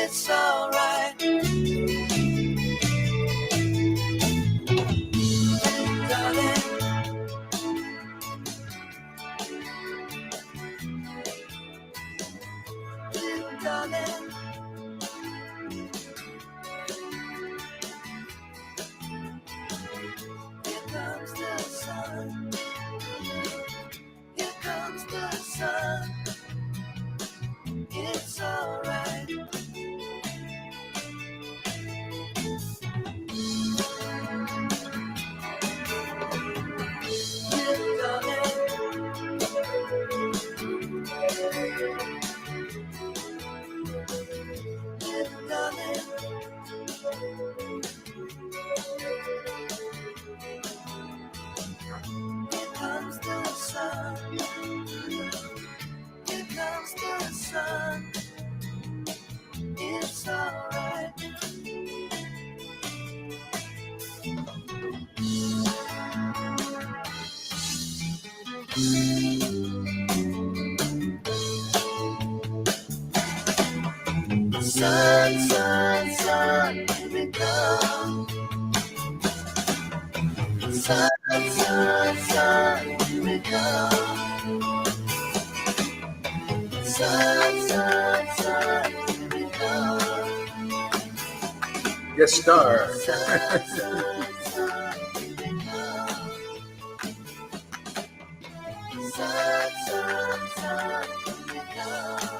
It's alright. Darling. Darling. Here comes the sun. Here comes the sun. It's alright. Here comes the sun. Here comes the sun. It's alright. Sun, sun, sun, here we come. Sun, sun, sun, here we come. Sun, sun, sun, here we come. Yes, star. Sun, sun, sun, here we come. Sun, sun, sun, here we come.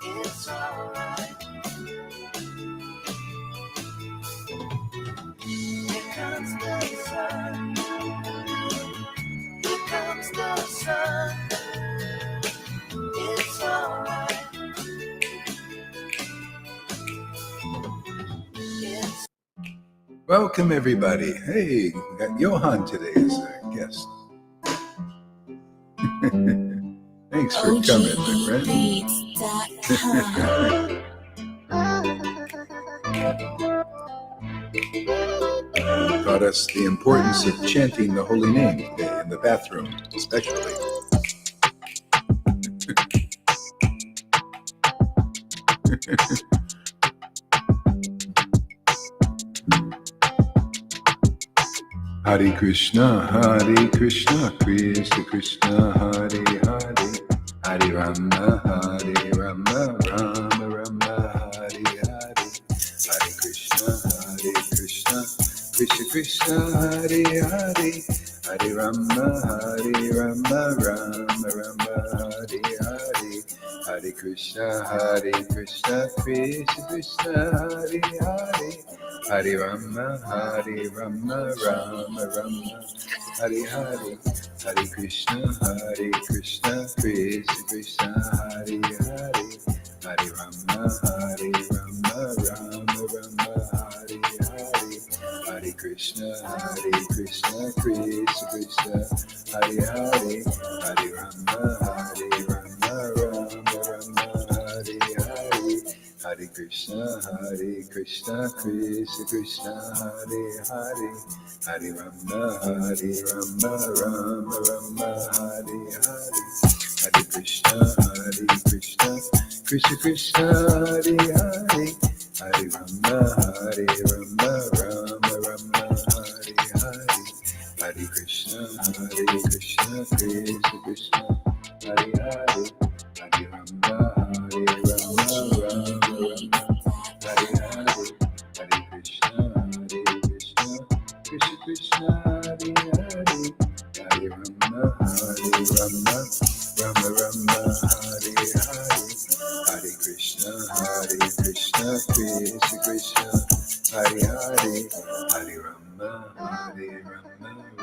It's alright. Here comes the sun. Here comes the sun. It's alright. It's Welcome, everybody. Hey, we got Johan today as our guest. Thanks for coming, my friend. Taught us the importance of chanting the holy name today in the bathroom, especially. Hare Krishna, Krishna Krishna, Hare Hare, Hare Rama, Rama Rama, Hare Hare, Hare Krishna, Krishna Krishna, Hare Hare, Hare Rama, Rama Rama, Hare Hare, Hare Krishna, Krishna Krishna, Hare Hare, Hare Rama, Rama Rama, Hare Hare, Hare Krishna, Krishna Krishna, Hare Hare, Hare Rama, Rama Rama, Hare Hare, Hare Krishna, Krishna Krishna, Hare Hare, Hare Rama, Rama Rama, Hare Hare, Hare Krishna, Krishna Krishna, Hare Hare, Hare Rama, Rama Rama, Hare Hare, Hare Krishna, Krishna Krishna, Hare Hare, Hare Rama, Rama Rama, Hare Hare, Hare Krishna, Krishna Krishna, Hare Hare, Hare Rama, Rama Hare Hare, Hare Krishna, Krishna Krishna, Hare Hare, Hare Rama, Rama Hare Hare, Hare Krishna, Krishna Krishna, Hare Hare, Hare Rama, Rama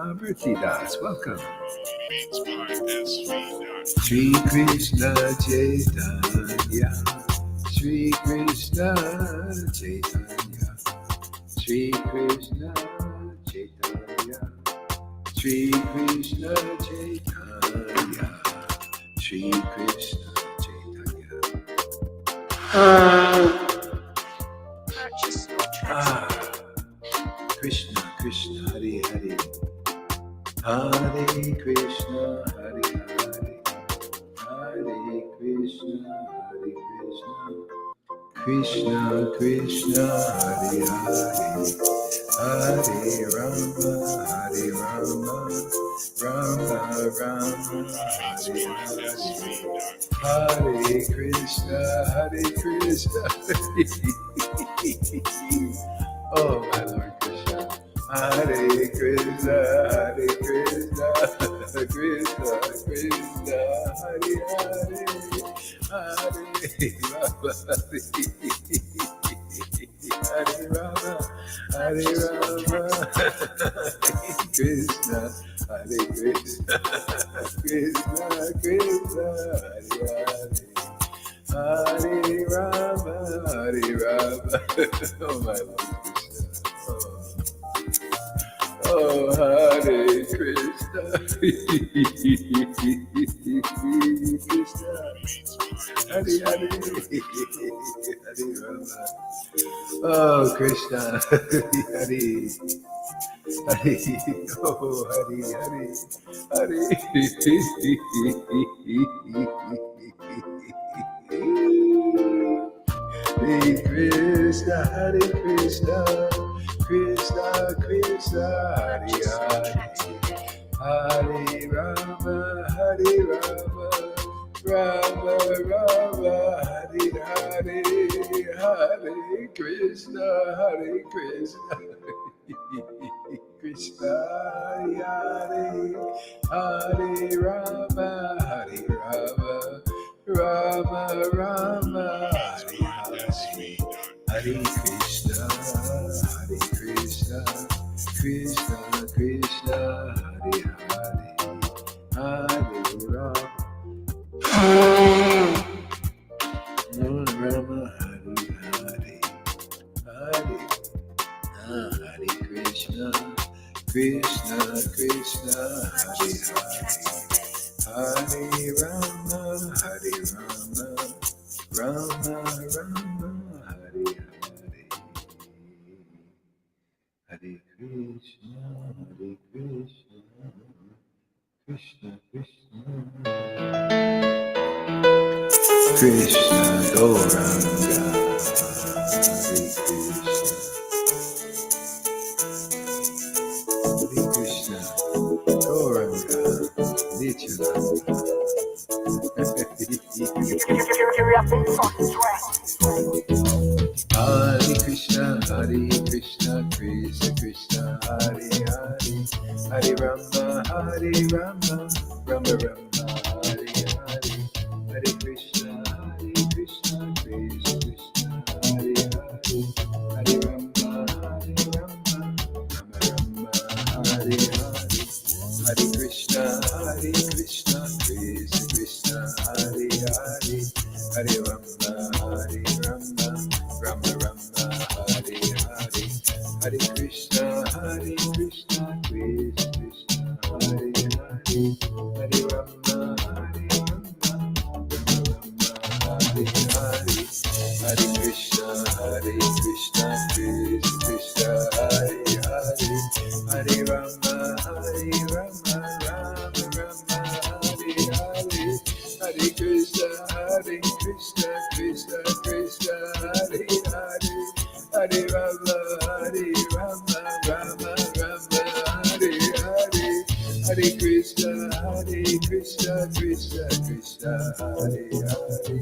Birthday Das, welcome. Shri Krishna Chaitanya, Shri Krishna Chaitanya, Shri Krishna Chaitanya, Shri Krishna Chaitanya, Shri Krishna Chaitanya. Purchase your tracks. Krishna Krishna Hare Hare, Hare Krishna Hare Hare, Hare Krishna Hare Krishna, Krishna Krishna Hare Hare, Hare Rama Hare Rama, Rama Rama Hare Hare, Hare Krishna Hare Krishna. Oh my Lord Krishna, Hare Krishna Hare Krishna, Krishna Krishna Hare Hare, Hare Rama Hare Rama, Hare Rama, Krishna Hare Krishna, Krishna Krishna Hare Hare, Hare Rama Hare Rama. Oh my Lord Krishna. Oh Hare Krishna. Krishna. Hare Hare. Hare Rama. Oh Krishna. Hare. Hare. Oh Hare Hare. Hare. Hare Krishna, Hare Krishna, Krishna Krishna, Hare Hare, Hare Rama, Hare Rama, Rama Rama, Hare Hare, Hare Krishna, Hare Krishna, Krishna Hare, Hare Rama, Hare Rama, Rama Rama, Hare Krishna, Hare Krishna, Krishna Krishna, Hare Hare, Hare Rama, Rama Hare Hare, Hare Krishna, Krishna Krishna, Hare Hare, Hare Rama, Hare Rama, Rama Rama, Hare Hare, Hare Krishna, Krishna Krishna, Krishna Gauranga, Hare Krishna, Gauranga, Nityananda. Hare Krishna, Krishna Krishna, Hare Hare, Hare Rama, Rama Rama, Hare Hare, Hare Krishna, Krishna Krishna, Hare Hare, Hare Rama, Rama Rama, Hare Hare, Hare Krishna, Krishna Krishna, Hare Hare, Hare Rama, Rama Rama, Hare Hare, Hare Krishna, Krishna Krishna, Hare Hare, Hare Rama, Rama Rama, Hare Hare, Hare Krishna, Krishna Krishna, Hare Hare, Hare Rama, Rama Rama, Hare Hare, Hare Krishna, Krishna Krishna, Hare Hare, Hare Rama, Rama Rama, Hare Hare, Hare Krishna, Krishna Krishna, Hare Hare,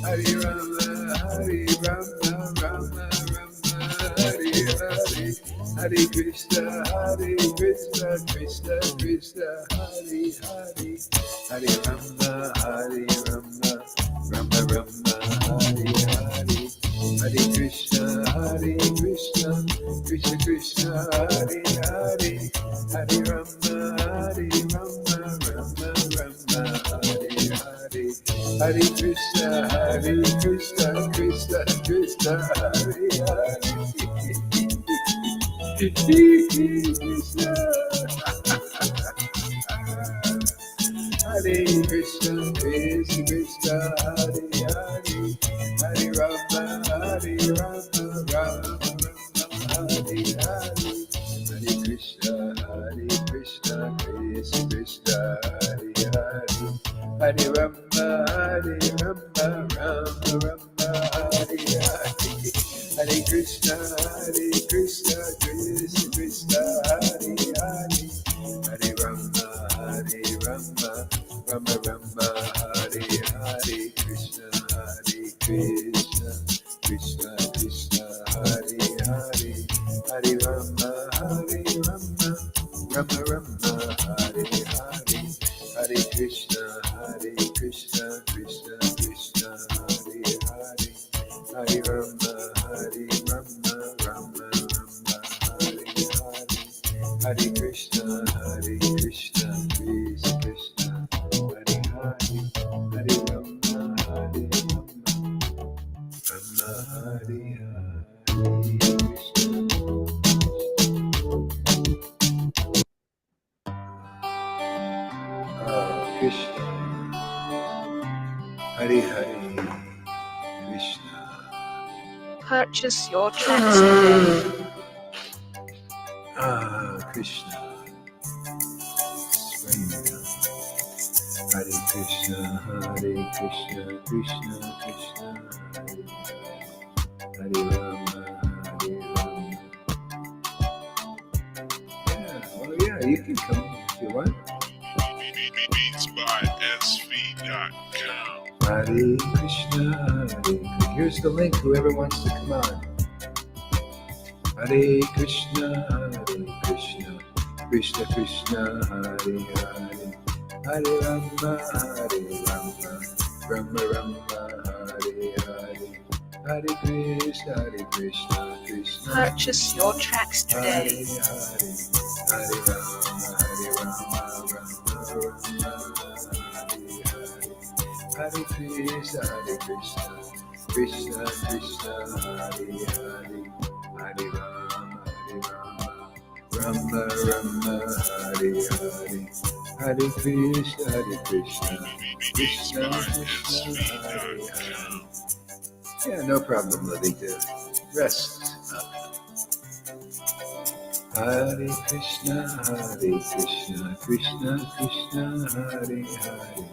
Hare Rama, Rama Rama, Hare Hare, Hare Krishna, Krishna Krishna, Hare Hare, Hare Rama, Rama Rama, Hare Hare, Hare Krishna, Krishna Krishna, Hare Hare, Hare Rama, Krishna, Hare Hare, Hare Krishna, Krishna Krishna, Hare Hare, Hare Rama, Hare Rama, Rama Rama, Hare Hare, Hare Krishna, Krishna Krishna, Hare Hare, Hare Rama, Rama Rama, Hare Hare, Hare Krishna, Krishna Krishna, Hare Hare, Hare Rama, Rama Rama, Hare Hare, Krishna, Krishna Krishna Krishna, Hare Hare, Hare Rama, Rama Rama, Hare Hare, Hare Krishna, Krishna Krishna, Hare Hare, Hare Rama, Rama Rama, Hare Hare, Hare Krishna, Krishna Krishna, Hare Hare, Hare Rama, Rama Hare Hare, Krishna, Hare Hare, Krishna. Purchase your tracks today. Krishna, Hare Krishna, Krishna Krishna, Hare Rama, Rama. Yeah, you can come if you want. Beats by SV.com. Hare Krishna, here's the link, whoever wants to come on. Hare Krishna, Krishna Krishna, Hare Hare, Hare Rama, Rama Rama, Hare Hare, Hare Krishna, Krishna Purchase your tracks today. Hare Rama, Hare Krishna, Krishna Krishna, Hare Hare, Hare Rama, Rama Rama, Hare Hare, Hare Krishna, Krishna Krishna, Hare Hare. Yeah, no problem, Lalita. Rest up. Hare Krishna, Krishna Krishna, Hare Hare,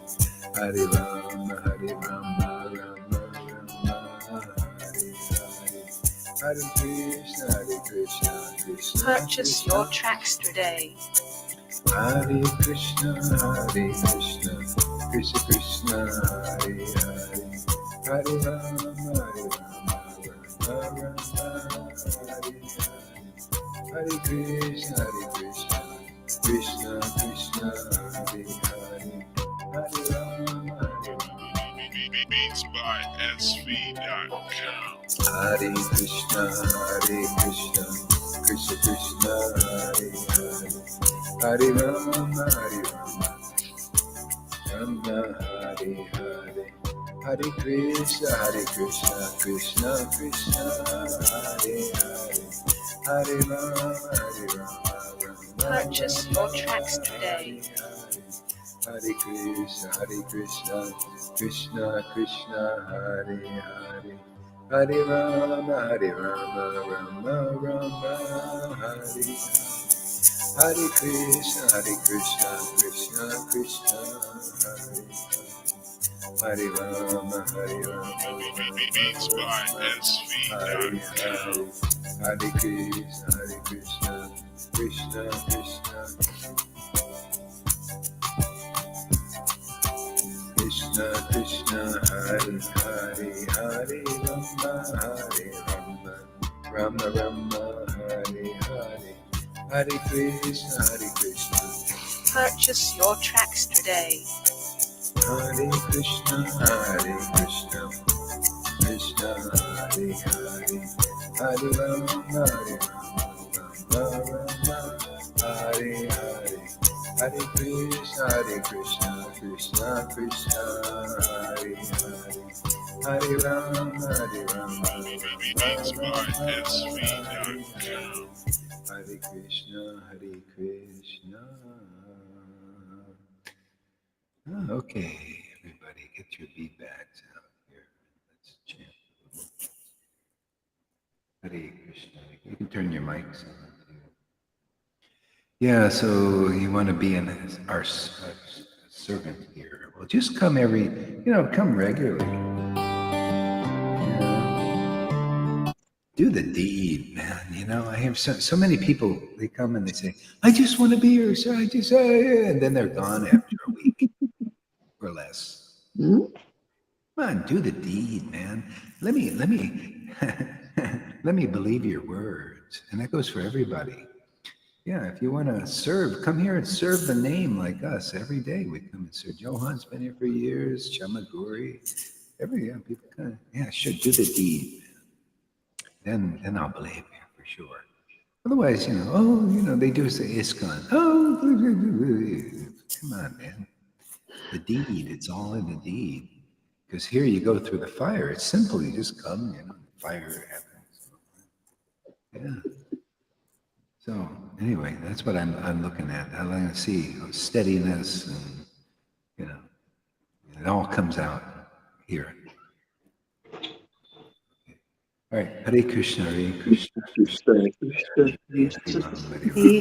Hare Rama, Rama Rama, Hare Hare, Hare Krishna, Krishna Purchase your tracks today. Hare Krishna, Krishna Krishna, Hare Hare, Hare Rama, Rama Rama, Hare Hare, Hare Krishna, Krishna Krishna, Hare Hare, Hare Rama, Beats by SV.com. Hare Krishna, Krishna Krishna, Hare Hare, Hare Rama, Rama Hare Hare, Hare Krishna, Krishna Krishna, Hare Hare, Hare Rama, Purchase your tracks today. Hare Krishna, Krishna Krishna, Hare Hare, Hare Rama, Rama Rama, Hare Hare, Hare Krishna, Krishna Krishna, Hare Hare, Hare Rama, Beats by SV.com. Hare Krishna, Krishna Krishna, Krishna Krishna, Hare Hare, Hare Rama, Rama Rama, Hare Hare, Hare Krishna, Purchase your tracks today. Hare Krishna, Krishna Hare Hare, Hare Rama, Rama Hare Hare, Hare Krishna, Krishna Krishna, Hare Hare, Hare Rama, Beats by SV.com. Hare Krishna, Hare Krishna. Okay, everybody, get your bead bags out here. Let's chant. Hare Krishna. You can turn your mics on too. Yeah, so you want to be our servant here. Well, just come come regularly. Do the deed, man. I have so many people, they come and they say, I just want to be here, sir. And then they're gone after a week or less. Come on, do the deed, man. Let me let me believe your words. And that goes for everybody. Yeah, if you want to serve, come here and serve the name like us every day. We come and serve. Johan's been here for years. Chamaguri, people kind of should do the deed. Then I'll believe you for sure. Otherwise, they do say ISKCON. Oh, come on, man. The deed, it's all in the deed. Because here you go through the fire. It's simple. You just come, fire happens. Yeah. So anyway, that's what I'm looking at. I want to see steadiness, and it all comes out here. All right, Hare Krishna, Hare Krishna, Krishna Krishna, Hare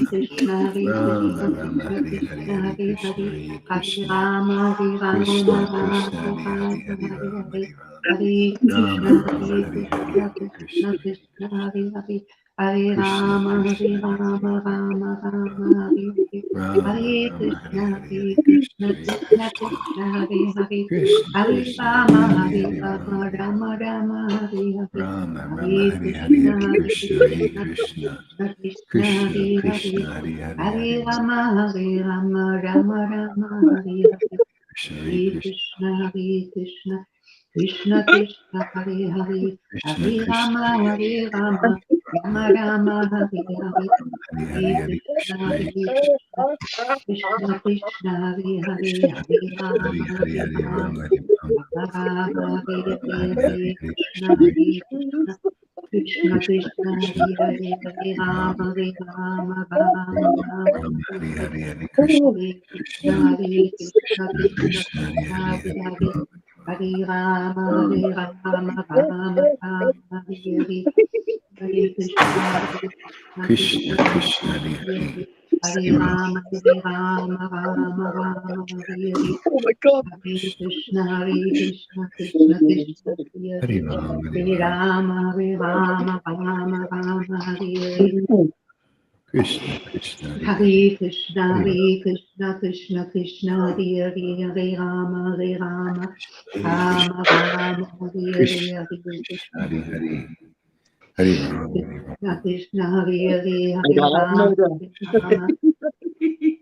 Krishna, Rama Rama, Hare Hare, Hare Krishna, Hare Krishna, Krishna Krishna, Hare Hare, Hare Rama, Hare Rama, Rama Rama, Hare Hare, Hare Krishna, Hare Krishna Rama, Krishna, Hare Hare Rama, Hare, Rama Rama, Hare Hare. Rama Hare Rama, Hare Krishna, Hare, Hare Hare Krishna, Krishna, Hare Krishna Krishna, Krishna, Hare Hare. Krishna Hare Krishna, Rama, Hare Hare, Hare Hare Rama, Rama, Hare Rama Rama, Hare Hare. Rama Rama, Hare Hare Hare, Krishna, Hare Hare Krishna, Hare Krishna, Krishna, Krishna Krishna, Krishna Hare Krishna, Hare. Hare Hare, Hare Hare Rama, Hare Rama, Rama Rama, Hare Hare. Krishna, Hare Hare Krishna, Krishna, Hare Krishna, Krishna Krishna, Hare Hare. Krishna Hare Krishna, Rama, Hare Hare Rama, Rama Rama, Hare Hare. Hare, Hare Hare Hare Krishna, Krishna, Hare Hare Krishna, Krishna Krishna, Hare Hare. Krishna Hare Krishna, Rama, Hare Hare Hare, Hare Rama, Rama, Hare Rama, Rama Rama, Hare Rama, Hare. Hare Hare Hare, Krishna, Krishna Hare Krishna, Krishna, Krishna Krishna Krishna, Krishna, Hare Hare Hare. Hare Hare, Rama, Rama Hare Rama, Rama Rama, Rama, Hare Hare Hare. Hare, Hare Krishna Hare Krishna, Krishna, Hare Krishna, Krishna Krishna Krishna, Hare Krishna, Hare, Hare Hare Hare. Rama, Hare Rama, Hare Rama, Rama Rama, Hare Hare. Hare Krishna, Hare Krishna, Krishna Krishna Krishna, Krishna, Hare Hare Hare, Hare. Hare Hare Rama, Rama, Hare Rama, Rama Rama, Hare Hare. Oh my God. Hare Krishna, Hare Krishna, Krishna Krishna, Hare Hare Hare. Rama, Hare Rama, Hare Rama, Rama Rama, Hare Hare. Krishna Krishna, Hare Hare, Hare Krishna, Hare Hare Rama, Krishna, Krishna Krishna, Hare Hare, Hare Rama, Hare Rama, Hare Krishna, Rama Rama, Hare Hare, Krishna Hare Krishna, Krishna. Hare Hare, Hare Rama, Hare Krishna Rama, Krishna, Hare Hare, Hare Rama, Rama, Hare Rama,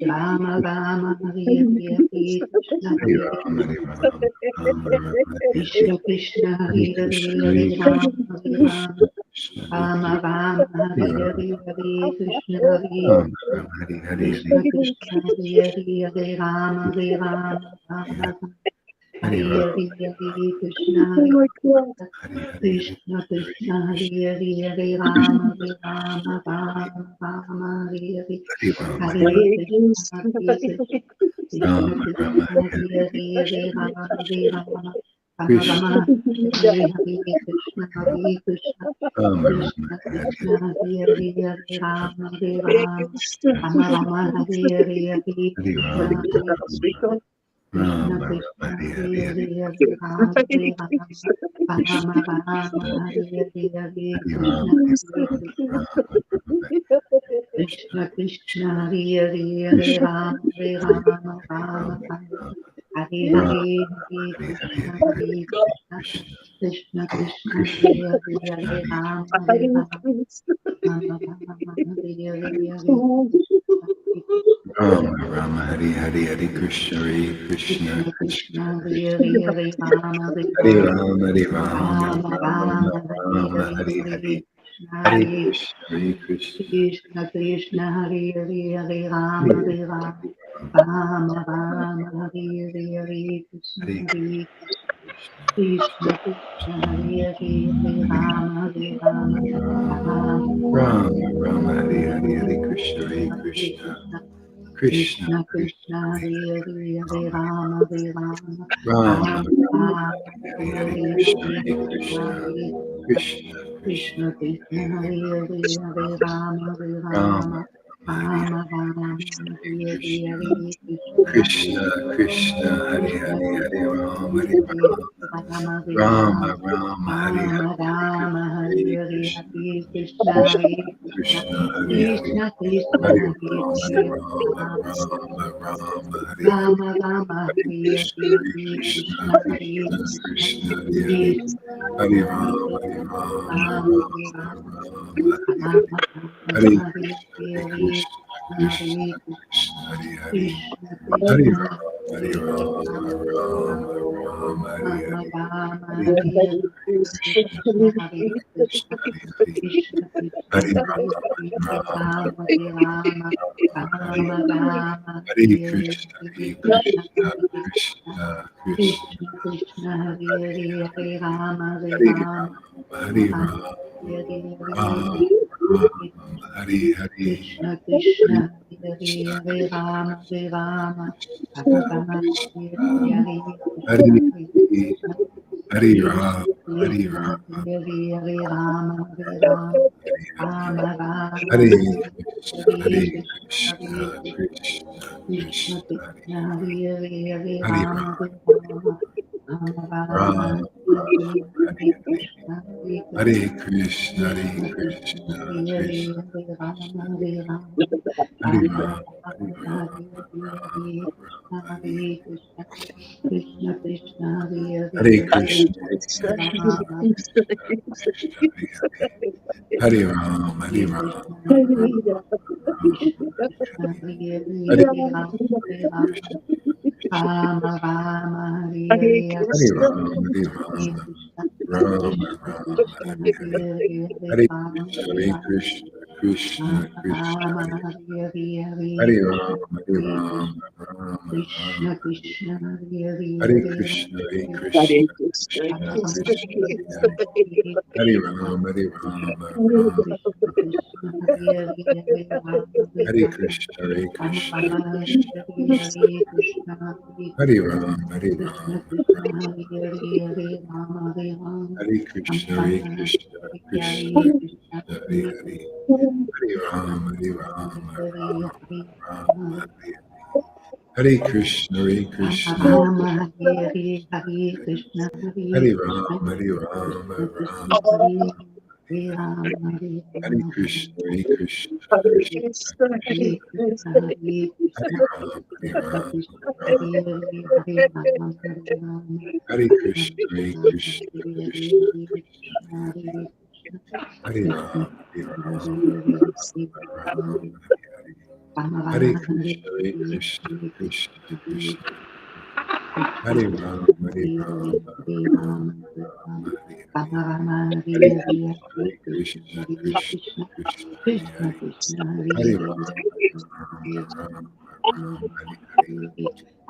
Rama Rama, Hare Hare, Hare Krishna, Hare Hare Rama, Hare Rama, Rama Rama, Hare Hare, Krishna Krishna, Hare Hare Hare, Krishna, Hare Hare Rama, Krishna, Hare Rama, Krishna Krishna, Hare Rama Hare, Rama, Hare Hare Hare, Rama, Hare Krishna, Hare Rama Rama, Hare Hare, Hare Krishna Krishna, Hare Hare, Hare Rama, Hare Rama, Rama Rama. Hare Hare Rama, Hare, Hare Krishna, Oh Hare my God. Krishna, Hare Hare, Hare Krishna Krishna, Hare Hare, Hare Rama, Hare Rama, Rama Rama, Hare Hare. Hare Rama, Hare Hare Hare Krishna, Krishna. Hare Krishna, Krishna Rama Rama, Krishna, Hare Hare Hare, Hare, Hare Rama, Hare Rama, Rama Krishna, Rama, Hare Hare, Krishna, Hare Krishna, Rama Rama, Krishna Hare Krishna, Hare, Hare Hare, Hare Rama, Hare Hare Rama, Krishna. Rama Rama, Hare Hare, Hare Hare Krishna, Rama, Hare Sweetheart. Krishna Rama Krishna, Rama, Hare Hare Hare, Hare, Okay. Hare Hare Rama, Hare Rama, Krishna. Rama Rama, Hare Hare, Hare Hare Krishna, Rama, Hare Krishna, Krishna Krishna, Hare Hare, Hare Rama, Hare Rama, Rama Rama, Hare Hare, Hare Krishna, Hare Krishna, Krishna Krishna, Hare Hare, Hare Rama, Hare Rama, Rama Rama, Hare Hare, Hare Krishna, Hare Krishna. Rama Rama, Hare Hare, Hare Krishna, Hare Krishna, Krishna Krishna Krishna, Hare Krishna, Hare, Hare Rama, Hare Hare Rama, Rama, Hare Rama, Rama Rama Rama, Hare Rama, Hare, Hare Hare Hare, Krishna, Hare Hare Krishna, Hare Krishna, Krishna Krishna, Hare Hare, Hare Rama, Hare Hare Rama, Rama Rama, Hare Hare, Hare Krishna, Hare Hare Krishna. Krishna Krishna Hare Hare Hare Rama Hare Rama Rama Rama Rama Hare Hare Hare Krishna Hare Krishna Krishna Krishna Krishna Krishna Hare Hare Hare Hare Hare Rama Rama Hare Rama Rama Rama Rama Rama Hare Hare Hare Hare Krishna Hare Hare Krishna Krishna Hare Krishna Krishna Krishna Hare Krishna Hare Hare Rama Hare Hare Rama Hare Rama Rama Hare Rama Hare Rama Krishna Hare Hare Hare Krishna Hare Krishna Hare Krishna Krishna Hare Krishna Hare Hare Krishna Rama Hare Hare Hare Rama Rama Hare Rama Rama Rama Hare Rama Hare Hare Rama Hare Krishna Hare Krishna Hare Krishna Krishna Hare Krishna Krishna Hare Hare Krishna Krishna Hare Hare Rama Hare Hare Rama Rama Rama Rama Hare Hare Rama Rama Hare Hare Krishna Hare Hare Hare Krishna Krishna Hare Krishna Krishna Krishna Hare Hare Krishna Hare Hare Rama Hare Krishna Rama Rama Hare Rama Rama Rama Hare Rama Hare Rama Hare Hare Krishna Hare Hare Hare Krishna Krishna Krishna Hare Krishna Krishna Hare Hare Krishna Hare Krishna Rama Hare Hare Rama Rama Rama Hare Rama Hare Rama Hare Hare Krishna Hare Krishna Krishna Hare Krishna Krishna Hare Hare Krishna Krishna Hare Hare Rama Hare Rama Rama Hare Rama Hare Rama Rama Hare Hare Krishna Hare Hare Krishna Krishna Hare Krishna Krishna Krishna Krishna Krishna Hare Hare Hare Hare Rama Hare Hare Rama Rama Hare Rama Rama Hare Hare Rama Hare Rama Hare Hare Krishna Hare Krishna Hare Krishna Hare Rama Hare Rama Krishna Rama Hare Krishna Hare Hare Krishna Hare Krishna Hare Krishna Rama Hare Krishna Rama Hare Hare Rama Hare Rama Rama Rama Hare Hare Hare Krishna Hare Krishna Krishna Krishna Krishna Krishna Krishna Hare Hare Hare Rama Hare Rama Rama Rama Rama Rama Rama Hare Hare Hare Krishna Hare Hare Krishna Krishna Krishna Hare Krishna Krishna Hare Krishna Hare Hare Rama Hare Rama Hare Rama Rama Hare Rama Rama Hare Rama Hare Krishna Rama Hare Hare Krishna Krishna Krishna Hare Hare Hare Krishna Hare Hare Krishna Rama Krishna Krishna Hare Hare Hare Rama Hare Hare Krishna Rama Hare Rama Krishna Krishna Hare Hare Hare Rama Hare Rama Krishna Rama Rama Hare Hare Hare Rama Hare Hare Rama Krishna Rama Krishna Rama Krishna Hare Hare Hare Hare Hare Rama Krishna Hare Hare Rama Krishna Krishna Rama Krishna Rama Hare Hare Hare Hare Krishna Rama Hare Hare Rama Krishna Rama Rama Krishna Krishna Hare Hare Hare Krishna Hare Hare Krishna Rama Krishna Krishna Hare Hare Hare Hare Hare Krishna Rama Hare Rama Rama Krishna Krishna Hare Hare Rama Hare Hare Rama Krishna Hare Rama Krishna Rama Hare Krishna Hare Krishna Hare Hare Krishna Rama Hare Krishna Rama Krishna Hare Hare Rama Hare Rama Hare Rama Krishna Hare Rama Krishna Hare Krishna Hare Krishna Krishna Hare Hare Hare Hare Krishna Rama Hare Hare Rama Hare Rama Hare Rama Hare Hare Krishna Hare Rama Krishna Rama Hare Hare Krishna Hare Hare Krishna Rama Hare Rama Krishna Rama Krishna Hare Hare Rama Hare Hare Rama Krishna Hare Krishna Hare Krishna Hare Krishna Hare Hare Krishna Rama Hare Krishna Rama Krishna Rama Hare Hare Hare Rama Hare Rama Hare Rama Krishna Hare Rama Krishna Hare Hare Krishna Hare Krishna Krishna Hare Hare Krishna Hare Krishna Rama Hare Krishna Hare Rama Hare Hare Rama Rama Hare Rama Hare Rama Hare Krishna Hare Hare Krishna Hare Krishna Krishna Hare Krishna Krishna Hare Rama Krishna Hare Hare Hare Rama Hare Rama Rama Hare Rama Hare Hare Rama Rama Hare Hare Hare Krishna Hare Hare Krishna Krishna Hare Krishna Krishna Krishna Hare Krishna Hare Krishna Hare Hare Hare Rama Hare Rama Rama Rama Hare Rama Hare Hare Hare Hare Hare Krishna Krishna Hare Hare Krishna Krishna Krishna Krishna Krishna Krishna Hare Hare Hare Hare Rama Rama Rama Rama Rama Hare Hare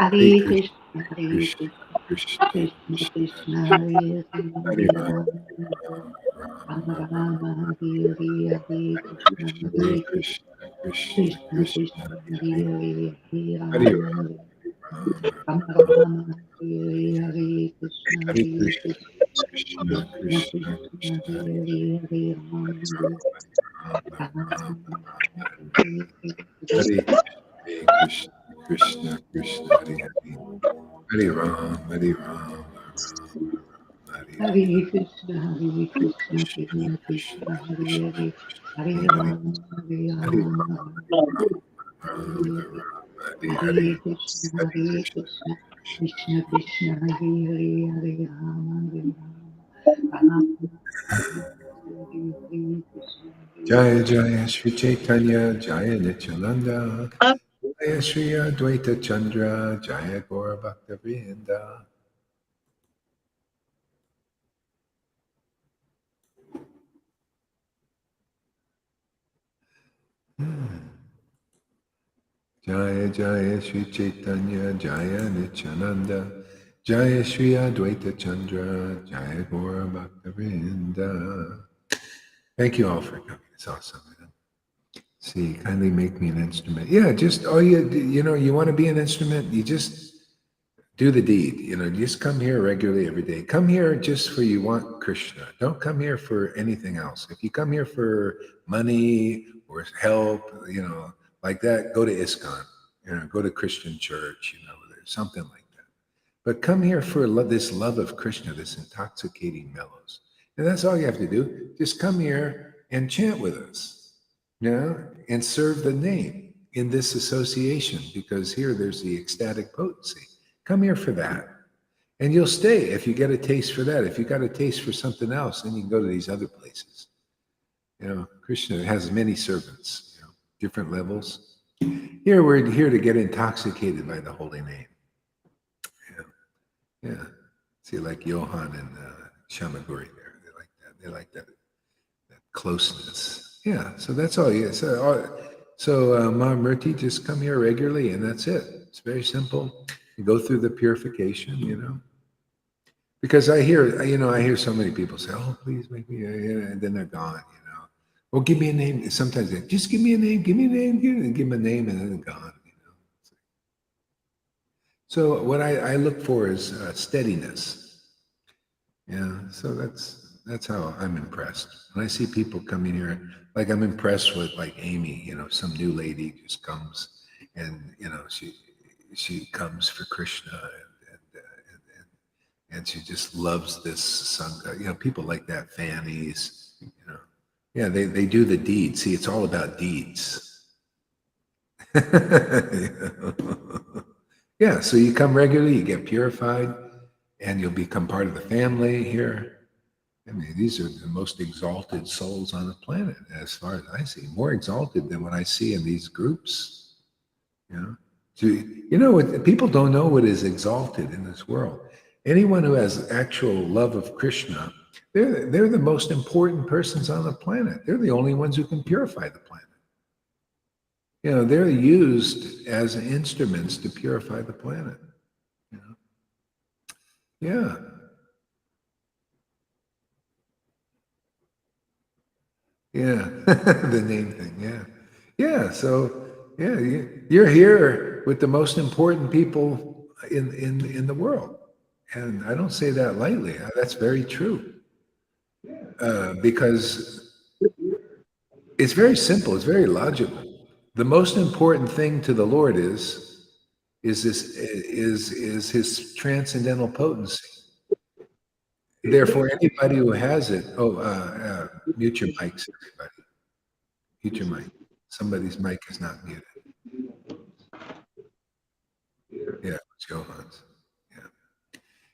Hare Hare Krishna Krishna Hare Hare Krishna Krishna Krishna Krishna Krishna Krishna Hare Hare Hare Hare Hare Hare Rama Rama Hare Rama Rama Rama Rama Hare Hare Krishna Hare Hare Krishna Krishna Krishna Krishna Krishna Krishna Krishna Hare Hare Hare Rama Hare Rama Rama Rama Hare Hare Hare Krishna Krishna Krishna Hare Hare Hare Rama Hare Rama Rama Hare Hare Hare Krishna Hare Krishna Krishna Krishna Krishna Krishna Hare Krishna Hare Krishna Hare Hare Hare Rama Hare Hare Rama Rama Hare Rama Hare Rama Hare Hare Hare Krishna Hare Hare Krishna Krishna Krishna Krishna Krishna Hare Hare Hare Rama Hare Rama Hare Hare Krishna Hare Jaya Jaya Sri Chaitanya Jaya Nityananda Jaya Sri Advaita Chandra Jaya Gaura Bhakta Vrinda Jaya Jaya Sri Chaitanya Jaya Nityananda Jaya Shri Advaita Chandra, Jaya Gora Bhaktavinda. Thank you all for coming. It's awesome. See, kindly make me an instrument. Yeah, just all you want to be an instrument, you just do the deed. Just come here regularly every day. Come here just for you want Krishna. Don't come here for anything else. If you come here for money or help, like that, go to ISKCON. Go to Christian church. There's something like that. But come here for this love of Krishna, this intoxicating mellows, and that's all you have to do. Just come here and chant with us. And serve the name in this association, because here there's the ecstatic potency. Come here for that. And you'll stay if you get a taste for that. If you got a taste for something else, then you can go to these other places. Krishna has many servants, different levels. Here we're here to get intoxicated by the holy name. Yeah. See, like Johan and Shamaguri there. They like that. They like that closeness. Yeah, so that's all. Yeah, so Ma Murti, just come here regularly, and that's it. It's very simple. You go through the purification, because I hear so many people say, "Oh, please make me," and then they're gone. Well, give me a name. Sometimes they just give me a name, give me a name, give them a name, and then they're gone. So what I look for is steadiness. Yeah, so that's how I'm impressed. When I see people coming here, like I'm impressed with like Amy, some new lady just comes and, she comes for Krishna and she just loves this Sangha. People like that, Fannies, yeah, they do the deeds. See, it's all about deeds. Yeah, so you come regularly, you get purified, and you'll become part of the family here. I mean, these are the most exalted souls on the planet, as far as I see. More exalted than what I see in these groups. So, what people don't know what is exalted in this world. Anyone who has actual love of Krishna, they're the most important persons on the planet. They're the only ones who can purify the planet. They're used as instruments to purify the planet. Yeah. Yeah, the name thing. Yeah, yeah. So yeah, you're here with the most important people in the world, and I don't say that lightly. That's very true, because it's very simple. It's very logical. The most important thing to the Lord is his transcendental potency. Therefore, anybody who has it, mute your mics, everybody. Mute your mic. Somebody's mic is not muted. Yeah, it's Johan's.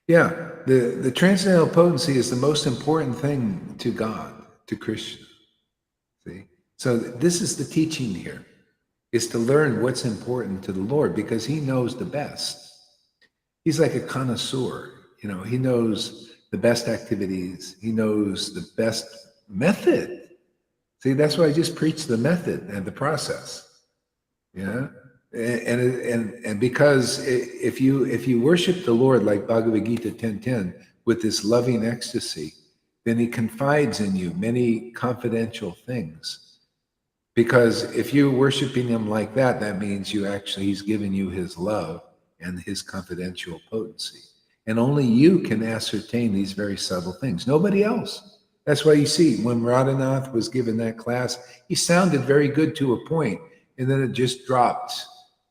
Yeah. The transcendental potency is the most important thing to God, to Krishna. See? So this is the teaching here, is to learn what's important to the Lord, because he knows the best. He's like a connoisseur. He knows the best activities. He knows the best method. See, that's why I just preach the method and the process. And because if you worship the Lord like Bhagavad Gita 10:10 with this loving ecstasy, then he confides in you many confidential things. Because if you're worshiping him like that, that means he's given you his love and his confidential potency. And only you can ascertain these very subtle things. Nobody else. That's why you see, when Radhanath was given that class, he sounded very good to a point, and then it just dropped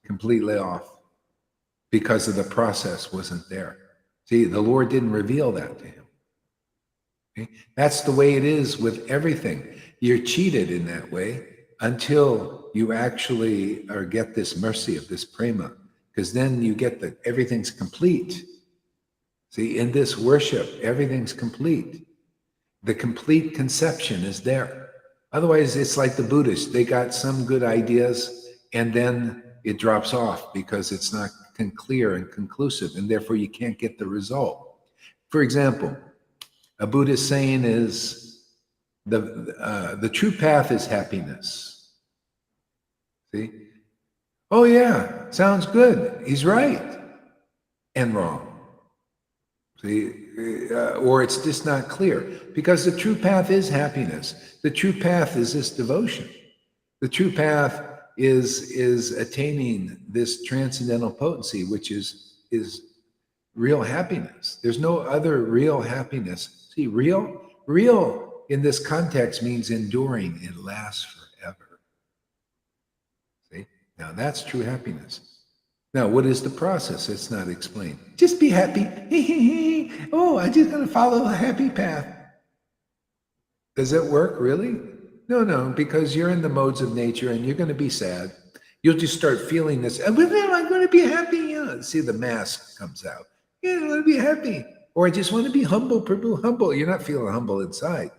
completely off because of the process wasn't there. See, the Lord didn't reveal that to him. Okay? That's the way it is with everything. You're cheated in that way until you actually get this mercy of this prema, because then you get that everything's complete. See, in this worship, everything's complete. The complete conception is there. Otherwise, it's like the Buddhists. They got some good ideas, and then it drops off because it's not clear and conclusive, and therefore you can't get the result. For example, a Buddhist saying is, the true path is happiness. See? Oh yeah, sounds good. He's right. And wrong. See, or it's just not clear, because the true path is happiness. The true path is this devotion. The true path is attaining this transcendental potency, which is real happiness. There's no other real happiness. See, real in this context means enduring. It lasts forever. See, now that's true happiness. Now, what is the process? It's not explained. Just be happy. Oh, I'm just going to follow a happy path. Does it work, really? No, because you're in the modes of nature and you're going to be sad. You'll just start feeling this. I'm going to be happy. Yeah. See, the mask comes out. Yeah, I want to be happy. Or I just want to be humble, humble. You're not feeling humble inside.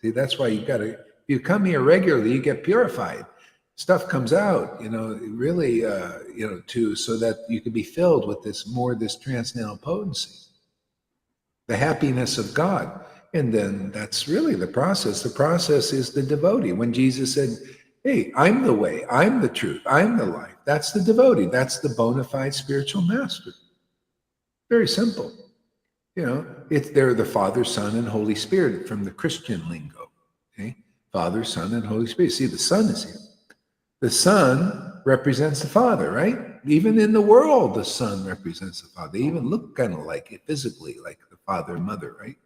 See, that's why if you come here regularly, you get purified. Stuff comes out, really, so that you can be filled with this transcendental potency, the happiness of God. And then that's really the process. The process is the devotee. When Jesus said, hey, I'm the way, I'm the truth, I'm the life. That's the devotee. That's the bona fide spiritual master. Very simple. They're the Father, Son, and Holy Spirit from the Christian lingo. Okay? Father, Son, and Holy Spirit. See, the Son is here. The Son represents the Father, right? Even in the world, the Son represents the Father. They even look kind of like it physically, like the Father and Mother, right?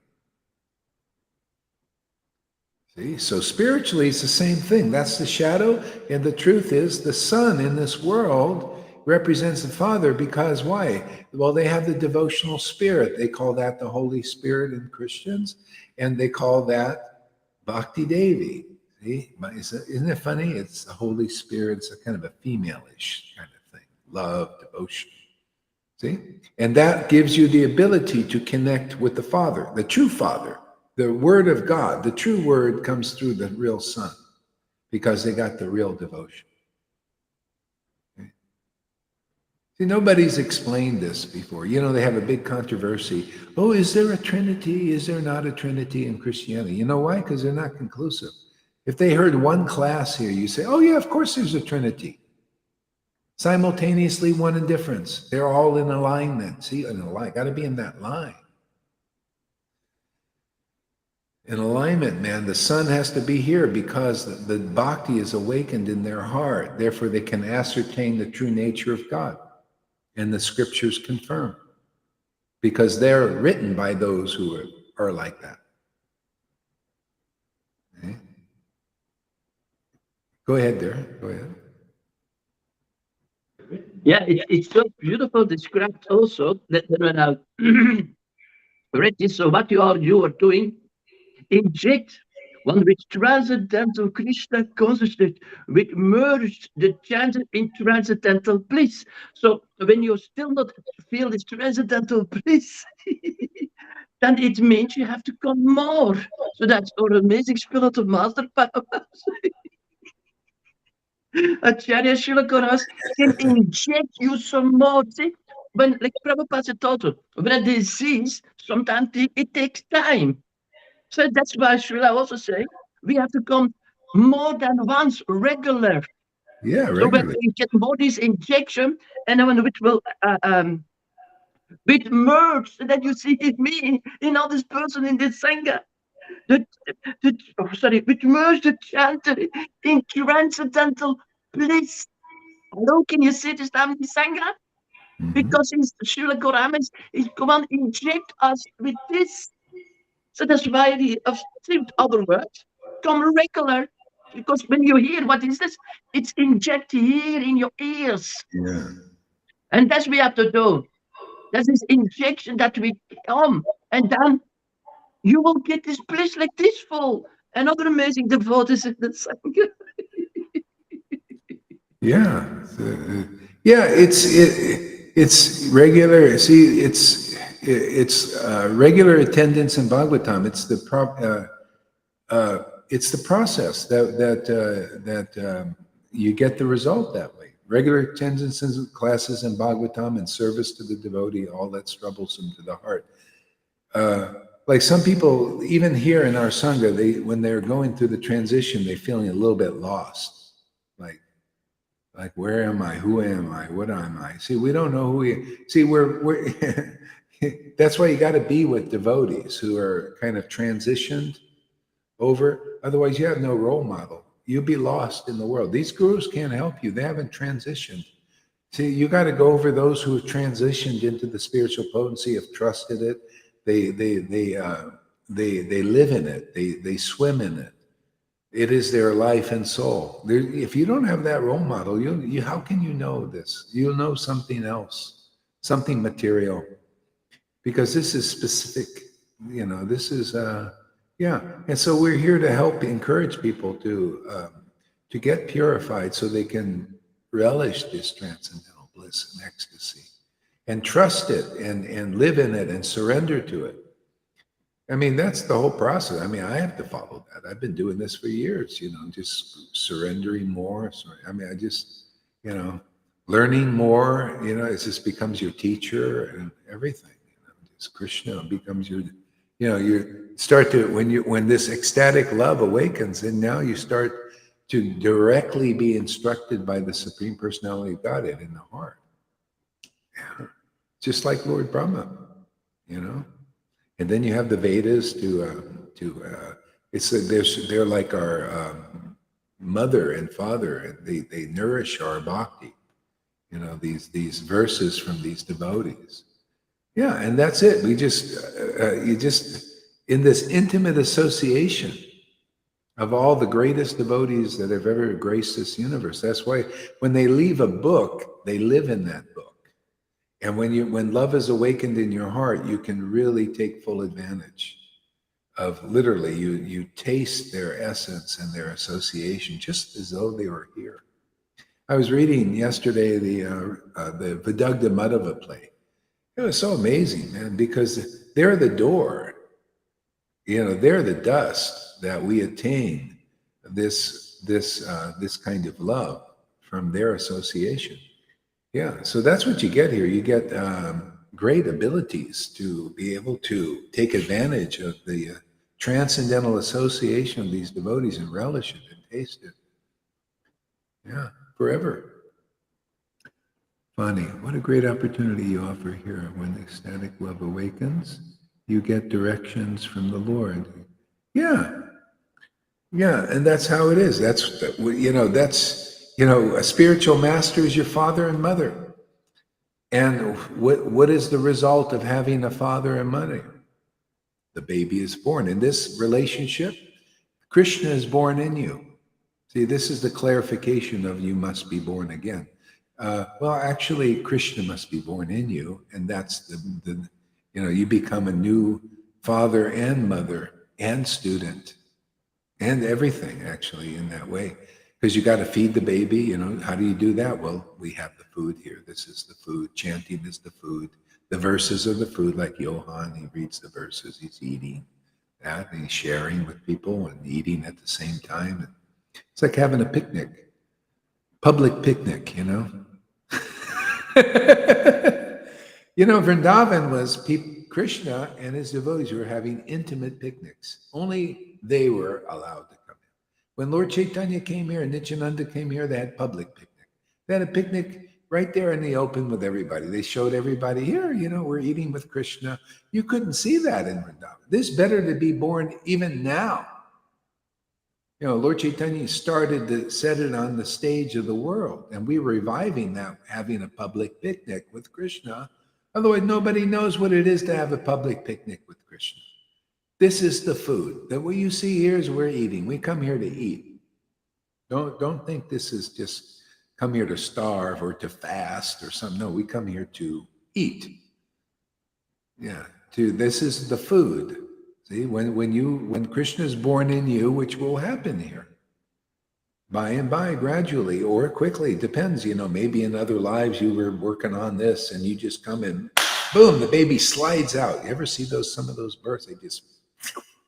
See, so spiritually, it's the same thing. That's the shadow, and the truth is the Son in this world represents the Father, because why? Well, they have the devotional spirit. They call that the Holy Spirit in Christians, and they call that Bhakti Devi. See, isn't it funny? It's the Holy Spirit. It's a kind of a female-ish kind of thing. Love, devotion. See? And that gives you the ability to connect with the Father, the true Father, the Word of God. The true Word comes through the real Son, because they got the real devotion. Okay? See, nobody's explained this before. They have a big controversy. Oh, is there a Trinity? Is there not a Trinity in Christianity? You know why? Because they're not conclusive. If they heard one class here, you say, oh yeah, of course there's a Trinity. Simultaneously, one in difference. They're all in alignment. See, in a line. Got to be in that line. In alignment, man, the Son has to be here because the bhakti is awakened in their heart. Therefore, they can ascertain the true nature of God. And the scriptures confirm. Because they're written by those who are like that. Okay? Go ahead, Darren. Go ahead. Yeah, it's so beautiful described also that when I read this, so what you are doing, inject one with transcendental Krishna consciousness, which merge the chanted in transcendental bliss. So when you still not feel this transcendental bliss, then it means you have to come more. So that's our amazing spiritual master power. Acharya Shilakoras can inject you some more. See, when, like Prabhupada told us, when a disease, sometimes it takes time. So that's why Srila also say we have to come more than once regular. Yeah, So when regularly. we get more this injection, and then which will with merge, so that you see me in all this person in this Sangha. Which merge the chanter in transcendental bliss. Hello, can you see this time in Sangha? Because he's Srila Goramis, he's come on inject us with this. So that's why he have other words come regular. Because when you hear what is this, it's injected here in your ears. Yeah. And that's what we have to do. That's this injection that we come. And then you will get this bliss like this full. And other amazing devotees in the Sangha. Yeah. It's regular. See, it's regular attendance in Bhagavatam. It's the process that you get the result that way. Regular attendance in classes in Bhagavatam and service to the devotee, all that's troublesome to the heart. Like some people, even here in our Sangha, when they're going through the transition, they're feeling a little bit lost. Like where am I? Who am I? What am I? See, we don't know who we. See, we're That's why you got to be with devotees who are kind of transitioned over. Otherwise, you have no role model. You'll be lost in the world. These gurus can't help you. They haven't transitioned. See, you got to go over those who have transitioned into the spiritual potency, have trusted it. They live in it. They swim in it. It is their life and soul. If you don't have that role model, you how can you know this? You'll know something else, something material, because this is specific. This is yeah. And so we're here to help encourage people to get purified so they can relish this transcendental bliss and ecstasy and trust it and live in it and surrender to it. I mean, that's the whole process. I mean, I have to follow that. I've been doing this for years, just surrendering more. I mean, I just, learning more, it just becomes your teacher and everything. Just Krishna becomes your, you start to, when this ecstatic love awakens, and now you start to directly be instructed by the Supreme Personality of Godhead in the heart. Yeah. Just like Lord Brahma, And then you have the Vedas they're like our mother and father, and they nourish our bhakti. These verses from these devotees. Yeah, and that's it. We you just in this intimate association of all the greatest devotees that have ever graced this universe. That's why when they leave a book, they live in that book. And when love is awakened in your heart, you can really take full advantage of literally you taste their essence and their association just as though they were here. I was reading yesterday the Vidagdha Madhava play. It was so amazing, man, because they're the door. They're the dust that we attain this kind of love from their association. Yeah, so that's what you get here. You get great abilities to be able to take advantage of the transcendental association of these devotees and relish it and taste it. Yeah, forever. Funny, what a great opportunity you offer here. When ecstatic love awakens, you get directions from the Lord. Yeah, and that's how it is. That's a spiritual master is your father and mother. And what is the result of having a father and mother? The baby is born. In this relationship, Krishna is born in you. See, this is the clarification of you must be born again. Well, actually, Krishna must be born in you, and that's you become a new father and mother and student and everything, actually, in that way. Because you got to feed the baby, how do you do that? Well, we have the food here. This is the food. Chanting is the food. The verses are the food, like Johann, he reads the verses, he's eating that, and he's sharing with people and eating at the same time. It's like having a picnic, public picnic, Vrindavan was Krishna and his devotees were having intimate picnics. Only they were allowed to come in. When Lord Caitanya came here and Nityananda came here, they had public picnic. They had a picnic right there in the open with everybody. They showed everybody, here, we're eating with Krishna. You couldn't see that in Vrindavan. This better to be born even now. Lord Caitanya started to set it on the stage of the world, and we're reviving that, having a public picnic with Krishna. Otherwise, nobody knows what it is to have a public picnic with Krishna. This is the food. That what you see here is we're eating. We come here to eat. Don't think this is just come here to starve or to fast or something. No, we come here to eat. Yeah, this is the food. See, when Krishna is born in you, which will happen here, by and by, gradually or quickly, depends. Maybe in other lives you were working on this, and you just come in, boom, the baby slides out. You ever see some of those births? They just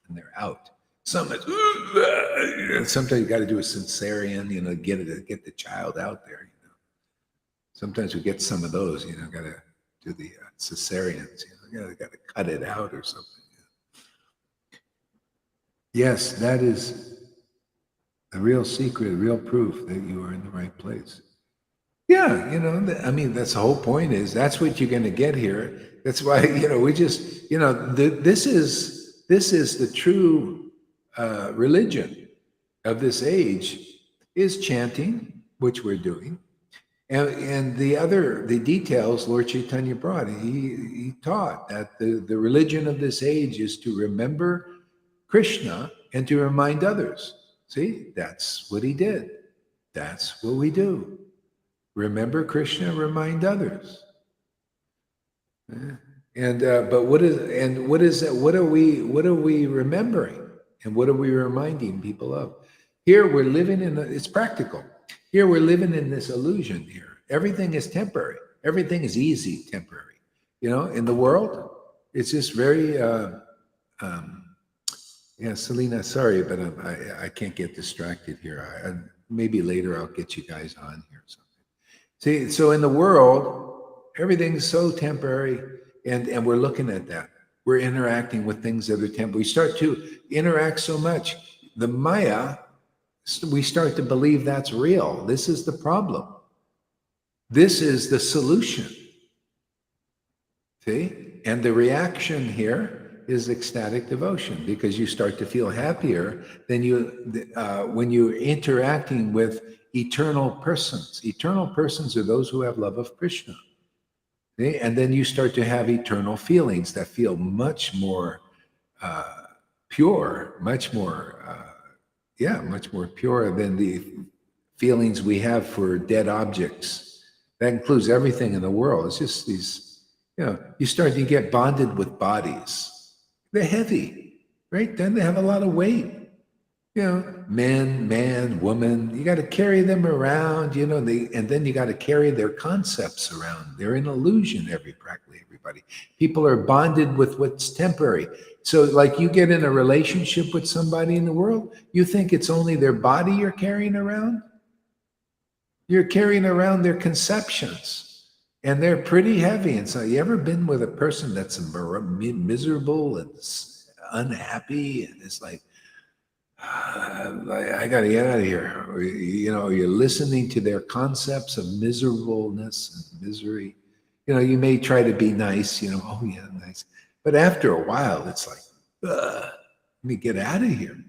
and they're out. Sometimes you got to do a cesarean, get the child out there. Sometimes we get some of those. Got to do the cesareans. Got to cut it out or something. Yes, that is a real secret, a real proof that you are in the right place. Yeah, that's the whole point is that's what you're going to get here. That's why, we just, this is the true religion of this age, is chanting, which we're doing. And the details Lord Caitanya brought. He taught that the religion of this age is to remember Krishna and to remind others. See, that's what he did. That's what we do. Remember Krishna, remind others. And but what is that? What are we remembering, and what are we reminding people of? Here we're living it's practical. Here we're living in this illusion. Here everything is temporary. Everything is easy, temporary. In the world, it's just very. Yeah, Selena, sorry, but I can't get distracted here. Maybe later I'll get you guys on here or something. See, so in the world, everything's so temporary, and we're looking at that. We're interacting with things that are temporary. We start to interact so much. The Maya, we start to believe that's real. This is the problem. This is the solution. See? And the reaction here is ecstatic devotion, because you start to feel happier than when you're interacting with eternal persons. Eternal persons are those who have love of Krishna. Okay? And then you start to have eternal feelings that feel much more pure, much more pure than the feelings we have for dead objects. That includes everything in the world. It's just these, you start to get bonded with bodies. They're heavy, right? Then they have a lot of weight. Man, woman, you got to carry them around, and then you got to carry their concepts around. They're an illusion, practically everybody. People are bonded with what's temporary. So like you get in a relationship with somebody in the world, you think it's only their body you're carrying around? You're carrying around their conceptions. And they're pretty heavy. And so you ever been with a person that's miserable and unhappy, and it's like, I got to get out of here. Or, you're listening to their concepts of miserableness and misery. You may try to be nice, oh yeah, nice. But after a while, it's like, let me get out of here.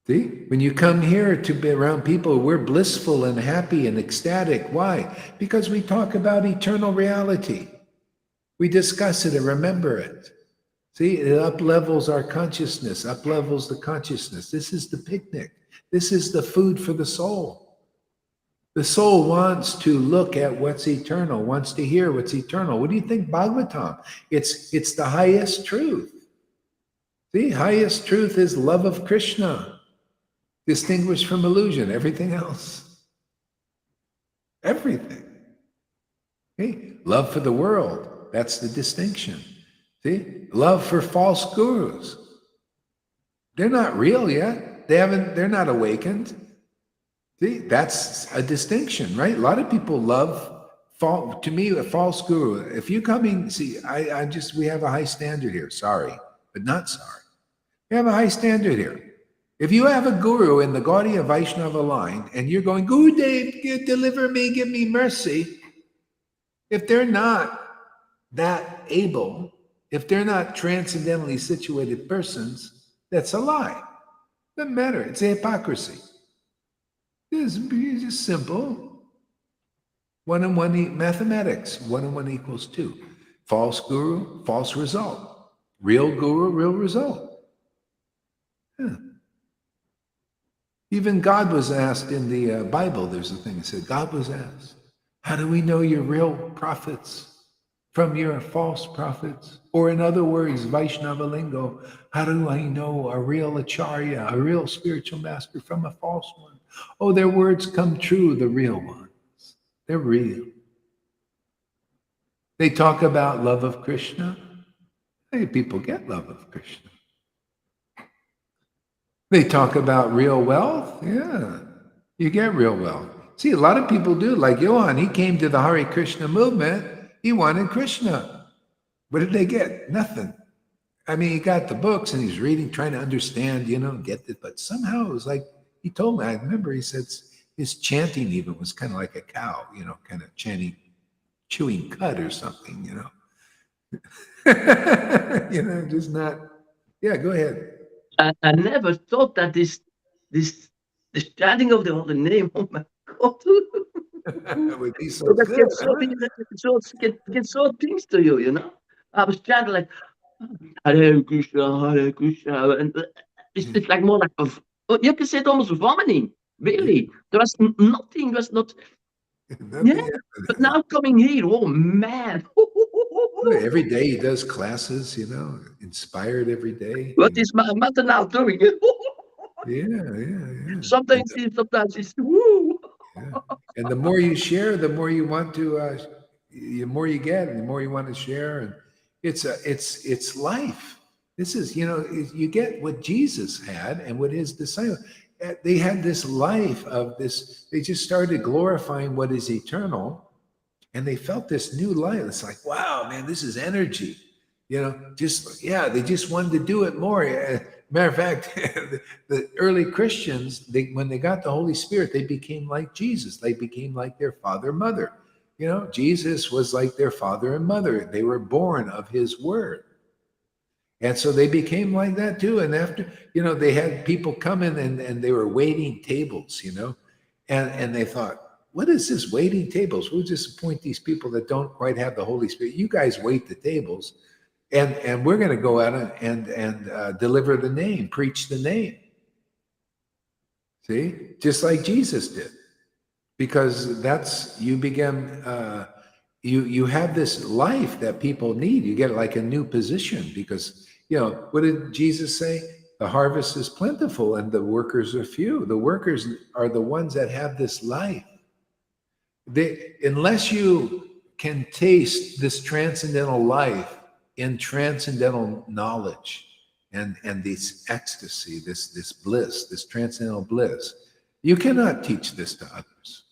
See, when you come here to be around people, we're blissful and happy and ecstatic. Why? Because we talk about eternal reality. We discuss it and remember it. See, it up-levels our consciousness, up-levels the consciousness. This is the picnic. This is the food for the soul. The soul wants to look at what's eternal, wants to hear what's eternal. What do you think, Bhagavatam? It's the highest truth. The highest truth is love of Krishna. Distinguished from illusion, everything else. Everything. Okay? Love for the world, that's the distinction. See? Love for false gurus. They're not real yet. They're not awakened. See? That's a distinction, right? A lot of people love, to me, a false guru. If you coming, see, we have a high standard here. Sorry, but not sorry. We have a high standard here. If you have a guru in the Gaudiya Vaishnava line and you're going, Gurudev, deliver me, give me mercy. If they're not that able, if they're not transcendentally situated persons, that's a lie. Doesn't matter. It's a hypocrisy. It's just simple. 1 and 1 mathematics. 1 and 1 equals 2. False guru, false result. Real guru, real result. Yeah. Even God was asked in the Bible, there's a thing that said, God was asked, how do we know your real prophets from your false prophets? Or in other words, Vaishnava lingo, how do I know a real acharya, a real spiritual master from a false one? Oh, their words come true, the real ones. They're real. They talk about love of Krishna. Hey, people get love of Krishna. They talk about real wealth. Yeah, you get real wealth. See, a lot of people do. Like Johan, he came to the Hare Krishna movement. He wanted Krishna. What did they get? Nothing. I mean, he got the books and he's reading, trying to understand, get it. But somehow it was like, he told me, I remember he said his chanting even was kind of like a cow, kind of chanting. chewing cud or something, just not. Yeah, go ahead. I never thought that this chanting of the holy name, oh my God, It would be so so that good, gets so huh? get so things to you, I was chanting like Hare Krishna, and it's like more like you can say it almost vomiting. Really, there was nothing. Was not. Yeah, Nothing but happened. now coming here, oh man, Every day he does classes, inspired every day. what is my mother now doing? Yeah. Sometimes it's woo. Yeah. And the more you share, the more you want to, the more you get, and the more you want to share. And it's life. This is, you get what Jesus had and what his disciples. They had this life of this. They just started glorifying what is eternal, and they felt this new life. It's like, wow, man, this is energy. They just wanted to do it more. Matter of fact, the early Christians, when they got the Holy Spirit, they became like Jesus. They became like their father, mother. Jesus was like their father and mother. They were born of his word. And so they became like that too. And after, they had people come in and they were waiting tables, and they thought, what is this waiting tables? We'll just appoint these people that don't quite have the Holy Spirit. You guys wait the tables. And we're going to go out and deliver the name, preach the name. See, just like Jesus did, because you begin. You have this life that people need. You get like a new position because what did Jesus say? The harvest is plentiful and the workers are few. The workers are the ones that have this life. Unless you can taste this transcendental life in transcendental knowledge and this ecstasy, this bliss, this transcendental bliss, you cannot teach this to others.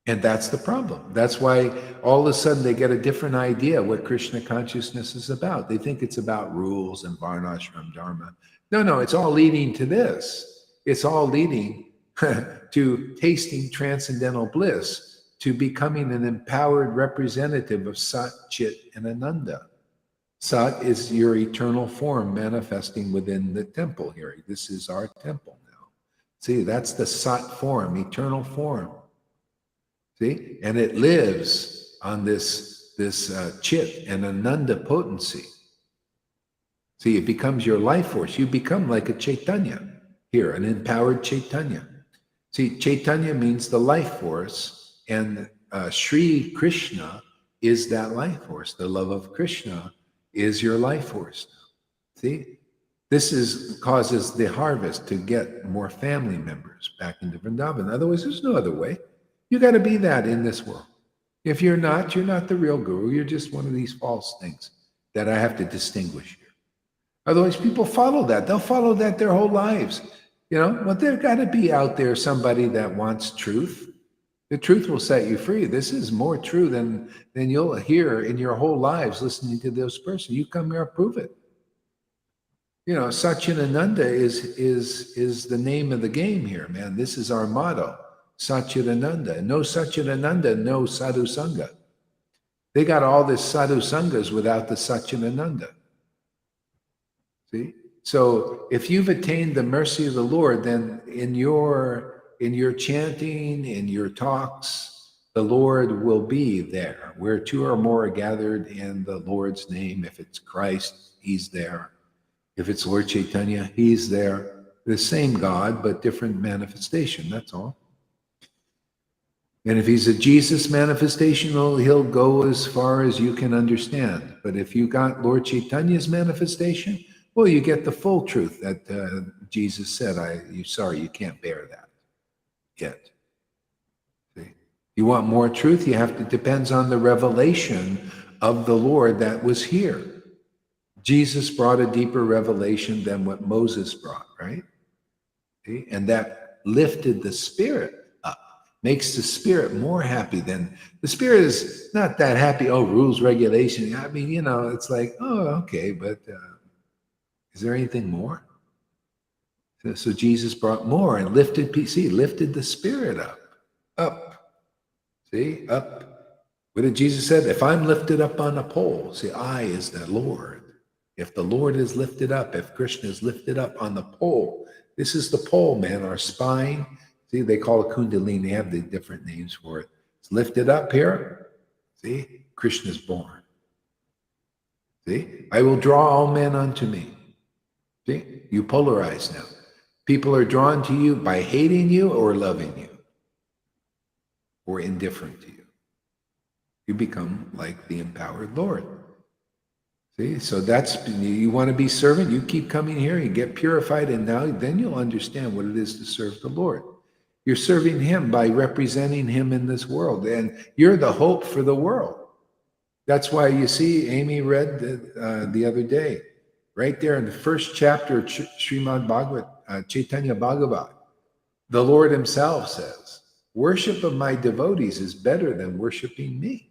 And that's the problem. That's why all of a sudden they get a different idea what Krishna consciousness is about. They think it's about rules and varnashram dharma. No, it's all leading to this. It's all leading to tasting transcendental bliss, to becoming an empowered representative of Sat, Chit, and Ananda. Sat is your eternal form manifesting within the temple here. This is our temple now. See, that's the Sat form, eternal form. See, and it lives on this Chit and Ananda potency. See, it becomes your life force. You become like a Caitanya here, an empowered Caitanya. See, Caitanya means the life force, and Sri Krishna is that life force. The love of Krishna is your life force. See, this causes the harvest to get more family members back into Vrindavan. Otherwise, there's no other way. You got to be that in this world. If you're not the real guru. You're just one of these false things that I have to distinguish here. Otherwise, people follow that. They'll follow that their whole lives. But there's got to be out there somebody that wants truth. The truth will set you free. This is more true than you'll hear in your whole lives listening to this person. You come here, prove it. Satchidananda is the name of the game here, man. This is our motto. Satchidananda. No Satchidananda, no Sadhu Sangha. They got all this Sadhu Sangas without the Satchidananda. See? So if you've attained the mercy of the Lord, then in your chanting, in your talks, the Lord will be there. Where two or more are gathered in the Lord's name, if it's Christ, he's there. If it's Lord Caitanya, he's there. The same God, but different manifestation, that's all. And if he's a Jesus manifestation, he'll go as far as you can understand. But if you got Lord Caitanya's manifestation, well, you get the full truth that Jesus said, you can't bear that yet. See? You want more truth, depends on the revelation of the Lord that was here. Jesus brought a deeper revelation than what Moses brought, right? See? And that lifted the spirit up, makes the spirit more happy than the spirit is not that happy. Oh, rules, regulation. I mean, it's like, oh, okay, but is there anything more? So Jesus brought more and lifted the spirit up. See, up. What did Jesus said? If I'm lifted up on a pole, see, I is the Lord. If the Lord is lifted up, if Krishna is lifted up on the pole, this is the pole, man, our spine. See, they call it Kundalini. They have the different names for it. It's lifted up here. See, Krishna is born. See, I will draw all men unto me. See, you polarize now. People are drawn to you by hating you or loving you or indifferent to you. You become like the empowered Lord. See, so that's, you want to be servant, you keep coming here, you get purified, and now then you'll understand what it is to serve the Lord. You're serving him by representing him in this world, and you're the hope for the world. That's why you see, Amy read the other day, right there in the first chapter of Srimad Bhagavat, Chaitanya Bhagavat, the Lord himself says, worship of my devotees is better than worshiping me.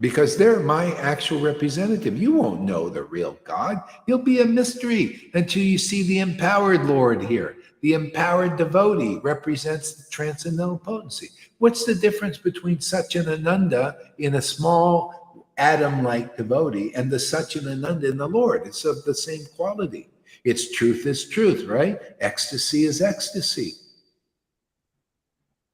Because they're my actual representative. You won't know the real God. He'll be a mystery until you see the empowered Lord here. The empowered devotee represents the transcendental potency. What's the difference between Satchidananda in a small atom-like devotee and the Satchidananda in the Lord? It's of the same quality. It's truth is truth, right? Ecstasy is ecstasy.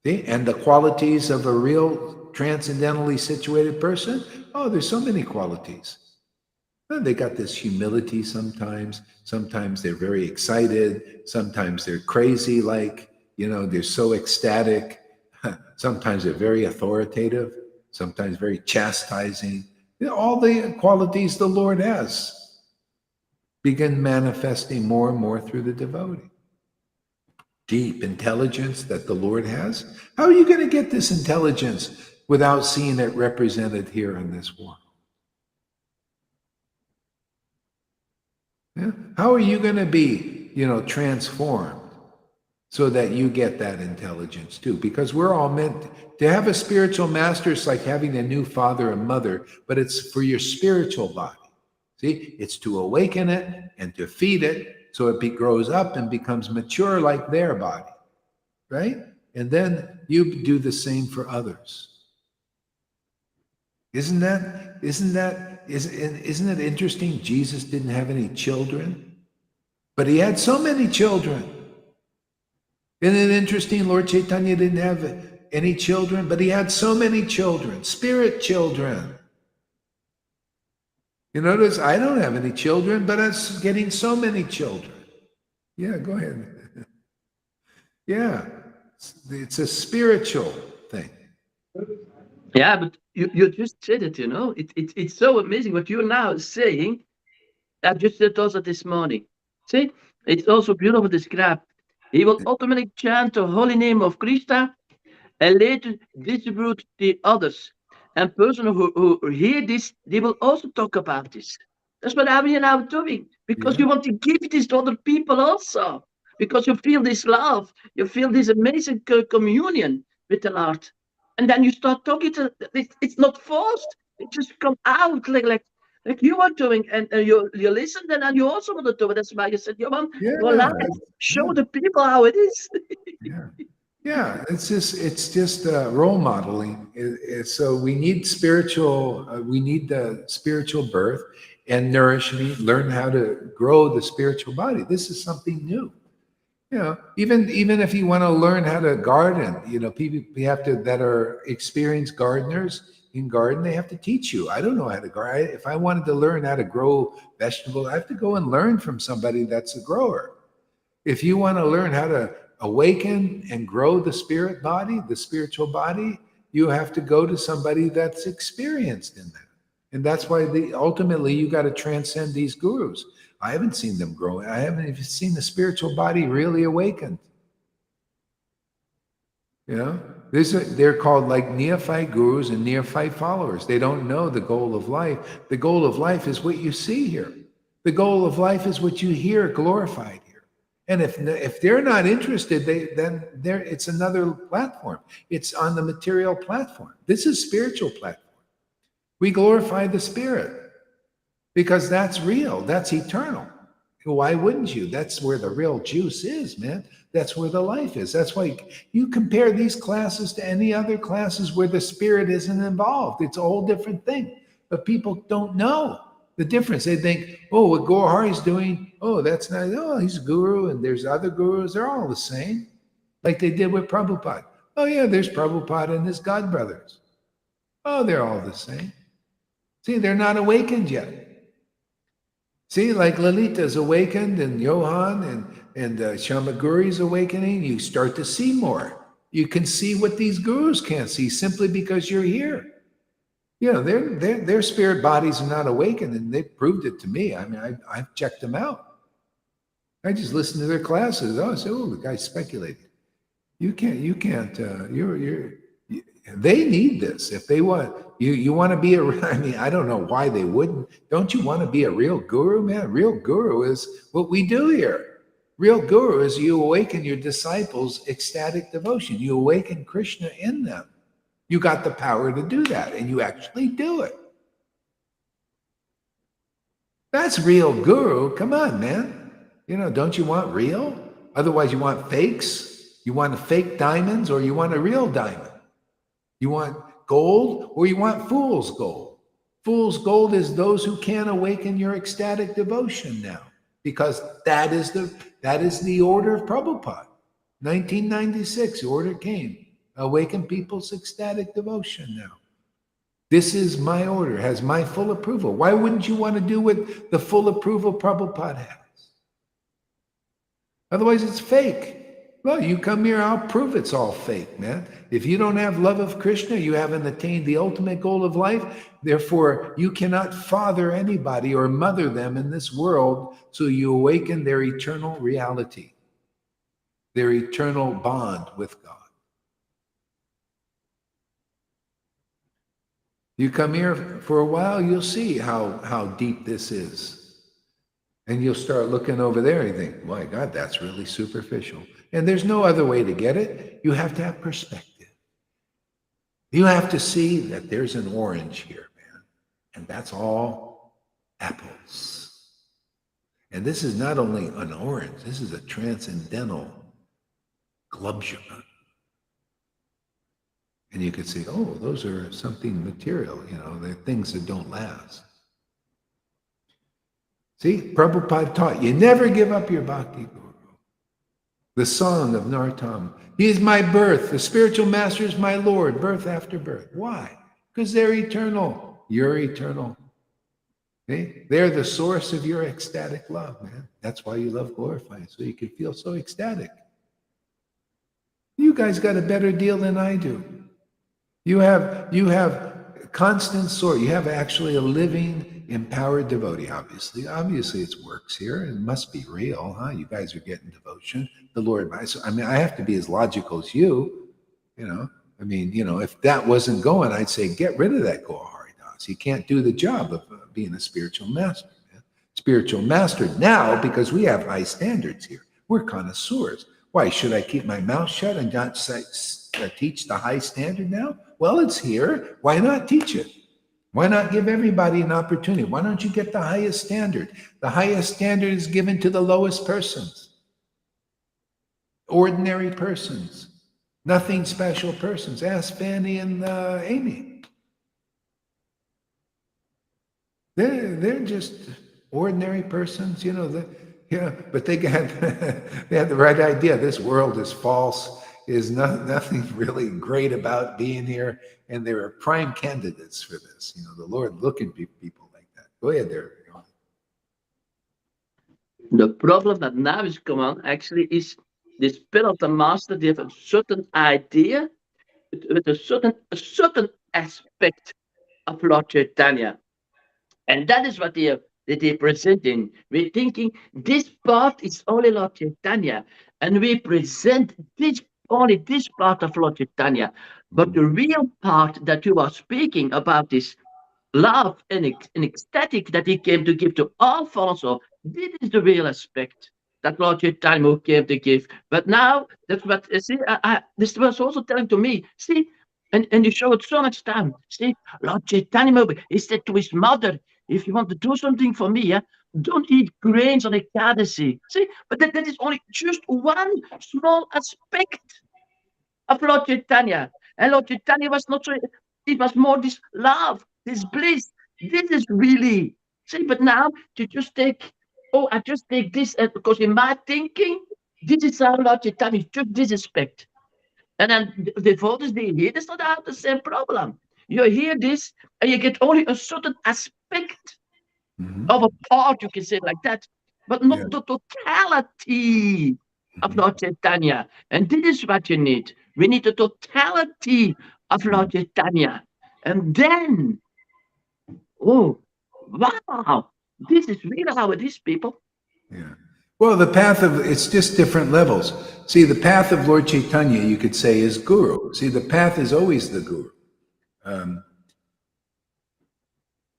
See? And the qualities of a real transcendentally situated person, oh, there's so many qualities. Well, they got this humility sometimes. Sometimes they're very excited. Sometimes they're crazy, like, they're so ecstatic. Sometimes they're very authoritative. Sometimes very chastising. All the qualities the Lord has begin manifesting more and more through the devotee. Deep intelligence that the Lord has. How are you going to get this intelligence without seeing it represented here in this world? Yeah? How are you going to be, transformed so that you get that intelligence too? Because we're all meant to have a spiritual master. It's like having a new father and mother, but it's for your spiritual body. See, it's to awaken it and to feed it so it grows up and becomes mature like their body, right? And then you do the same for others. Isn't it interesting? Jesus didn't have any children, but he had so many children. Isn't it interesting? Lord Caitanya didn't have any children, but he had so many children, spirit children. You notice I don't have any children, but I'm getting so many children. Yeah, go ahead. Yeah, it's a spiritual thing. Yeah, but you just said it, it's so amazing what you're now saying. I just said also this morning. See, it's also beautiful described. He will automatically chant the holy name of Krishna and later distribute the others. And person who hear this, they will also talk about this. That's what I'm here now doing, because you want to give this to other people also, because you feel this love, you feel this amazing communion with the Lord. And then you start talking to it's not forced, it just come out like you are doing, and you listen, and then you also want to do it. That's why you said, you want go live, show the people how it is. Yeah, it's just role modeling. So we need the spiritual birth and nourishment. Learn how to grow the spiritual body. This is something new. Even if you want to learn how to garden, people that are experienced gardeners in garden, they have to teach you. I don't know how to garden. If I wanted to learn how to grow vegetables, I have to go and learn from somebody that's a grower. If you want to learn how to awaken and grow the spirit body, the spiritual body, you have to go to somebody that's experienced in that. And that's why ultimately you got to transcend these gurus. I haven't seen them grow. I haven't even seen the spiritual body really awakened. They're called like neophyte gurus and neophyte followers. They don't know the goal of life. The goal of life is what you see here. The goal of life is what you hear glorified here. And if they're not interested, then it's another platform. It's on the material platform. This is spiritual platform. We glorify the spirit because that's real. That's eternal. Why wouldn't you? That's where the real juice is, man. That's where the life is. That's why you compare these classes to any other classes where the spirit isn't involved. It's a whole different thing. But people don't know the difference. They think, oh, what Gaur Hari's doing, oh, that's not, oh, he's a guru, and there's other gurus. They're all the same. Like they did with Prabhupada. Oh, yeah, there's Prabhupada and his God brothers. Oh, they're all the same. See, they're not awakened yet. See, like Lalita's awakened, and Johan and Shamaguri's awakening. You start to see more. You can see what these gurus can't see simply because you're here. You know, their spirit bodies are not awakened, and they've proved it to me. I mean, I've checked them out. I just listened to their classes. Oh, so the guy speculated. They need this. If they want, you want to be I mean, I don't know why they wouldn't. Don't you want to be a real guru, man? Real guru is what we do here. Real guru is you awaken your disciples' ecstatic devotion. You awaken Krishna in them. You got the power to do that, and you actually do it. That's real guru. Come on, man. You know, don't you want real? Otherwise, you want fakes. You want a fake diamonds, or you want a real diamond? You want gold, or you want fool's gold? Fool's gold is those who can't awaken your ecstatic devotion now, because that is the order of Prabhupada. 1996, the order came. Awaken people's ecstatic devotion now. This is my order, has my full approval. Why wouldn't you want to do what the full approval Prabhupada has? Otherwise, it's fake. Well, you come here, I'll prove it's all fake, man. If you don't have love of Krishna, you haven't attained the ultimate goal of life. Therefore, you cannot father anybody or mother them in this world, so you awaken their eternal reality, their eternal bond with God. You come here for a while, you'll see how deep this is. And you'll start looking over there and you think, my God, that's really superficial. And there's no other way to get it. You have to have perspective. You have to see that there's an orange here, man. And that's all apples. And this is not only an orange, this is a transcendental globulin. And you could say, oh, those are something material, you know, they're things that don't last. See, Prabhupada taught you never give up your bhakti guru. The song of Nartam. He is my birth. The spiritual master is my Lord, birth after birth. Why? Because they're eternal. You're eternal. See? They're the source of your ecstatic love, man. That's why you love glorifying, so you can feel so ecstatic. You guys got a better deal than I do. You have constant source. You have actually a living, empowered devotee, obviously. Obviously, it works here. It must be real, huh? You guys are getting devotion. The Lord, I mean, I have to be as logical as you, you know. I mean, you know, if that wasn't going, I'd say, get rid of that Gaur Haridas. He can't do the job of being a spiritual master, man. Spiritual master now, because we have high standards here. We're connoisseurs. Why, should I keep my mouth shut and not teach the high standard now? Well, it's here. Why not teach it? Why not give everybody an opportunity? Why don't you get the highest standard? The highest standard is given to the lowest persons. Ordinary persons. Nothing special persons. Ask Fanny and Amy. They're just ordinary persons, you know. But they had the right idea. This world is false. Is nothing really great about being here, and they were prime candidates for this. You know, the Lord looking for people like that. Go ahead there. The problem that now is come on actually is the spirit of the master. They have a certain idea with a certain aspect of Lord Caitanya, and that is what they're presenting. We're thinking this part is only Lord Caitanya, and we present only this part of Lord Caitanya. But the real part that you are speaking about is love and ecstatic that he came to give to all also. This is the real aspect that Lord Caitanya came to give. But now, that's what, see, this was also telling to me, see, and you show it so much time. See, Lord Caitanya, he said to his mother, if you want to do something for me, don't eat grains on Ekadasi. See, but that is only just one small aspect of Lord Caitanya. And Lord Caitanya was not so, it was more this love, this bliss. This is really, see, but now to just take, oh, I just take this, because in my thinking, this is how Lord Caitanya is just this aspect. And then the devotees, they hear this, not have the same problem. You hear this, and you get only a certain aspect of a part, you can say it like that, but not Yeah. the totality of Lord Caitanya. And this is what you need. We need the totality of Lord Caitanya. And then, oh, wow, this is really how it is, people. Yeah. Well, the path of, it's just different levels. See, the path of Lord Caitanya, you could say, is guru. See, the path is always the guru.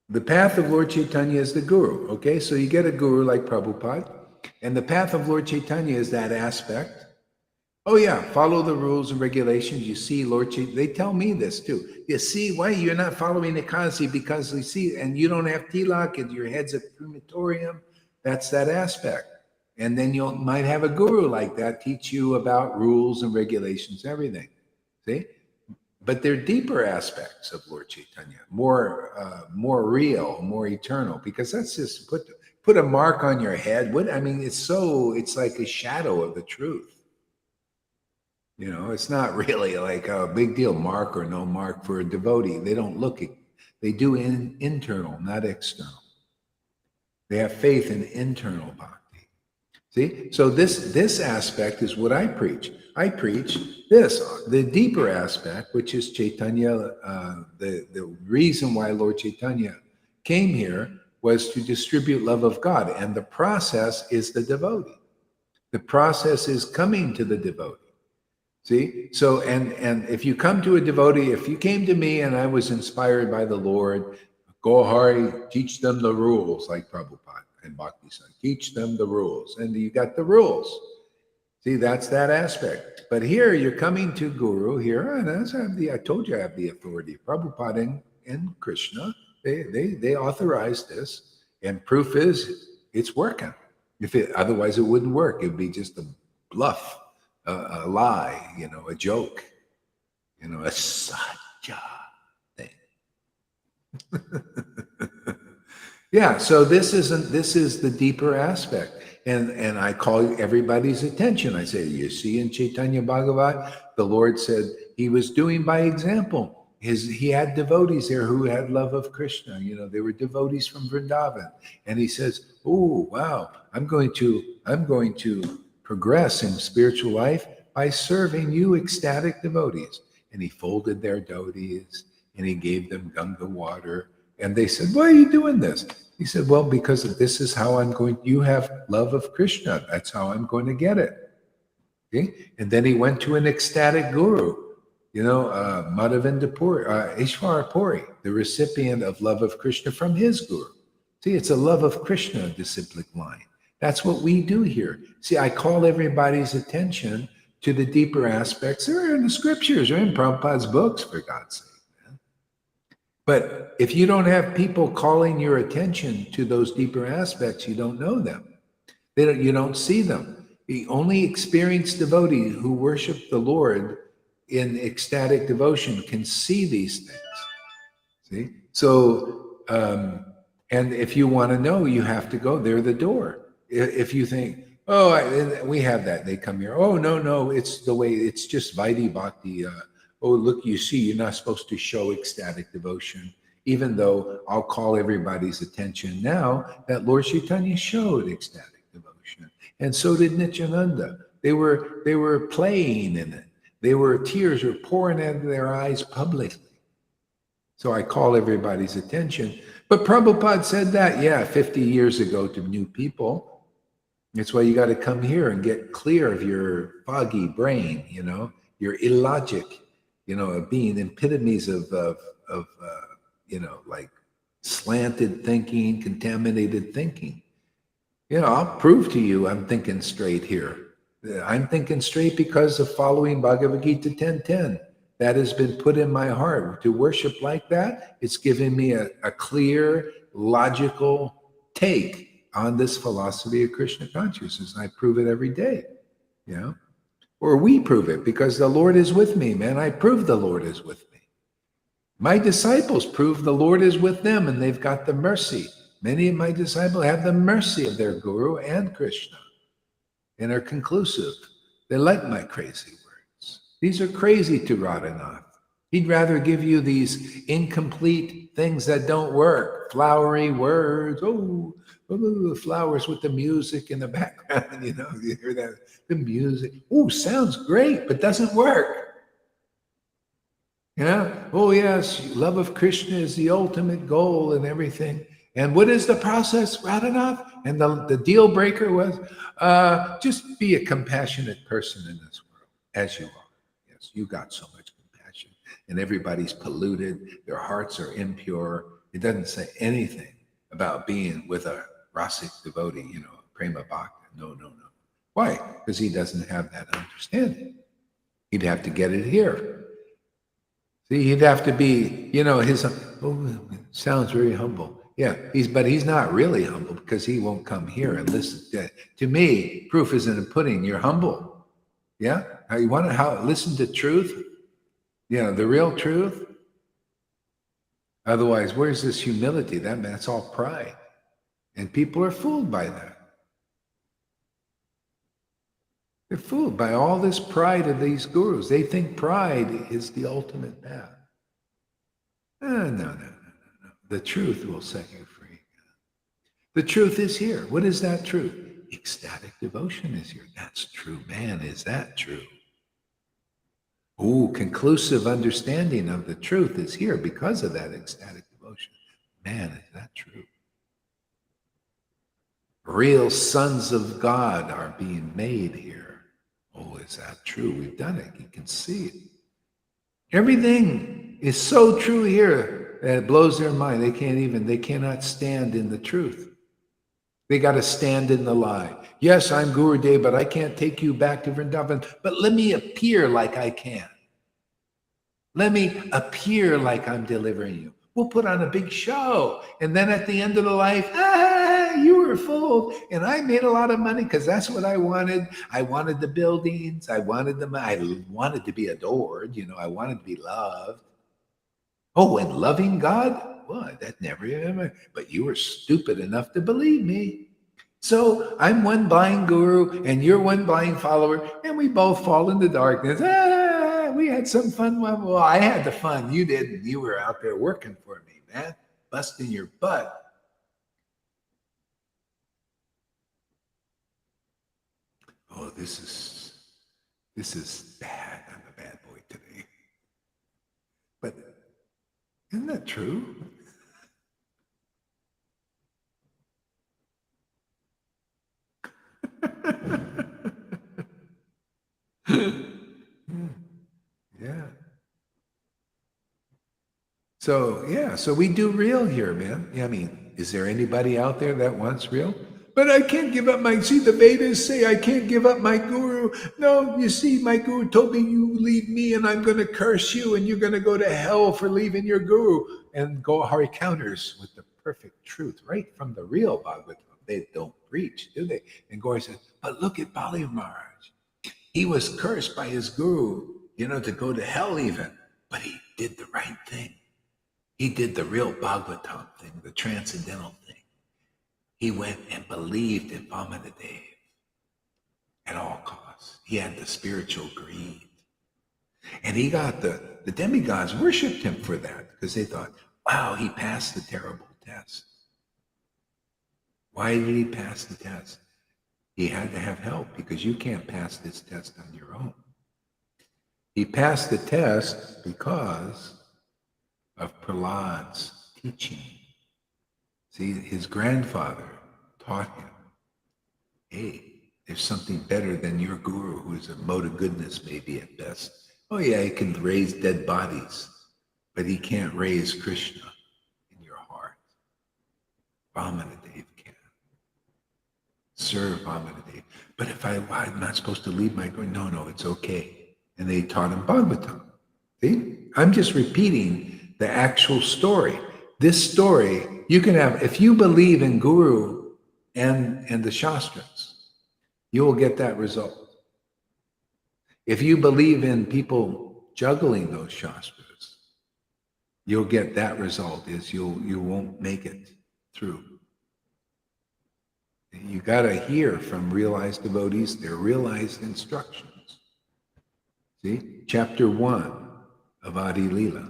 The path of Lord Caitanya is the guru. Okay, so you get a guru like Prabhupada, and the path of Lord Caitanya is that aspect. Oh yeah, follow the rules and regulations. You see, Lord Chaitanya, they tell me this too. You see, why you're not following the Ekadasi, because you see, and you don't have tilak, and your head's a crematorium. That's that aspect. And then you might have a guru like that teach you about rules and regulations, everything. See, but they're deeper aspects of Lord Caitanya, more real, more eternal. Because that's just put a mark on your head. What I mean, it's like a shadow of the truth. You know, it's not really like a big deal, mark or no mark for a devotee. They don't look it. They do internal, not external. They have faith in internal bhakti. See? So this aspect is what I preach. I preach this, the deeper aspect, which is Chaitanya. The reason why Lord Caitanya came here was to distribute love of God. And the process is the devotee. The process is coming to the devotee. See, so and if you come to a devotee, if you came to me and I was inspired by the Lord, go Hari, teach them the rules, like Prabhupada and Bhakti San, teach them the rules, and you got the rules. See, that's that aspect. But here you're coming to Guru here, and I told you I have the authority. Prabhupada and Krishna, they authorized this, and proof is it's working. Otherwise it wouldn't work. It'd be just a bluff. A lie, you know, a joke, you know, a satya thing. Yeah, so this is the deeper aspect. And I call everybody's attention. I say, you see, in Chaitanya Bhagavat, the Lord said he was doing by example. He had devotees there who had love of Krishna. You know, they were devotees from Vrindavan. And he says, oh, wow, I'm going to progress in spiritual life by serving you ecstatic devotees. And he folded their dhotis and he gave them Ganga water. And they said, why are you doing this? He said, well, because this is how you have love of Krishna. That's how I'm going to get it. Okay? And then he went to an ecstatic guru, you know, Madhavinda Puri, Ishvara Puri, the recipient of love of Krishna from his guru. See, it's a love of Krishna disciplic line. That's what we do here. See, I call everybody's attention to the deeper aspects. They're in the scriptures, they're in Prabhupada's books, for God's sake. Man. But if you don't have people calling your attention to those deeper aspects, you don't know them. You don't see them. The only experienced devotee who worship the Lord in ecstatic devotion can see these things. See? So, and if you want to know, you have to go. They're the door. If you think, oh, we have that, they come here. Oh, no, it's the way, it's just Vaidhi Bhakti. Oh, look, you see, you're not supposed to show ecstatic devotion, even though I'll call everybody's attention now that Lord Caitanya showed ecstatic devotion. And so did Nityananda. They were playing in it. Tears were pouring out of their eyes publicly. So I call everybody's attention. But Prabhupada said that, 50 years ago to new people. That's why you got to come here and get clear of your foggy brain, you know, your illogic, you know, being epitomes of you know, like slanted thinking, contaminated thinking. You know, I'll prove to you I'm thinking straight here. I'm thinking straight because of following Bhagavad Gita 10:10. That has been put in my heart. To worship like that, it's given me a clear, logical take on this philosophy of Krishna consciousness. And I prove it every day, or we prove it because the Lord is with me, man. I prove the Lord is with me. My disciples prove the Lord is with them, and they've got the mercy. Many of my disciples have the mercy of their guru and Krishna and are conclusive. They like my crazy words. These are crazy to Radhanath. He'd rather give you these incomplete things that don't work, flowery words. Oh, flowers with the music in the background. You hear that? The music. Oh, sounds great, but doesn't work. Oh, yes, love of Krishna is the ultimate goal and everything. And what is the process, Radhanath? And the deal breaker was just be a compassionate person in this world, as you are. Yes, you got so much compassion. And everybody's polluted. Their hearts are impure. It doesn't say anything about being with a rasic devotee, prema bhakta. No. Why? Because he doesn't have that understanding. He'd have to get it here. See, he'd have to be, his, sounds very humble. Yeah, but he's not really humble because he won't come here and listen. To me, proof is in the pudding. You're humble. Yeah? You want to listen to truth? The real truth? Otherwise, where's this humility? That's all pride. And people are fooled by that. They're fooled by all this pride of these gurus. They think pride is the ultimate path. No. The truth will set you free. The truth is here. What is that truth? Ecstatic devotion is here. That's true. Man, is that true? Conclusive understanding of the truth is here because of that ecstatic devotion. Man, is that true? Real sons of God are being made here. Is that true? We've done it. You can see it. Everything is so true here that it blows their mind. They cannot stand in the truth. They got to stand in the lie. Yes, I'm Gurudev, but I can't take you back to Vrindavan. But let me appear like I can. Let me appear like I'm delivering you. We'll put on a big show. And then at the end of the life, you were fooled. And I made a lot of money because that's what I wanted. I wanted the buildings. I wanted to be adored. I wanted to be loved. And loving God? Well, that never ever. But you were stupid enough to believe me. So I'm one blind guru and you're one blind follower. And we both fall into darkness. We had some fun. Well, I had the fun. You didn't. You were out there working for me, man. Busting your butt. This is bad. I'm a bad boy today. But isn't that true? Yeah. So we do real here, man. Is there anybody out there that wants real? But I can't give up the Vedas say I can't give up my guru. No, you see, my guru told me you leave me and I'm going to curse you and you're going to go to hell for leaving your guru. And Gohari counters with the perfect truth, right from the real Bhagavatam. They don't preach, do they? And Gauri says, but look at Bali Maharaj. He was cursed by his guru, to go to hell even. But he did the right thing. He did the real Bhagavatam thing, the transcendental thing. He went and believed in Vamanadev at all costs. He had the spiritual greed. And he got the demigods worshipped him for that because they thought, wow, he passed the terrible test. Why did he pass the test? He had to have help because you can't pass this test on your own. He passed the test because of Prahlad's teaching. See, his grandfather taught him, hey, there's something better than your guru who is a mode of goodness maybe at best. Oh yeah, he can raise dead bodies, but he can't raise Krishna in your heart. Vamanadev can. Serve Vamanadev. But if I'm not supposed to leave my guru, no, it's okay. And they taught him Bhagavatam. See? I'm just repeating the actual story. This story, you can have, if you believe in Guru and the Shastras, you will get that result. If you believe in people juggling those Shastras, you'll get that result, is you won't make it through. You got to hear from realized devotees, their realized instructions. See, chapter 1 of Adi Lila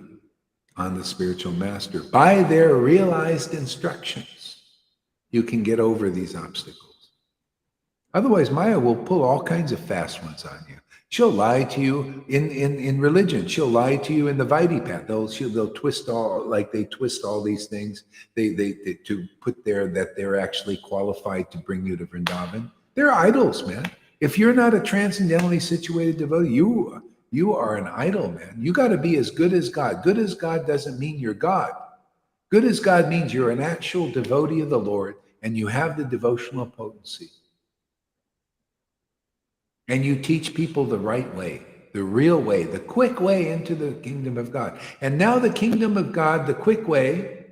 on the spiritual master. By their realized instructions, you can get over these obstacles. Otherwise, Maya will pull all kinds of fast ones on you. She'll lie to you in religion. She'll lie to you in the Vaidhi path. They'll twist all, like they twist all these things. They to put there that they're actually qualified to bring you to Vrindavan. They're idols, man. If you're not a transcendentally situated devotee, you are an idol, man. You got to be as good as God. Good as God doesn't mean you're God. Good as God means you're an actual devotee of the Lord and you have the devotional potency. And you teach people the right way, the real way, the quick way into the kingdom of God. And now the kingdom of God, the quick way,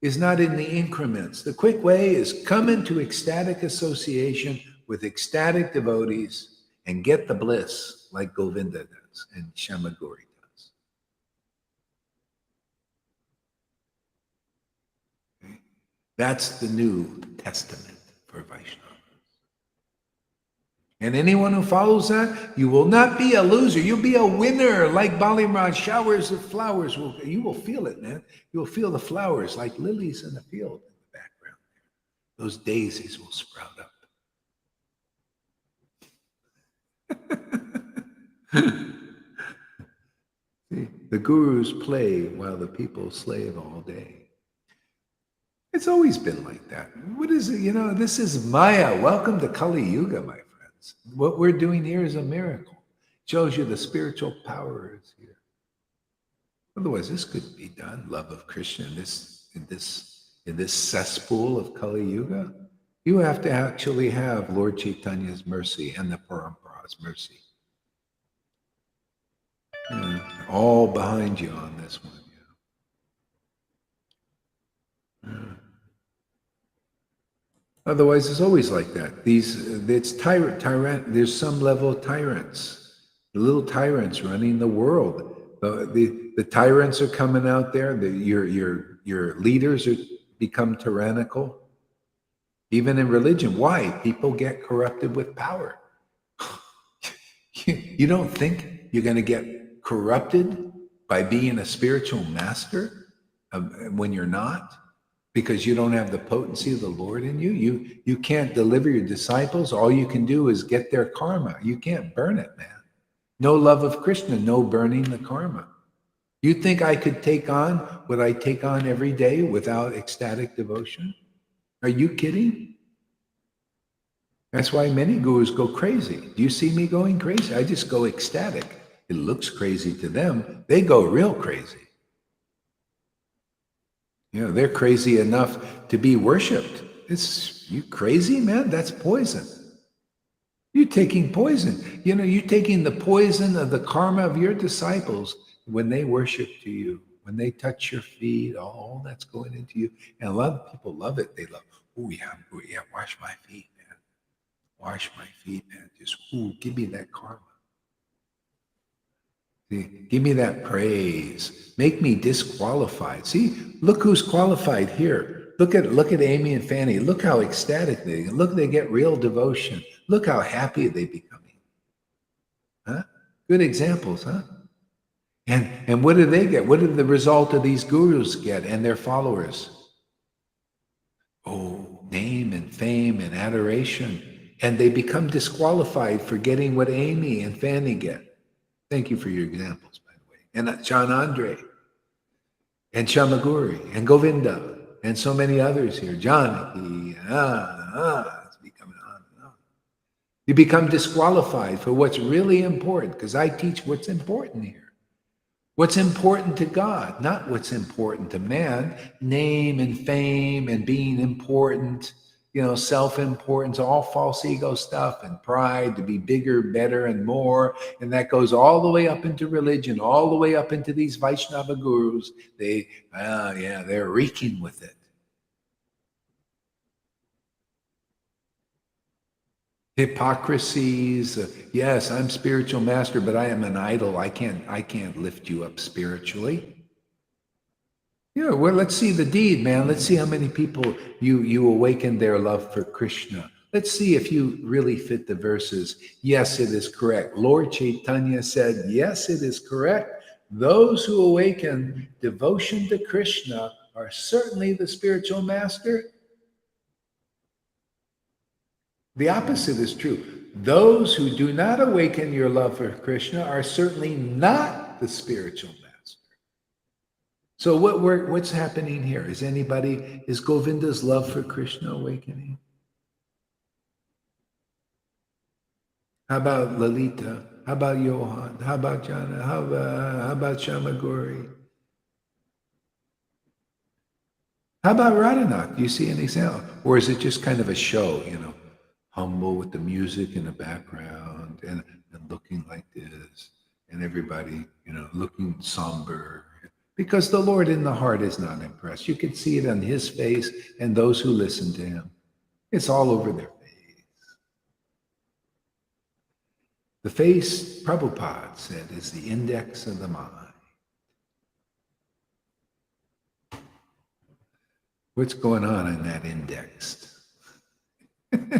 is not in the increments. The quick way is come into ecstatic association with ecstatic devotees and get the bliss like Govinda does and Shamagori does. Okay? That's the New Testament for Vaishnava. And anyone who follows that, you will not be a loser. You'll be a winner, like Balimraj. Showers of flowers. You will feel it, man. You'll feel the flowers like lilies in the field in the background. Those daisies will sprout up. See, the gurus play while the people slave all day. It's always been like that. What is it? This is Maya. Welcome to Kali Yuga, my friends. What we're doing here is a miracle. It shows you the spiritual power is here. Otherwise, this couldn't be done. Love of Krishna in this cesspool of Kali Yuga. You have to actually have Lord Chaitanya's mercy and the Parampara's mercy. All behind you on this one. Otherwise, it's always like that. It's tyrant. There's some level of tyrants, the little tyrants running the world. The tyrants are coming out there. Your leaders become tyrannical. Even in religion, why? People get corrupted with power. You don't think you're going to get corrupted by being a spiritual master when you're not? Because you don't have the potency of the Lord in you. You can't deliver your disciples. All you can do is get their karma. You can't burn it, man. No love of Krishna, no burning the karma. You think I could take on what I take on every day without ecstatic devotion? Are you kidding? That's why many gurus go crazy. Do you see me going crazy? I just go ecstatic. It looks crazy to them. They go real crazy. They're crazy enough to be worshipped. You crazy, man? That's poison. You're taking poison. You're taking the poison of the karma of your disciples when they worship to you, when they touch your feet, all that's going into you. And a lot of people love it. They love, oh yeah, wash my feet, man. Wash my feet, man. Just, give me that karma. Give me that praise. Make me disqualified. See, look who's qualified here. Look at Amy and Fanny. Look how ecstatic they get. Look, they get real devotion. Look how happy they becoming. Huh? Good examples, huh? And what do they get? What did the result of these gurus get and their followers? Oh, name and fame and adoration. And they become disqualified for getting what Amy and Fanny get. Thank you for your examples, by the way. And John Andre, and Shamaguri, and Govinda, and so many others here. Janaki, it's becoming on and on. You become disqualified for what's really important, because I teach what's important here. What's important to God, not what's important to man. Name and fame and being important, self-importance, all false ego stuff and pride to be bigger, better, and more. And that goes all the way up into religion, all the way up into these Vaishnava gurus. They're reeking with it. hypocrisies. Yes, I'm spiritual master, but I am an idol. I can't lift you up spiritually. Well, let's see the deed, man. Let's see how many people you awaken their love for Krishna. Let's see if you really fit the verses. Yes, it is correct. Lord Caitanya said, yes, it is correct. Those who awaken devotion to Krishna are certainly the spiritual master. The opposite is true. Those who do not awaken your love for Krishna are certainly not the spiritual master. So what's happening here? Is Govinda's love for Krishna awakening? How about Lalita? How about Johan? How about Jana? How about Shamagori? How about Radhanath? Do you see any example? Or is it just kind of a show, humble with the music in the background and looking like this, and everybody, looking somber? Because the Lord in the heart is not impressed. You can see it on his face and those who listen to him. It's all over their face. The face, Prabhupada said, is the index of the mind. What's going on in that index? Yeah.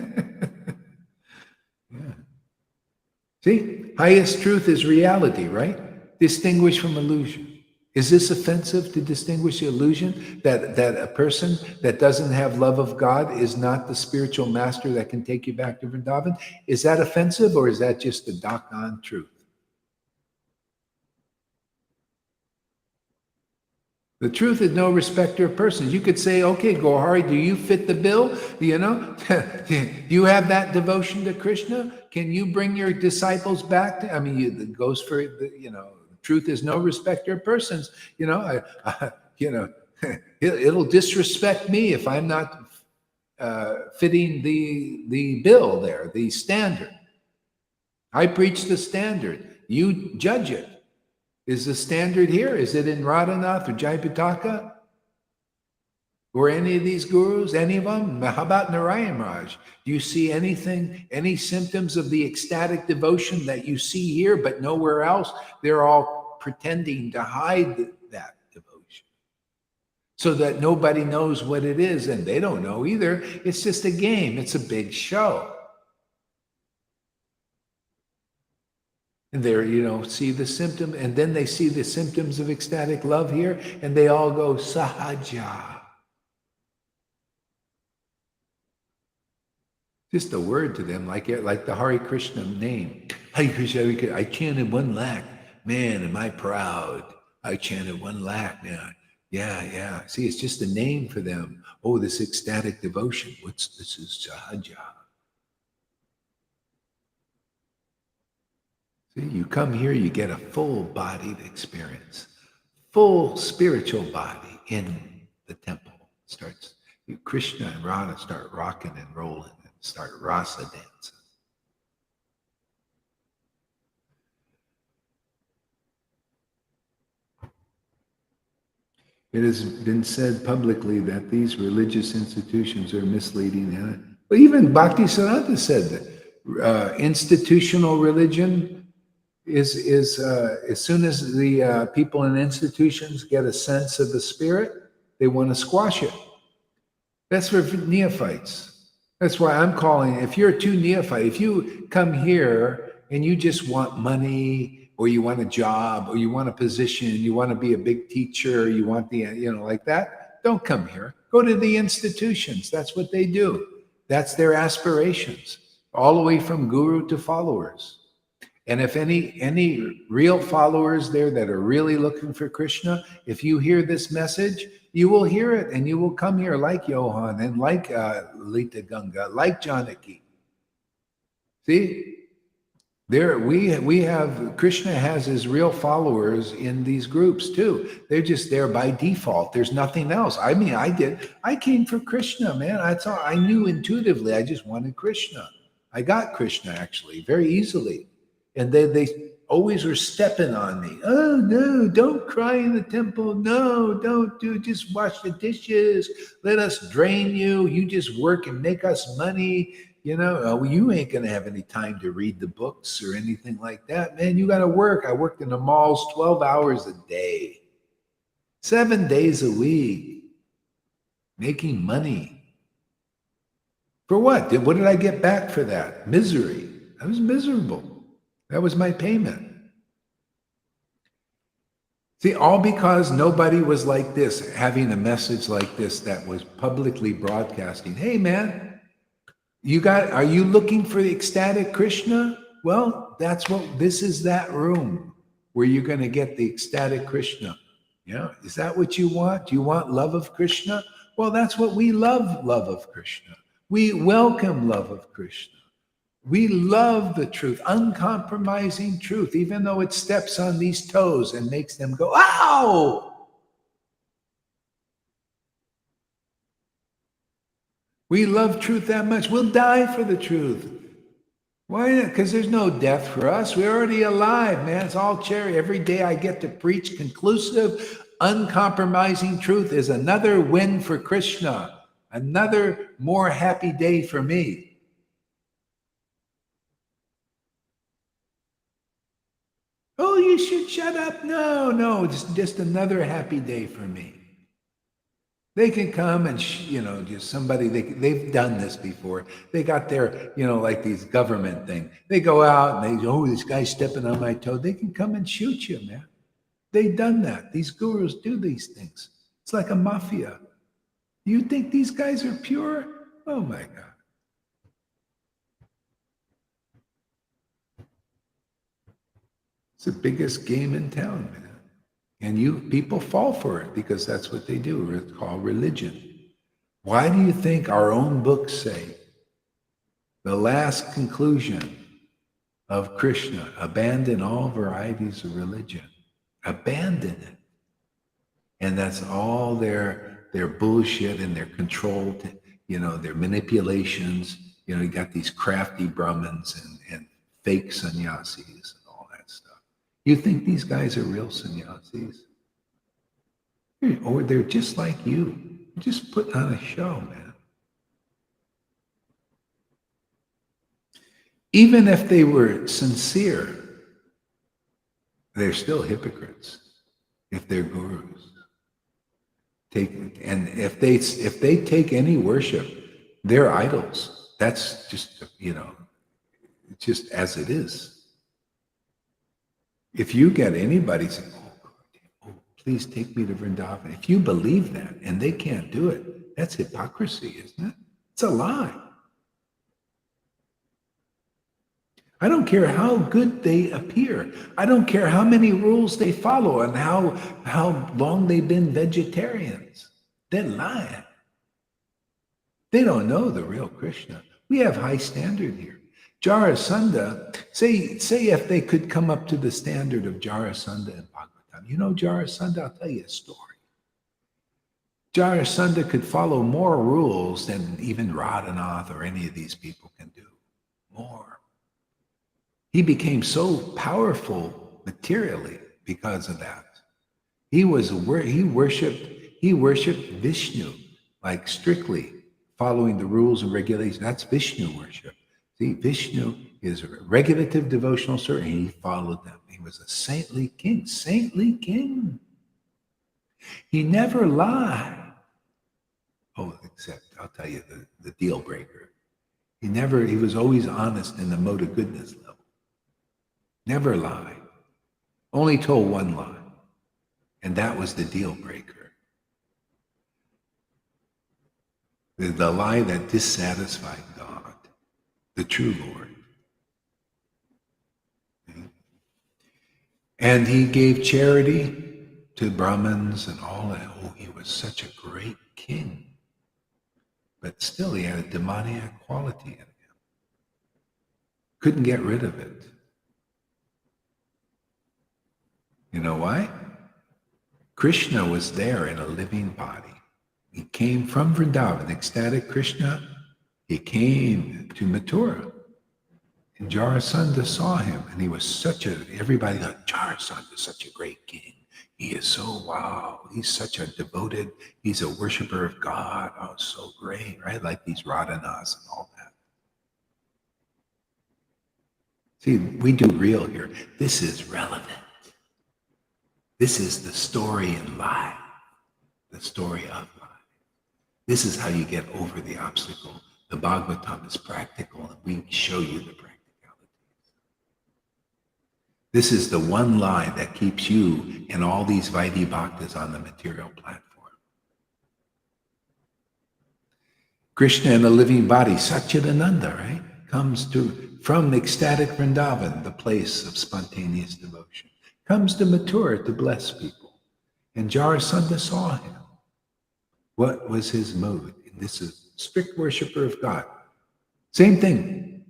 See, highest truth is reality, right? Distinguished from illusion. Is this offensive to distinguish the illusion that a person that doesn't have love of God is not the spiritual master that can take you back to Vrindavan? Is that offensive, or is that just the doggone truth? The truth is no respecter of persons. You could say, okay, Gohari, do you fit the bill? Do you have that devotion to Krishna? Can you bring your disciples back? It goes for, truth is no respecter of persons. It'll disrespect me if I'm not fitting the bill there, the standard. I preach the standard. You judge it. Is the standard here? Is it in Radhanath or Jayapataka? Or any of these gurus? Any of them? How about Narayan Raj? Do you see anything, any symptoms of the ecstatic devotion that you see here but nowhere else? They're all pretending to hide that devotion so that nobody knows what it is, and they don't know either. It's just a game. It's a big show. And there, see the symptom, and then they see the symptoms of ecstatic love here, and they all go sahaja. Just a word to them, like the Hare Krishna name. Hare Krishna, I chanted 1 lakh. Man, am I proud. I chanted 1 lakh now. Yeah. See, it's just a name for them. Oh, this ecstatic devotion. This is sahaja. See, you come here, you get a full-bodied experience, full spiritual body in the temple. Krishna and Radha start rocking and rolling and start rasa dancing. It has been said publicly that these religious institutions are misleading. But even Bhaktisiddhanta said that institutional religion is as soon as the people in institutions get a sense of the spirit, they want to squash it. That's for neophytes. That's why I'm calling, if you're too neophyte, if you come here and you just want money, or you want a job, or you want a position, you want to be a big teacher, you want the, like that, don't come here. Go to the institutions. That's what they do. That's their aspirations, all the way from guru to followers. And if any real followers there that are really looking for Krishna, if you hear this message, you will hear it, and you will come here like Johan and like Lita Ganga, like Janaki. See, there we have, Krishna has his real followers in these groups too. They're just there by default. There's nothing else. I came for Krishna, man. I knew intuitively. I just wanted Krishna. I got Krishna actually very easily. And they always were stepping on me. Oh, no, don't cry in the temple. No, don't just wash the dishes. Let us drain you. You just work and make us money. you know, you ain't going to have any time to read the books or anything like that. Man, you got to work. I worked in the malls 12 hours a day, 7 days a week, making money. For what? What did I get back for that? Misery. I was miserable. That was my payment. See, all because nobody was like this, having a message like this that was publicly broadcasting. Hey, man, are you looking for the ecstatic Krishna? Well, this is that room where you're going to get the ecstatic Krishna. Yeah. Is that what you want? Do you want love of Krishna? Well, that's what we love of Krishna. We welcome love of Krishna. We love the truth, uncompromising truth, even though it steps on these toes and makes them go, ow! We love truth that much. We'll die for the truth. Why? Because there's no death for us. We're already alive, man. It's all cherry. Every day I get to preach conclusive, uncompromising truth is another win for Krishna, another more happy day for me. Oh, you should shut up. No, just another happy day for me. They can come and, just somebody, they've done this before. They got their, like these government thing. They go out and this guy's stepping on my toe. They can come and shoot you, man. They've done that. These gurus do these things. It's like a mafia. You think these guys are pure? Oh my God. It's the biggest game in town, man. And people fall for it because that's what they do. It's called religion. Why do you think our own books say the last conclusion of Krishna, abandon all varieties of religion? Abandon it. And that's all their bullshit and their control, their manipulations. You got these crafty Brahmins and fake sannyasis. You think these guys are real sannyasis? Or they're just like you. Just put on a show, man. Even if they were sincere, they're still hypocrites if they're gurus. And if they take any worship, they're idols. That's just, just as it is. If you get anybody saying, oh, please take me to Vrindavan, if you believe that and they can't do it, that's hypocrisy, isn't it? It's a lie. I don't care how good they appear. I don't care how many rules they follow and how long they've been vegetarians. They're lying. They don't know the real Krishna. We have high standard here. Jarasandha, say if they could come up to the standard of Jarasandha and Bhagavatam. You know Jarasandha? I'll tell you a story. Jarasandha could follow more rules than even Radhanath or any of these people can do. More. He became so powerful materially because of that. He worshipped Vishnu, like strictly following the rules and regulations. That's Vishnu worship. See, Vishnu is a regulative devotional service, and he followed them. He was a saintly king. He never lied. Oh, except I'll tell you the deal breaker. He was always honest in the mode of goodness level. Never lied. Only told one lie. And that was the deal breaker. The lie that dissatisfied God, the true Lord. And he gave charity to Brahmins and all that. Oh, he was such a great king. But still, he had a demoniac quality in him. Couldn't get rid of it. You know why? Krishna was there in a living body. He came from Vrindavan, ecstatic Krishna. He came to Mathura. And Jarasandha saw him, and he was everybody thought, Jarasandha is such a great king. He is so, wow, he's such a devoted, he's a worshiper of God. Oh, so great, right? Like these Radhanas and all that. See, we do real here. This is relevant. This is the story in life, the story of life. This is how you get over the obstacle. The Bhagavatam is practical, and we show you the practicalities. This is the one lie that keeps you and all these Vaidhi Bhaktas on the material platform. Krishna in the living body, Satchidananda, right, comes from ecstatic Vrindavan, the place of spontaneous devotion, comes to Mathura to bless people. And Jarasandha saw him. What was his mood? And this is strict worshiper of God. Same thing.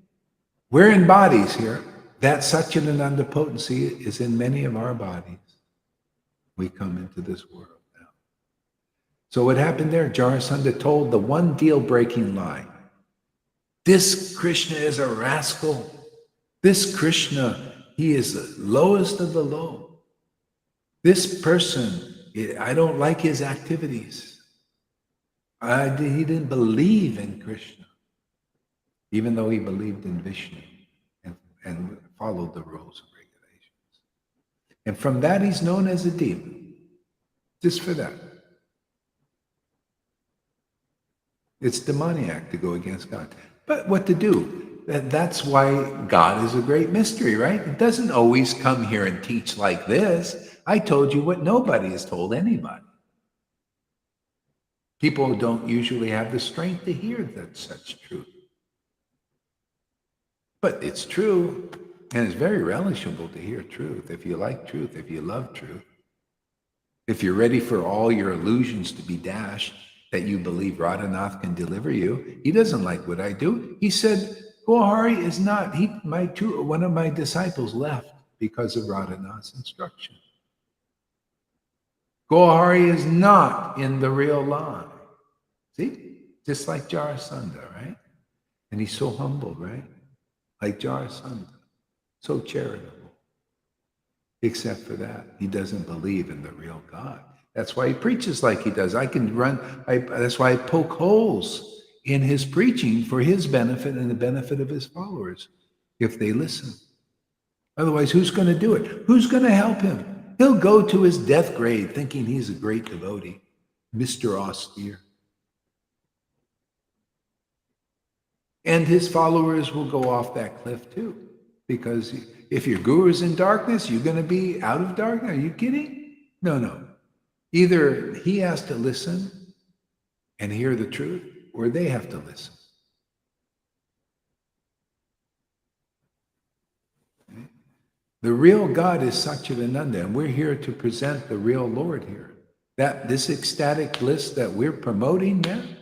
We're in bodies here. That Satchidananda potency is in many of our bodies. We come into this world. So what happened there? Jarasandha told the one deal-breaking lie. This Krishna is a rascal. This Krishna, he is the lowest of the low. This person, I don't like his activities. He didn't believe in Krishna, even though he believed in Vishnu and followed the rules and regulations. And from that, he's known as a demon, just for that. It's demoniac to go against God. But what to do? That's why God is a great mystery, right? It doesn't always come here and teach like this. I told you what nobody has told anybody. People don't usually have the strength to hear that such truth. But it's true, and it's very relishable to hear truth. If you like truth, if you love truth, if you're ready for all your illusions to be dashed, that you believe Radhanath can deliver you. He doesn't like what I do. He said, Gohari is not, one of my disciples left because of Radhanath's instruction. Gohari is not in the real line. See? Just like Jarasandha, right? And he's so humble, right? Like Jarasandha. So charitable. Except for that, he doesn't believe in the real God. That's why he preaches like he does. That's why I poke holes in his preaching for his benefit and the benefit of his followers, if they listen. Otherwise, who's going to do it? Who's going to help him? He'll go to his death grave thinking he's a great devotee, Mr. Austere. And his followers will go off that cliff too. Because if your guru is in darkness, you're going to be out of darkness. Are you kidding? No. Either he has to listen and hear the truth, or they have to listen. Okay? The real God is Satchidananda, and we're here to present the real Lord here. This ecstatic bliss that we're promoting, man.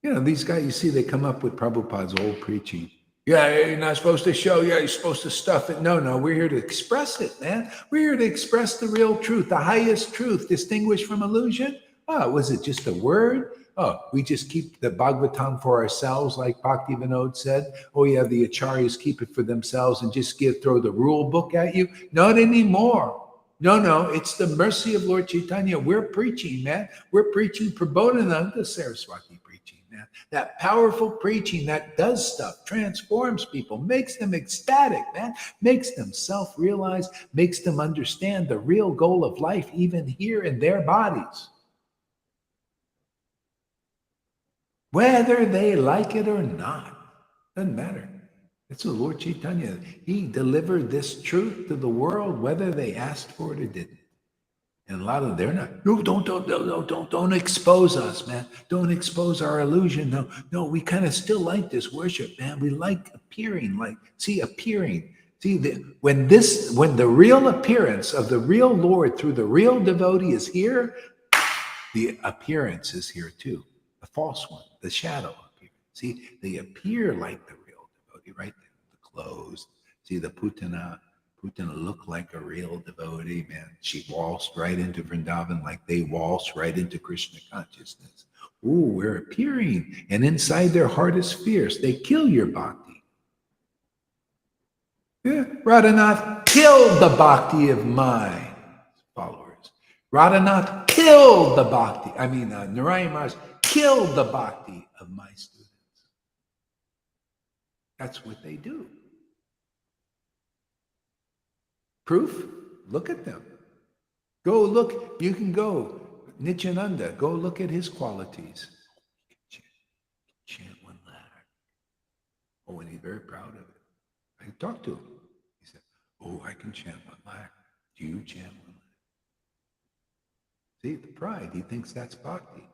You know, these guys, you see, they come up with Prabhupada's old preaching. Yeah, you're not supposed to show. Yeah, you're supposed to stuff it. No, we're here to express it, man. We're here to express the real truth, the highest truth, distinguished from illusion. Oh, was it just a word? Oh, we just keep the Bhagavatam for ourselves, like Bhakti Vinod said. Oh, yeah, the acharyas keep it for themselves and just throw the rule book at you. Not anymore. No, it's the mercy of Lord Caitanya. We're preaching, man. We're preaching Prabodhananda Saraswati preaching, man. That powerful preaching that does stuff, transforms people, makes them ecstatic, man. Makes them self-realize, makes them understand the real goal of life, even here in their bodies. Whether they like it or not, doesn't matter. It's the Lord Caitanya. He delivered this truth to the world, whether they asked for it or didn't. And a lot of them, they're not. No, don't expose us, man. Don't expose our illusion. No, we kind of still like this worship, man. We like appearing, appearing. See, when the real appearance of the real Lord through the real devotee is here, the appearance is here too. The false one, the shadow appearance. See, they appear like the real devotee, right? The clothes. See, the Putana look like a real devotee, man. She waltzed right into Vrindavan like they waltzed right into Krishna consciousness. Ooh, we're appearing. And inside their heart is fierce. They kill your bhakti. Yeah, Radhanath killed the bhakti of my followers. Radhanath killed the bhakti. Narayan Maharaj killed the bhakti of my students. That's what they do. Proof? Look at them. Go look. You can go. Nityananda, go look at his qualities. Chant 1 lakh. Oh, and he's very proud of it. I talked to him. He said, oh, I can chant 1 lakh. Do you chant 1 lakh? See, the pride. He thinks that's bhakti.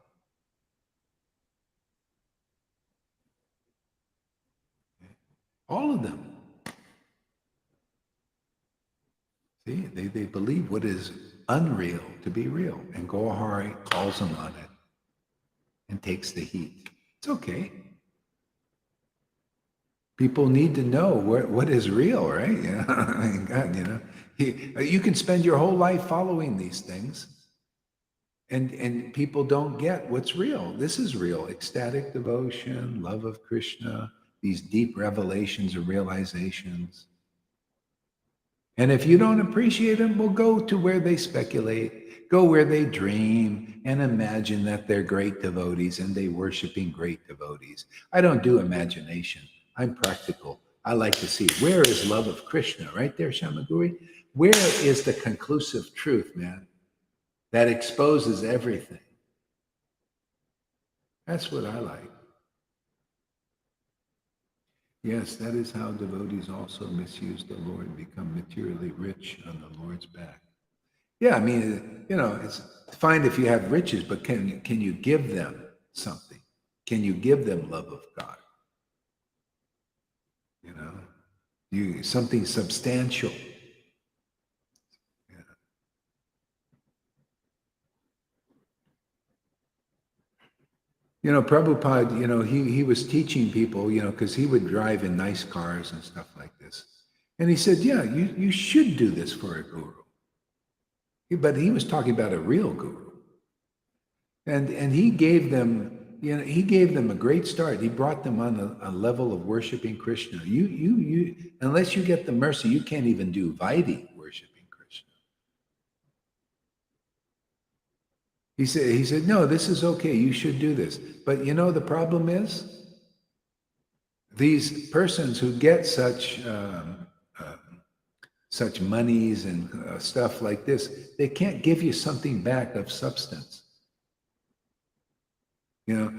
All of them. See, they believe what is unreal to be real. And Gohari calls them on it and takes the heat. It's okay. People need to know what is real, right? You know, God, you know, you can spend your whole life following these things, and people don't get what's real. This is real: ecstatic devotion, love of Krishna, these deep revelations or realizations. And if you don't appreciate them, well, go to where they speculate, go where they dream and imagine that they're great devotees and they worshiping great devotees. I don't do imagination. I'm practical. I like to see where is love of Krishna, right there, Shamaguri? Where is the conclusive truth, man, that exposes everything? That's what I like. Yes, that is how devotees also misuse the Lord and become materially rich on the Lord's back. Yeah, I mean, you know, it's fine if you have riches, but can you give them something? Can you give them love of God? You know, something substantial. Yeah. You know, Prabhupada, you know, he was teaching people, you know, because he would drive in nice cars and stuff like this. And he said, yeah, you should do this for a guru. But he was talking about a real guru. And he gave them, you know, he gave them a great start. He brought them on a level of worshiping Krishna. You unless you get the mercy, you can't even do Vaidhi worshiping Krishna. He said, no, this is okay. You should do this. But you know, the problem is these persons who get such monies and stuff like this, they can't give you something back of substance. You know,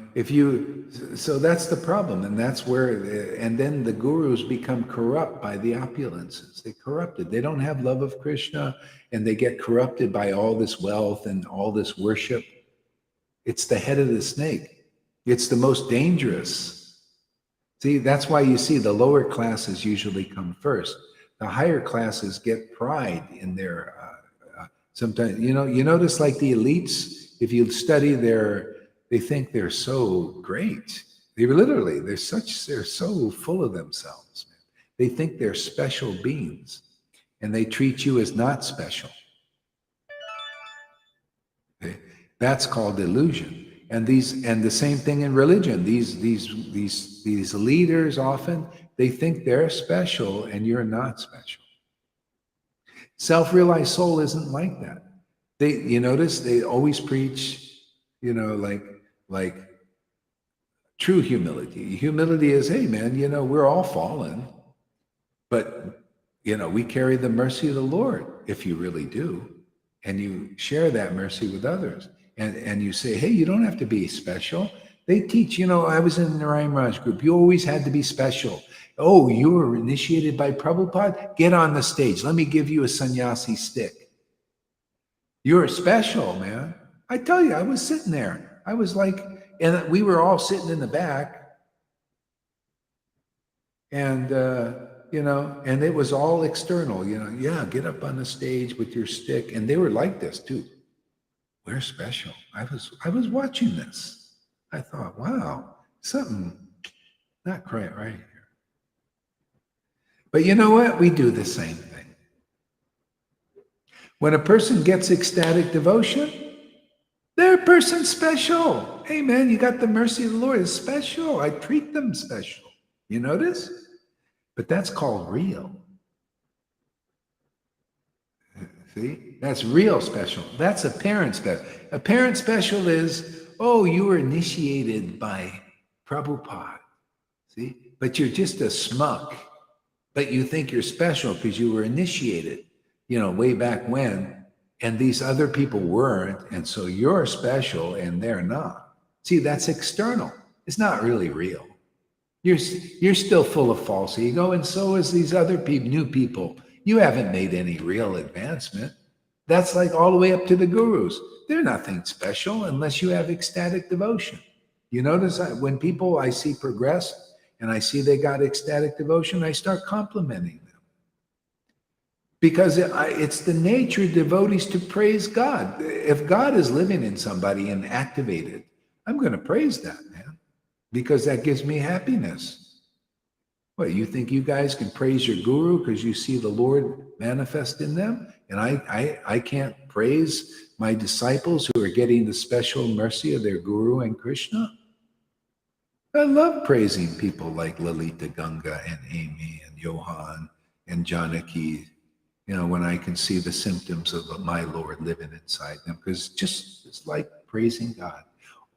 so that's the problem. And that's where, and then the gurus become corrupt by the opulences. They corrupted. They don't have love of Krishna, and they get corrupted by all this wealth and all this worship. It's the head of the snake. It's the most dangerous. See, that's why you see the lower classes usually come first. The higher classes get pride in their, sometimes, you know, you notice like the elites, if you study they think they're so great. They're so full of themselves. Man. They think they're special beings, and they treat you as not special. Okay? That's called illusion. And the same thing in religion. These leaders often, they think they're special and you're not special. Self-realized soul isn't like that. You notice they always preach, you know, like true humility. Humility is, hey man, you know, we're all fallen, but you know, we carry the mercy of the Lord if you really do, and you share that mercy with others. And you say, hey, you don't have to be special. They teach, you know, I was in the Narayan Raj group. You always had to be special. Oh, you were initiated by Prabhupada? Get on the stage. Let me give you a sannyasi stick. You're special, man. I tell you, I was sitting there. I was like, and we were all sitting in the back. And, you know, and it was all external, you know, yeah, get up on the stage with your stick. And they were like this too. We're special. I was watching this. I thought, wow, something not quite right here. But you know what? We do the same thing. When a person gets ecstatic devotion, they're a person special. Hey man, you got the mercy of the Lord. It's special. I treat them special. You notice? But that's called real. See, that's real special. That's apparent special. Apparent special is, oh, you were initiated by Prabhupada. See, but you're just a smuck. But you think you're special because you were initiated. way back when, and these other people weren't, and so you're special and they're not. See, that's external. It's not really real. You're still full of false ego, and so is these other people, new people. You haven't made any real advancement. That's like all the way up to the gurus. They're nothing special unless you have ecstatic devotion. You notice when people I see progress and I see they got ecstatic devotion, I start complimenting them. Because it's the nature of devotees to praise God. If God is living in somebody and activated, I'm going to praise that, man, because that gives me happiness. What, you think you guys can praise your guru because you see the Lord manifest in them? And I can't praise my disciples who are getting the special mercy of their guru and Krishna? I love praising people like Lalita Ganga and Amy and Johan and Janaki, when I can see the symptoms of my Lord living inside them, because it's like praising God.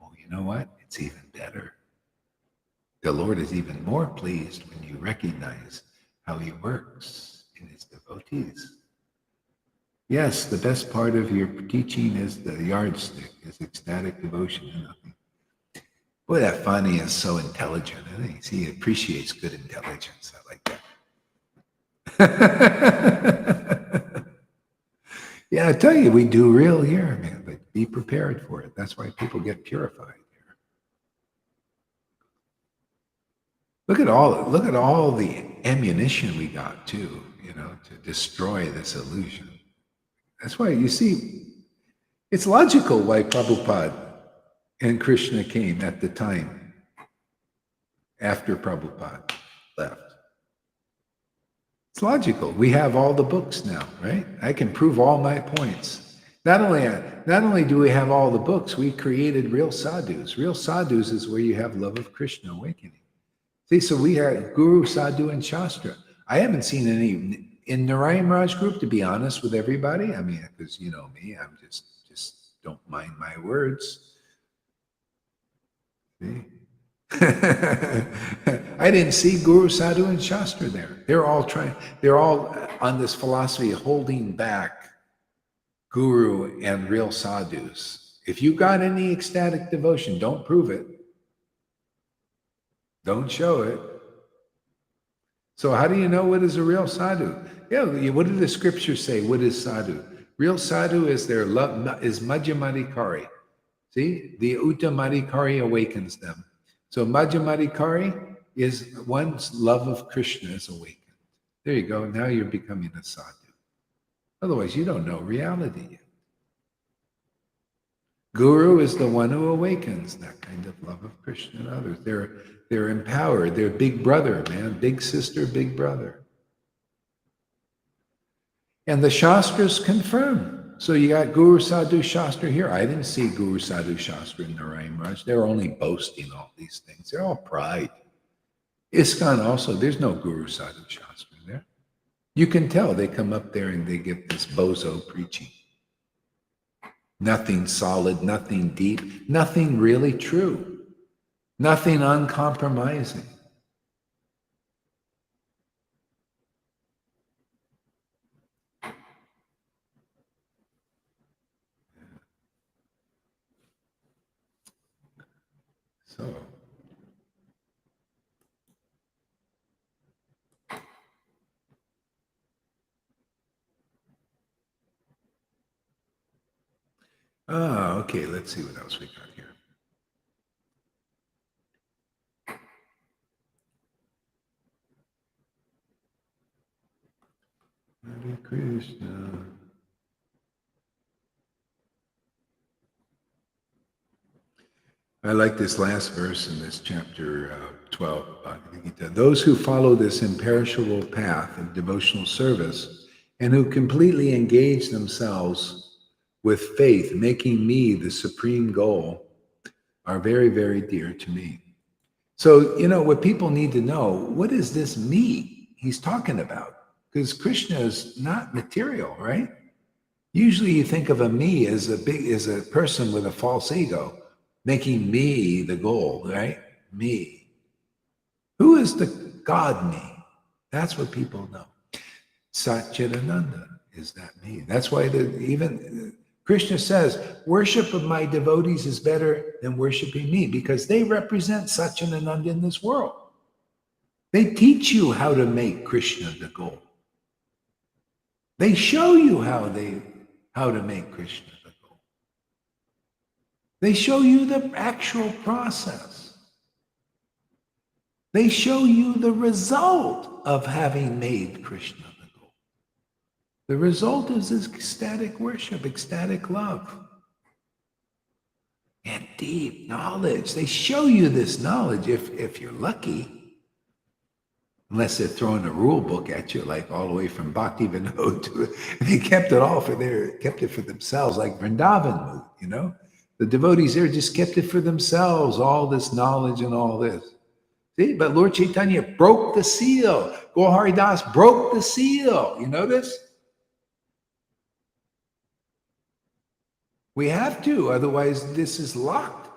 Oh, you know what? It's even better. The Lord is even more pleased when you recognize how he works in his devotees. Yes, the best part of your teaching is the yardstick, is ecstatic devotion and nothing. Boy, that Fani is so intelligent. I think he appreciates good intelligence. I like that. Yeah, I tell you, we do real here, man, but be prepared for it. That's why people get purified. Look at all the ammunition we got too, to destroy this illusion. That's why you see, it's logical why Prabhupada and Krishna came at the time after Prabhupada left. It's logical. We have all the books now, right? I can prove all my points. Not only do we have all the books, we created real sadhus. Real sadhus is where you have love of Krishna awakening. See, so we have Guru, Sadhu, and Shastra. I haven't seen any in Narayan Raj group, to be honest with everybody. I mean, because you know me, I'm just don't mind my words. See? I didn't see Guru, Sadhu, and Shastra there. They're all on this philosophy of holding back Guru and real sadhus. If you got any ecstatic devotion, don't prove it. Don't show it. So how do you know what is a real sadhu? Yeah, what did the scriptures say? What is sadhu? Real sadhu is their love, is Madhyamadikari. See, the Uttamadikari awakens them. So Madhyamadikari is one's love of Krishna is awakened. There you go. Now you're becoming a sadhu. Otherwise, you don't know reality yet. Guru is the one who awakens that kind of love of Krishna and others. They're empowered. They're big brother, man. Big sister, big brother. And the Shastras confirm. So you got Guru, Sadhu, Shastra here. I didn't see Guru, Sadhu, Shastra in Narayan Raj. They're only boasting all these things. They're all pride. ISKCON also, there's no Guru, Sadhu, Shastra there. You can tell they come up there and they get this bozo preaching. Nothing solid, nothing deep, nothing really true, nothing uncompromising. So, okay, let's see what else we got here. Hare Krishna. I like this last verse in this chapter 12 of Bhagavad Gita. Those who follow this imperishable path of devotional service and who completely engage themselves with faith, making me the supreme goal, are very, very dear to me. So, what people need to know, what is this me he's talking about? Because Krishna is not material, right? Usually you think of a me as a person with a false ego, making me the goal, right? Me. Who is the God me? That's what people know. Satchidananda is that me? That's why even Krishna says, worship of my devotees is better than worshiping me, because they represent Satchidananda in this world. They teach you how to make Krishna the goal. They show you how to make Krishna the goal. They show you the actual process. They show you the result of having made Krishna the goal. The result is this ecstatic worship, ecstatic love, and deep knowledge. They show you this knowledge if you're lucky. Unless they're throwing a rule book at you, like all the way from Bhakti Vinod to it. They kept it for themselves, like Vrindavan moved, you know? The devotees there just kept it for themselves, all this knowledge and all this. See, but Lord Caitanya broke the seal. Gaur Das broke the seal. You notice? We have to, otherwise this is locked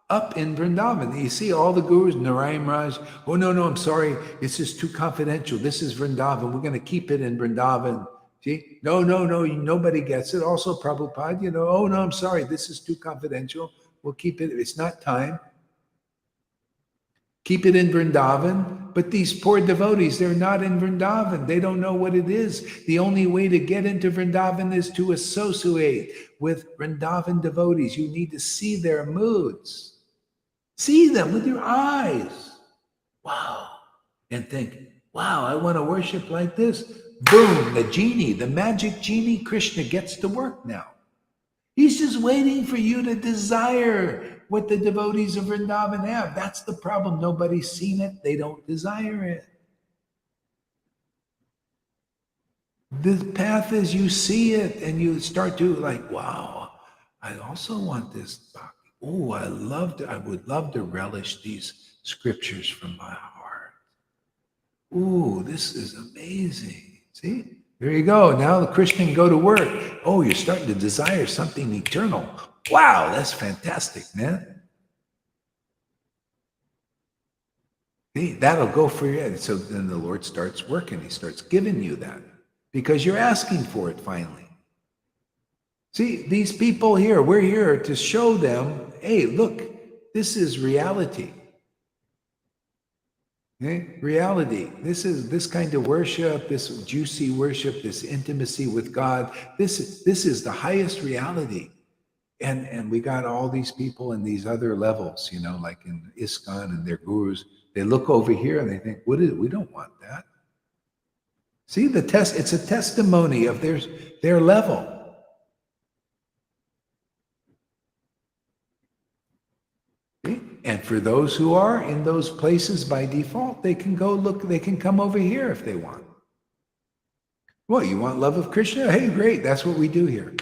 up in Vrindavan. You see all the gurus, Narayan Raj, oh no, I'm sorry, it's just too confidential. This is Vrindavan. We're going to keep it in Vrindavan. See? No, nobody gets it. Also Prabhupada, you know, oh no, I'm sorry, this is too confidential. We'll keep it, it's not time. Keep it in Vrindavan. But these poor devotees, they're not in Vrindavan. They don't know what it is. The only way to get into Vrindavan is to associate with Vrindavan devotees. You need to see their moods. See them with your eyes. Wow. And think, wow, I want to worship like this. Boom, the genie, the magic genie, Krishna gets to work now. He's just waiting for you to desire what the devotees of Vrindavan have. That's the problem. Nobody's seen it. They don't desire it. The path is you see it and you start to like, wow, I also want this bhakti. Oh, I would love to relish these scriptures from my heart. Oh, this is amazing. See? There you go. Now the Krishna can go to work. Oh, you're starting to desire something eternal. Wow, that's fantastic, man. See, that'll go for you. And so then the Lord starts working. He starts giving you that because you're asking for it finally. See, these people here, we're here to show them, hey, look, this is reality. Okay? Reality. This is this kind of worship, this juicy worship, this intimacy with God. This is the highest reality. And we got all these people in these other levels, you know, like in ISKCON and their gurus. They look over here and they think, we don't want that. See, it's a testimony of their level. See? And for those who are in those places by default, they can go look, they can come over here if they want. Well, you want love of Krishna? Hey, great, that's what we do here.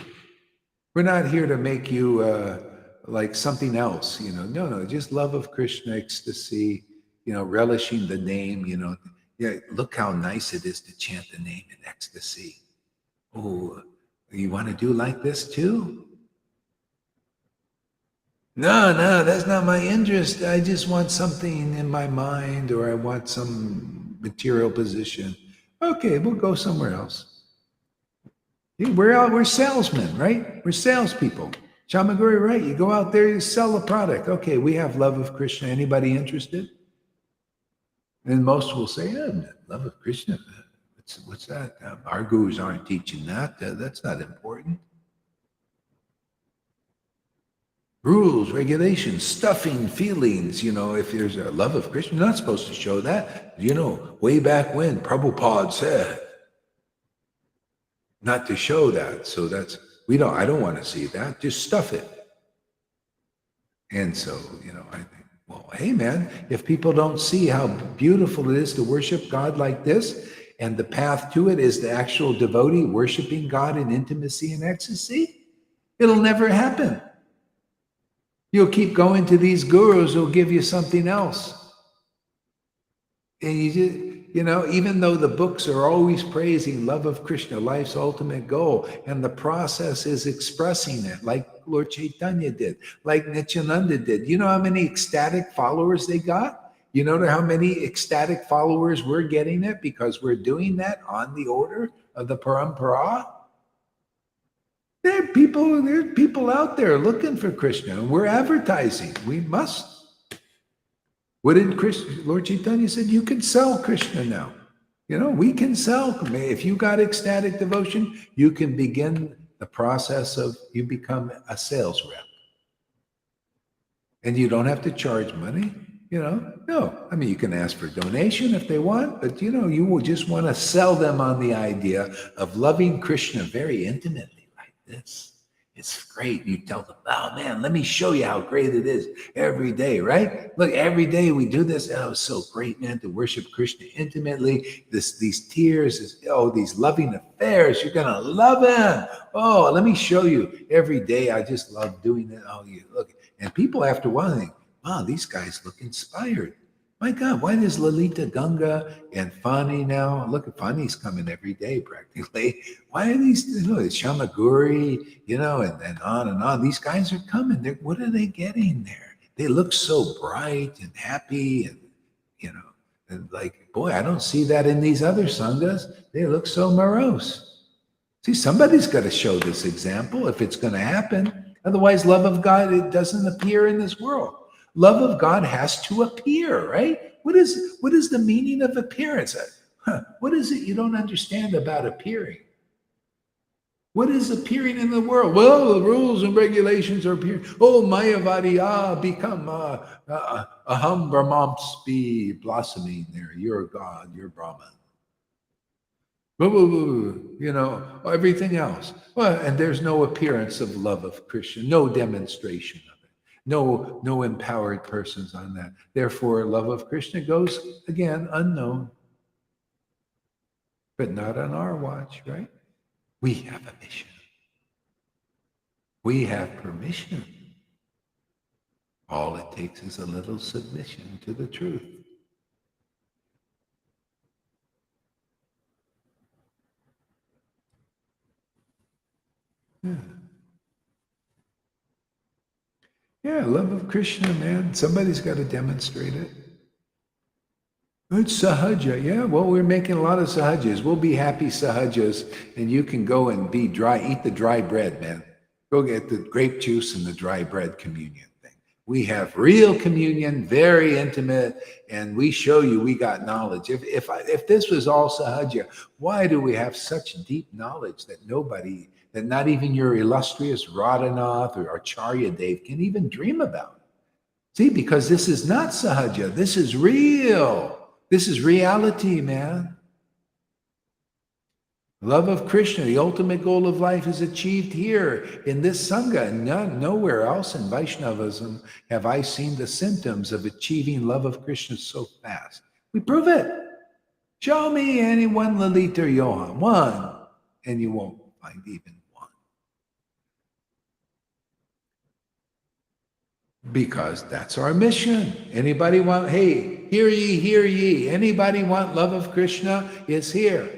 We're not here to make you like something else, you know. No, just love of Krishna, ecstasy, you know, relishing the name, you know. Yeah, look how nice it is to chant the name in ecstasy. Oh, you want to do like this too? No, that's not my interest. I just want something in my mind, or I want some material position. Okay, we'll go somewhere else. We're salesmen, right? We're salespeople. Shamaguri, right? You go out there, you sell a product. Okay, we have love of Krishna. Anybody interested? And most will say, love of Krishna. What's that? Our gurus aren't teaching that. That's not important. Rules, regulations, stuffing feelings. You know, if there's a love of Krishna, you're not supposed to show that. You know, way back when Prabhupada said, not to show that. So I don't want to see that. Just stuff it. And so, you know, I think, well, hey man, if people don't see how beautiful it is to worship God like this, and the path to it is the actual devotee worshiping God in intimacy and ecstasy, it'll never happen. You'll keep going to these gurus who'll give you something else. And you just, you know, even though the books are always praising love of Krishna, life's ultimate goal, and the process is expressing it, like Lord Caitanya did, like Nityananda did. You know how many ecstatic followers they got? You know how many ecstatic followers we're getting it because we're doing that on the order of the parampara? There's people out there looking for Krishna, and we're advertising. We must. What did Lord Caitanya said? You can sell Krishna now. You know, we can sell. If you got ecstatic devotion, you can begin the process of you become a sales rep. And you don't have to charge money, you know. No, I mean, you can ask for donation if they want, but you know, you will just want to sell them on the idea of loving Krishna very intimately like this. It's great. You tell them, oh man, let me show you how great it is every day, right? Look, every day we do this. Oh, it's so great, man, to worship Krishna intimately. These tears, these loving affairs. You're gonna love him. Oh, let me show you every day. I just love doing it. Oh, you look. And people after a while think, wow, these guys look inspired. My God, why does Lalita Ganga and Fani now? Look at Fani's coming every day practically. Why are these, Shamaguri, and on and on. These guys are coming. What are they getting there? They look so bright and happy and, and like, boy, I don't see that in these other sanghas. They look so morose. See, somebody's got to show this example if it's going to happen. Otherwise, love of God, it doesn't appear in this world. Love of God has to appear, right? What is the meaning of appearance? What is it you don't understand about appearing? What is appearing in the world? Well, the rules and regulations are appearing. Oh, Mayavadi, become Aham Brahmams, be blossoming there. You're God, you're Brahman. Everything else. Well, and there's no appearance of love of Krishna, no demonstration of it, no empowered persons on that. Therefore, love of Krishna goes, again, unknown. But not on our watch, right? We have a mission. We have permission. All it takes is a little submission to the truth. Yeah, love of Krishna, man. Somebody's got to demonstrate it. It's sahaja. Yeah, well, we're making a lot of sahajas. We'll be happy sahajas, and you can go and be dry, eat the dry bread, man. Go get the grape juice and the dry bread communion thing. We have real communion, very intimate, and we show you we got knowledge. If this was all sahaja, why do we have such deep knowledge that not even your illustrious Radhanath or Acharya Dev can even dream about? See, because this is not sahaja. This is real. This is reality, man. Love of Krishna, the ultimate goal of life, is achieved here in this Sangha. Nowhere else in Vaishnavism have I seen the symptoms of achieving love of Krishna so fast. We prove it. Show me any one Lalita or Johan, one, and you won't find even one. Because that's our mission. Anybody want, hey, hear ye, hear ye. Anybody want love of Krishna? It's here.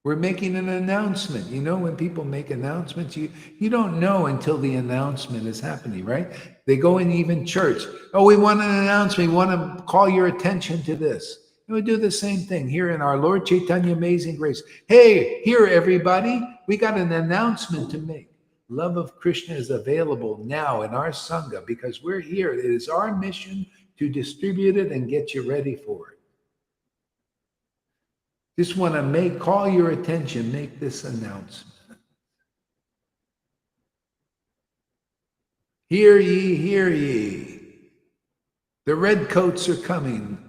We're making an announcement. You know, when people make announcements, you don't know until the announcement is happening, right? They go in even church. Oh, we want an announcement. We want to call your attention to this. And we do the same thing here in our Lord Caitanya Amazing Grace. Hey, here, everybody. We got an announcement to make. Love of Krishna is available now in our Sangha because we're here. It is our mission to distribute it and get you ready for it. Just want to call your attention, make this announcement. Hear ye, hear ye. The redcoats are coming.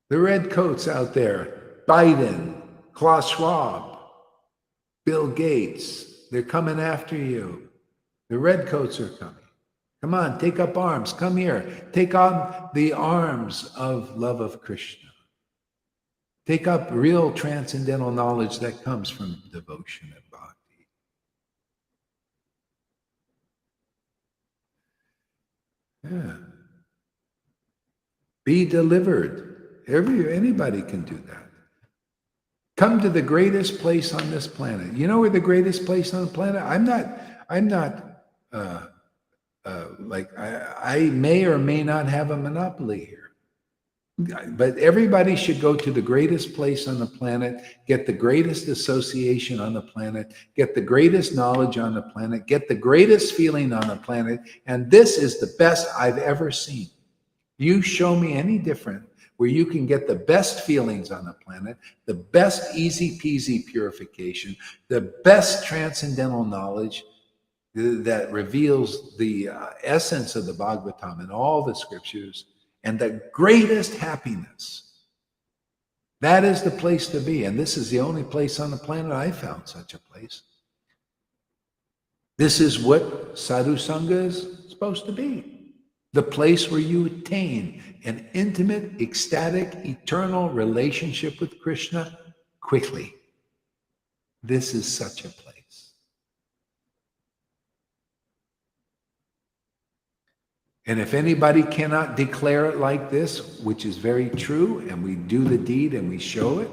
The redcoats out there. Biden, Klaus Schwab, Bill Gates, they're coming after you. The redcoats are coming. Come on, take up arms. Come here. Take on the arms of love of Krishna. Take up real transcendental knowledge that comes from devotion and bhakti. Yeah. Be delivered. Anybody can do that. Come to the greatest place on this planet. You know where the greatest place on the planet? I may or may not have a monopoly here. But everybody should go to the greatest place on the planet, get the greatest association on the planet, get the greatest knowledge on the planet, get the greatest feeling on the planet. And this is the best I've ever seen. You show me any different where you can get the best feelings on the planet, the best easy peasy purification, the best transcendental knowledge that reveals the essence of the Bhagavatam and all the scriptures, and the greatest happiness. That is the place to be. And this is the only place on the planet I found such a place. This is what Sadhu Sangha is supposed to be. The place where you attain an intimate, ecstatic, eternal relationship with Krishna quickly. This is such a place. And if anybody cannot declare it like this, which is very true, and we do the deed and we show it,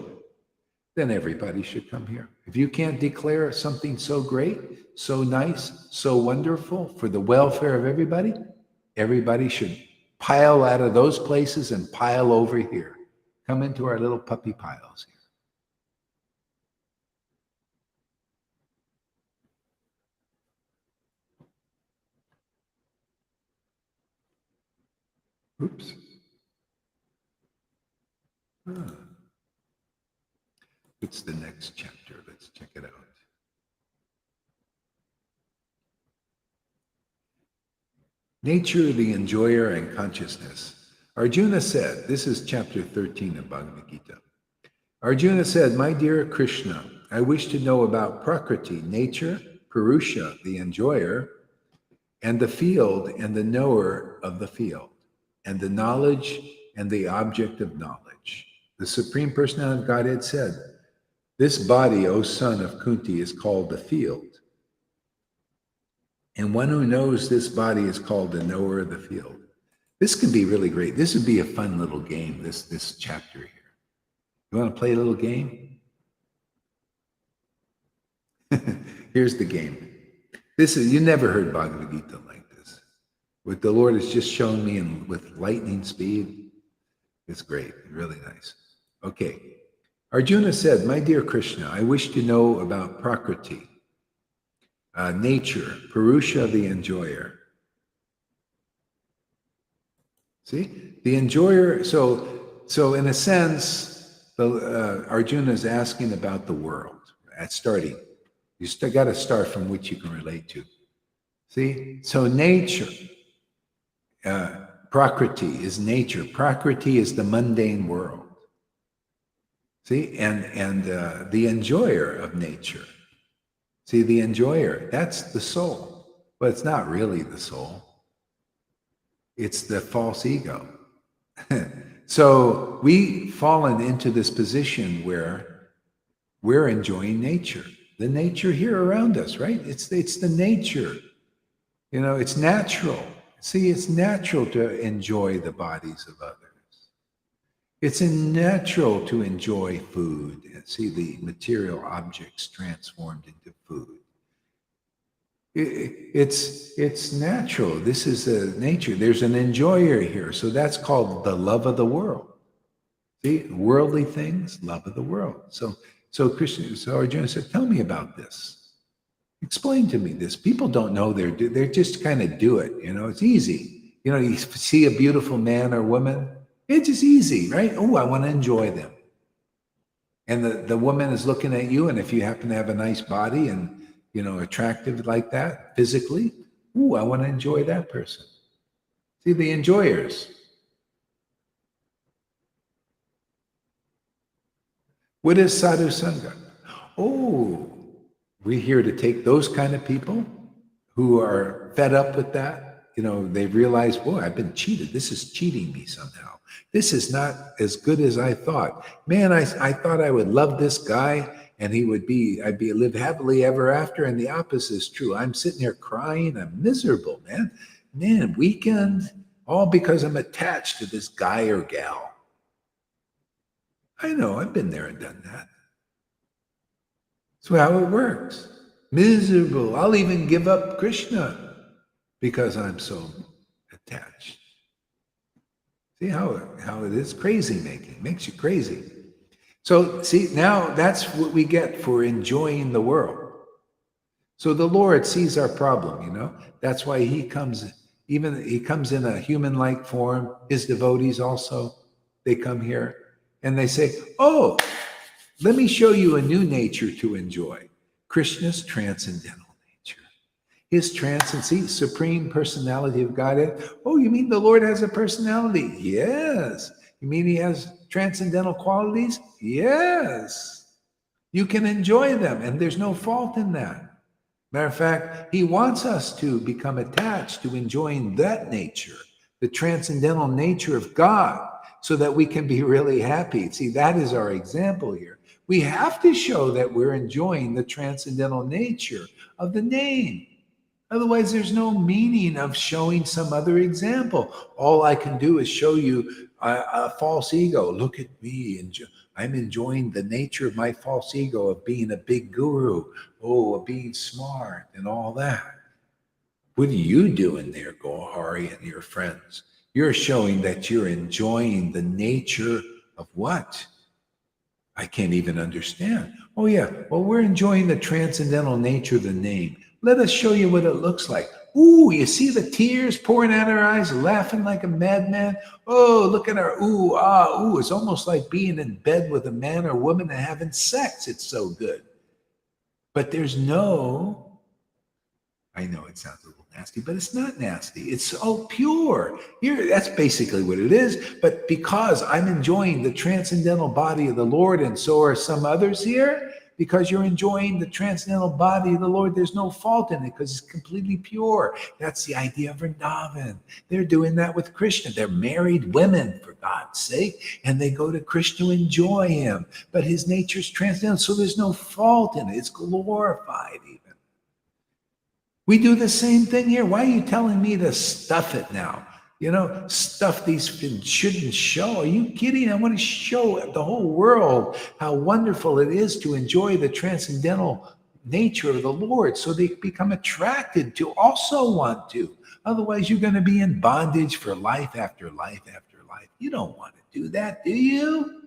then everybody should come here. If you can't declare something so great, so nice, so wonderful for the welfare of everybody, everybody should pile out of those places and pile over here. Come into our little puppy piles here. Oops. It's the next chapter. Let's check it out. Nature of the enjoyer and consciousness. Arjuna said, this is chapter 13 of Bhagavad Gita. Arjuna said, my dear Krishna, I wish to know about Prakriti, nature, Purusha, the enjoyer, and the field and the knower of the field, and the knowledge and the object of knowledge. The Supreme Personality of Godhead said, this body, O son of Kunti, is called the field. And one who knows this body is called the knower of the field. This can be really great. This would be a fun little game, this chapter here. You want to play a little game? Here's the game. This is, you never heard Bhagavad Gita like this. What the Lord has just shown me with lightning speed, it's great, really nice. Okay. Arjuna said, my dear Krishna, I wish to know about Prakriti, nature, Purusha, the enjoyer. See? The enjoyer, so in a sense, Arjuna is asking about the world at starting. You still got to start from which you can relate to. See? So nature, Prakriti is nature. Prakriti is the mundane world. See? And the enjoyer of nature. See, the enjoyer, that's the soul. But it's not really the soul. It's the false ego. So we've fallen into this position where we're enjoying nature. The nature here around us, right? It's the nature. You know, it's natural. See, it's natural to enjoy the bodies of others. It's natural to enjoy food and see the material objects transformed into food. It's natural. This is a nature. There's an enjoyer here. So that's called the love of the world. See, worldly things, love of the world. So Arjuna said, tell me about this. Explain to me this. People don't know they're just kind of do it. You know, it's easy. You know, you see a beautiful man or woman, it's just easy, right? Oh, I want to enjoy them. And the woman is looking at you, and if you happen to have a nice body and, you know, attractive like that physically, ooh, I want to enjoy that person. See, the enjoyers. What is Sadhu Sangha? Oh, we're here to take those kind of people who are fed up with that. You know, they've realized, boy, I've been cheated. This is cheating me somehow. This is not as good as I thought. Man, I thought I would love this guy and I'd live happily ever after. And the opposite is true. I'm sitting here crying. I'm miserable, man. Man, weekend, all because I'm attached to this guy or gal. I know, I've been there and done that. That's how it works. Miserable. I'll even give up Krishna because I'm so attached. See how it is crazy making, makes you crazy. So see, now that's what we get for enjoying the world. So the Lord sees our problem, you know. That's why he comes in a human-like form. His devotees also, they come here and they say, "Oh, let me show you a new nature to enjoy. Krishna's transcendental nature. His transcendency, supreme personality of Godhead. Oh, you mean the Lord has a personality? Yes. You mean he has transcendental qualities? Yes. You can enjoy them, and there's no fault in that. Matter of fact, he wants us to become attached to enjoying that nature, the transcendental nature of God, so that we can be really happy. See, that is our example here. We have to show that we're enjoying the transcendental nature of the name. Otherwise, there's no meaning of showing some other example. All I can do is show you a false ego. Look at me. I'm enjoying the nature of my false ego of being a big guru, of being smart and all that. What are you doing there, Gohari and your friends? You're showing that you're enjoying the nature of what? I can't even understand. Oh, yeah. Well, we're enjoying the transcendental nature of the name. Let us show you what it looks like. Ooh, you see the tears pouring out our eyes, laughing like a madman. Oh, look at our ooh. It's almost like being in bed with a man or woman and having sex. It's so good. But there's no, I know it sounds a little nasty, but it's not nasty. It's so pure. Here, that's basically what it is. But because I'm enjoying the transcendental body of the Lord, and so are some others here, because you're enjoying the transcendental body of the Lord, there's no fault in it because it's completely pure. That's the idea of Vrindavan. They're doing that with Krishna. They're married women, for God's sake, and they go to Krishna to enjoy him. But his nature's transcendental, so there's no fault in it. It's glorified even. We do the same thing here. Why are you telling me to stuff it now? You know, stuff these shouldn't show. Are you kidding? I want to show the whole world how wonderful it is to enjoy the transcendental nature of the Lord so they become attracted to also want to. Otherwise, you're going to be in bondage for life after life after life. You don't want to do that, do you?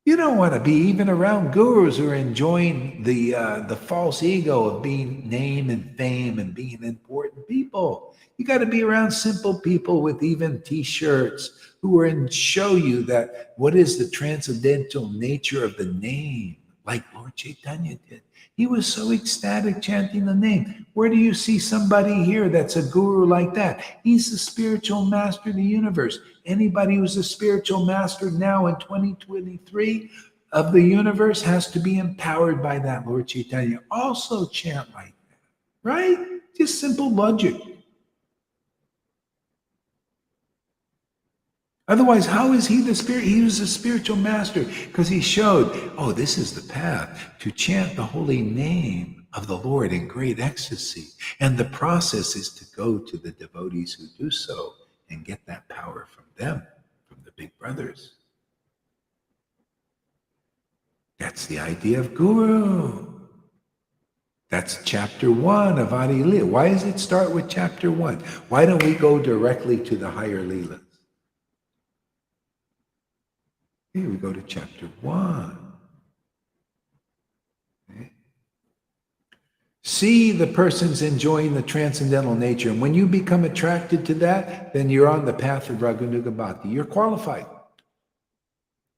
You don't want to be even around gurus who are enjoying the false ego of being name and fame and being important people. You got to be around simple people with even t-shirts who are and show you that what is the transcendental nature of the name, like Lord Caitanya did. He was so ecstatic chanting the name. Where do you see somebody here that's a guru like that? He's the spiritual master of the universe. Anybody who's a spiritual master now in 2023 of the universe has to be empowered by that Lord Caitanya. Also chant like that, right? Just simple logic. Otherwise, how is he the spirit? He was a spiritual master because he showed, oh, this is the path to chant the holy name of the Lord in great ecstasy. And the process is to go to the devotees who do so and get that power from them, from the big brothers. That's the idea of guru. That's chapter 1 of Adi Leela. Why does it start with chapter 1? Why don't we go directly to the higher Leelas? Here we go to chapter 1. Okay. See the person's enjoying the transcendental nature. And when you become attracted to that, then you're on the path of Raganuga Bhakti. You're qualified.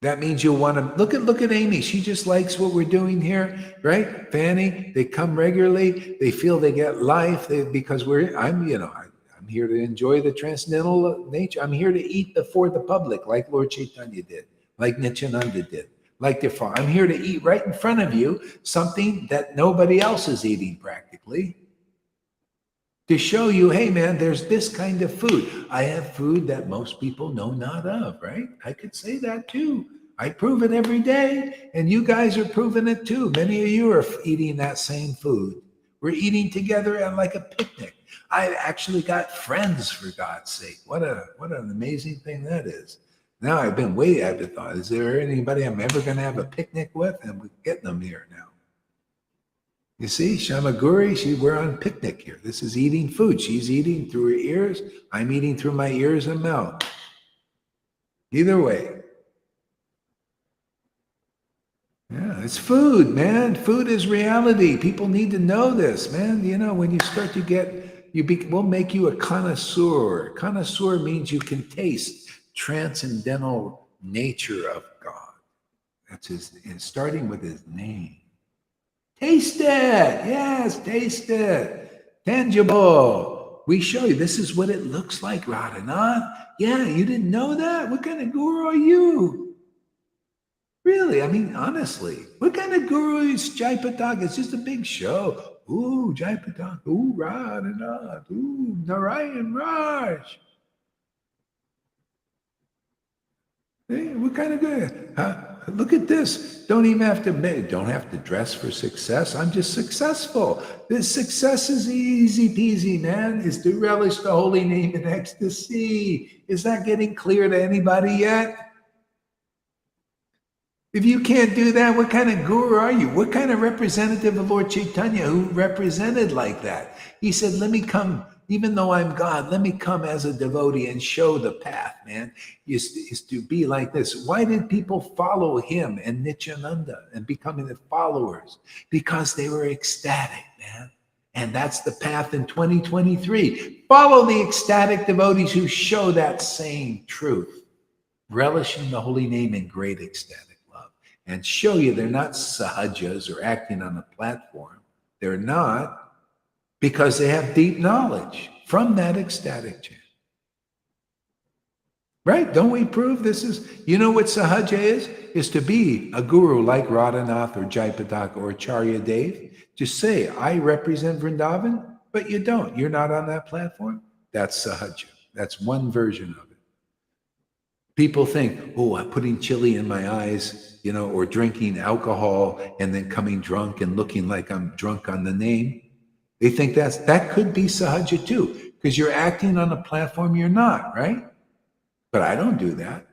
That means you'll want to look at Amy. She just likes what we're doing here, right? Fanny, they come regularly. They feel they get life because I'm here to enjoy the transcendental nature. I'm here to eat for the public, like Lord Caitanya did, like Nityananda did, like their father. I'm here to eat right in front of you something that nobody else is eating practically. To show you, hey man, there's this kind of food. I have food that most people know not of, right? I could say that too. I prove it every day, and you guys are proving it too. Many of you are eating that same food. We're eating together at like a picnic. I actually got friends, for God's sake. What an amazing thing that is. Now I've thought, is there anybody I'm ever going to have a picnic with? And we're getting them here now. You see, Shamaguri, we're on picnic here. This is eating food. She's eating through her ears. I'm eating through my ears and mouth. Either way. Yeah, it's food, man. Food is reality. People need to know this, man. You know, when you start to get, we'll make you a connoisseur. Connoisseur means you can taste transcendental nature of God. That's starting with his name. Taste it. Yes, taste it. Tangible. We show you this is what it looks like, Radhanath. Yeah, you didn't know that? What kind of guru are you? Really? I mean, honestly, what kind of guru is Jai Pataka? It's just a big show. Ooh, Jai Pataka. Ooh, Radhanath. Ooh, Narayan Raj. Hey, what kind of good? Look at this. Don't have to dress for success. I'm just successful. This success is easy peasy, man. Is to relish the holy name in ecstasy. Is that getting clear to anybody yet? If you can't do that, what kind of guru are you? What kind of representative of Lord Caitanya who represented like that? He said, let me come, even though I'm God, let me come as a devotee and show the path, man. Is to be like this. Why did people follow him and Nityananda and becoming the followers? Because they were ecstatic, man. And that's the path in 2023. Follow the ecstatic devotees who show that same truth, relishing the holy name in great ecstatic. And show you they're not sahajas or acting on a platform. They're not, because they have deep knowledge from that ecstatic chant. Right? Don't we prove this is, you know what sahaja is? Is to be a guru like Radhanath or Jayapataka or Acharya Dev. Just say, I represent Vrindavan, but you don't. You're not on that platform. That's sahaja. That's one version of it. People think, oh, I'm putting chili in my eyes, you know, or drinking alcohol and then coming drunk and looking like I'm drunk on the name. They think that could be sahaja too, because you're acting on a platform you're not, right? But I don't do that.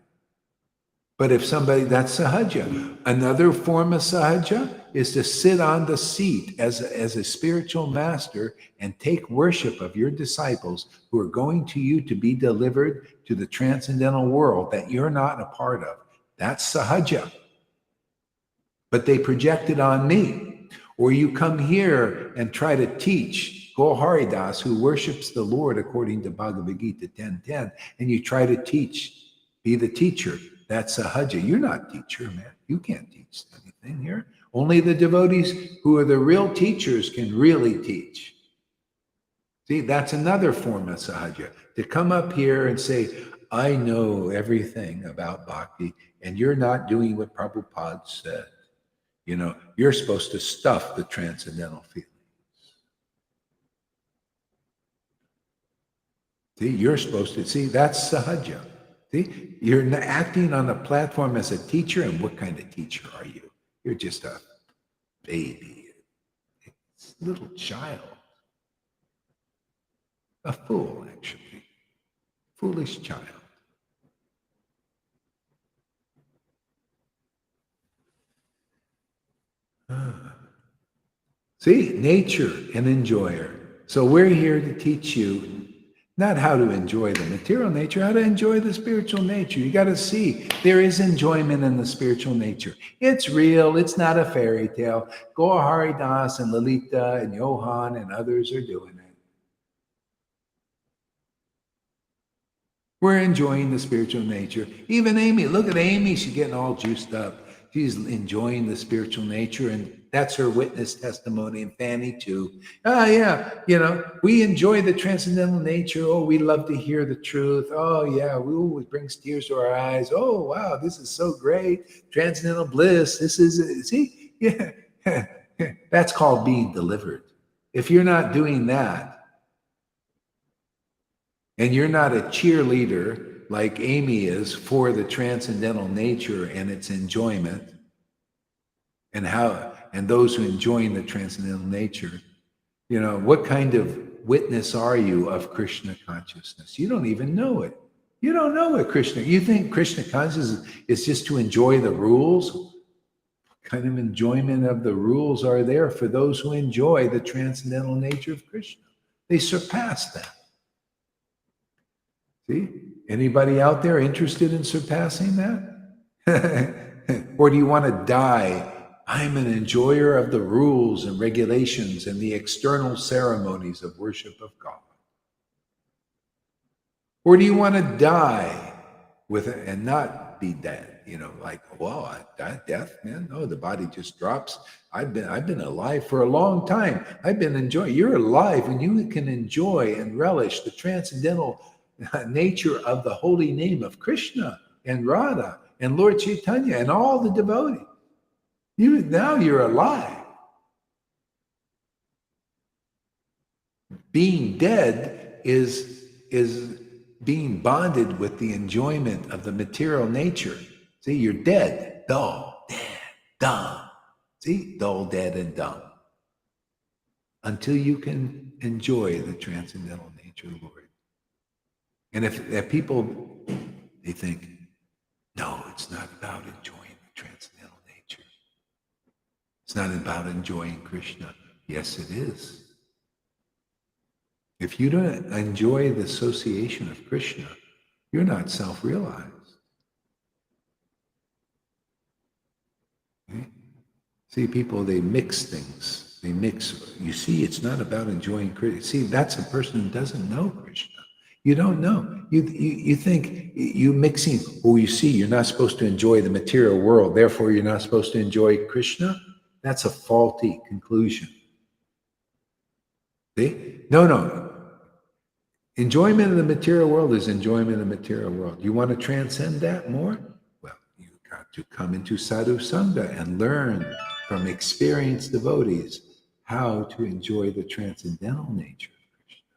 But if somebody, that's sahaja. Another form of sahaja is to sit on the seat as a spiritual master and take worship of your disciples who are going to you to be delivered to the transcendental world that you're not a part of. That's sahaja. But they project it on me. Or you come here and try to teach Goharidas, who worships the Lord according to Bhagavad Gita 10:10, and you try to teach, be the teacher. That's sahaja. You're not a teacher, man. You can't teach anything here. Only the devotees who are the real teachers can really teach. See, that's another form of sahaja. To come up here and say, I know everything about bhakti, and you're not doing what Prabhupada said. You know, you're supposed to stuff the transcendental feelings. See, you're supposed to, see, that's sahaja. See, you're acting on a platform as a teacher, and what kind of teacher are you? You're just a baby, a little child. A fool, actually. Foolish child. See, nature and enjoyer. So we're here to teach you not how to enjoy the material nature, how to enjoy the spiritual nature. You got to see there is enjoyment in the spiritual nature. It's real. It's not a fairy tale. Gaur Haridas and Lalita and Johan and others are doing it. We're enjoying the spiritual nature. Even Amy, look at Amy. She's getting all juiced up. She's enjoying the spiritual nature, and that's her witness testimony. And Fanny too. Yeah, you know, we enjoy the transcendental nature. Oh, we love to hear the truth. Oh yeah, it brings tears to our eyes. Oh wow, this is so great. Transcendental bliss. This is, see, yeah, that's called being delivered. If you're not doing that, and you're not a cheerleader like Amy is for the transcendental nature and its enjoyment, and those who enjoying the transcendental nature, you know, what kind of witness are you of Krishna consciousness? You don't even know it. You don't know what Krishna, you think Krishna consciousness is just to enjoy the rules? What kind of enjoyment of the rules are there for those who enjoy the transcendental nature of Krishna? They surpass that. See? Anybody out there interested in surpassing that? Or do you want to die? I'm an enjoyer of the rules and regulations and the external ceremonies of worship of God. Or do you want to die with it and not be dead? Like, well, death, man. No, the body just drops. I've been alive for a long time. I've been enjoying. You're alive and you can enjoy and relish the transcendental nature of the holy name of Krishna and Radha and Lord Caitanya and all the devotees. Now you're alive. Being dead is being bonded with the enjoyment of the material nature. See, you're dead, dull, dead, dumb. See, dull, dead, and dumb. Until you can enjoy the transcendental nature of the Lord. And if people, they think, no, it's not about enjoying the transcendental nature. It's not about enjoying Krishna. Yes, it is. If you don't enjoy the association of Krishna, you're not self-realized. Okay? See, people, they mix things. They mix. You see, it's not about enjoying Krishna. See, that's a person who doesn't know Krishna. You don't know. You think you mixing, you see, you're not supposed to enjoy the material world, therefore you're not supposed to enjoy Krishna. That's a faulty conclusion. See? No. Enjoyment of the material world is enjoyment of the material world. You want to transcend that more? Well, you got to come into Sadhu Sangha and learn from experienced devotees how to enjoy the transcendental nature of Krishna.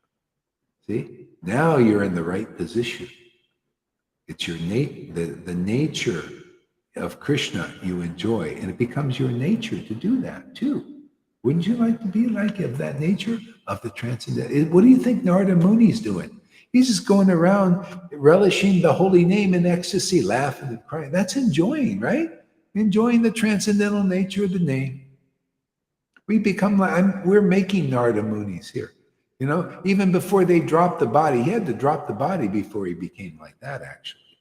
See? Now you're in the right position. It's your the nature of Krishna you enjoy, and it becomes your nature to do that too. Wouldn't you like to be like of that nature of the transcendental? What do you think Narada Muni's doing? He's just going around relishing the holy name in ecstasy, laughing and crying. That's enjoying, right? Enjoying the transcendental nature of the name. We become like, we're making Narada Munis here. Even before they dropped the body, he had to drop the body before he became like that, actually.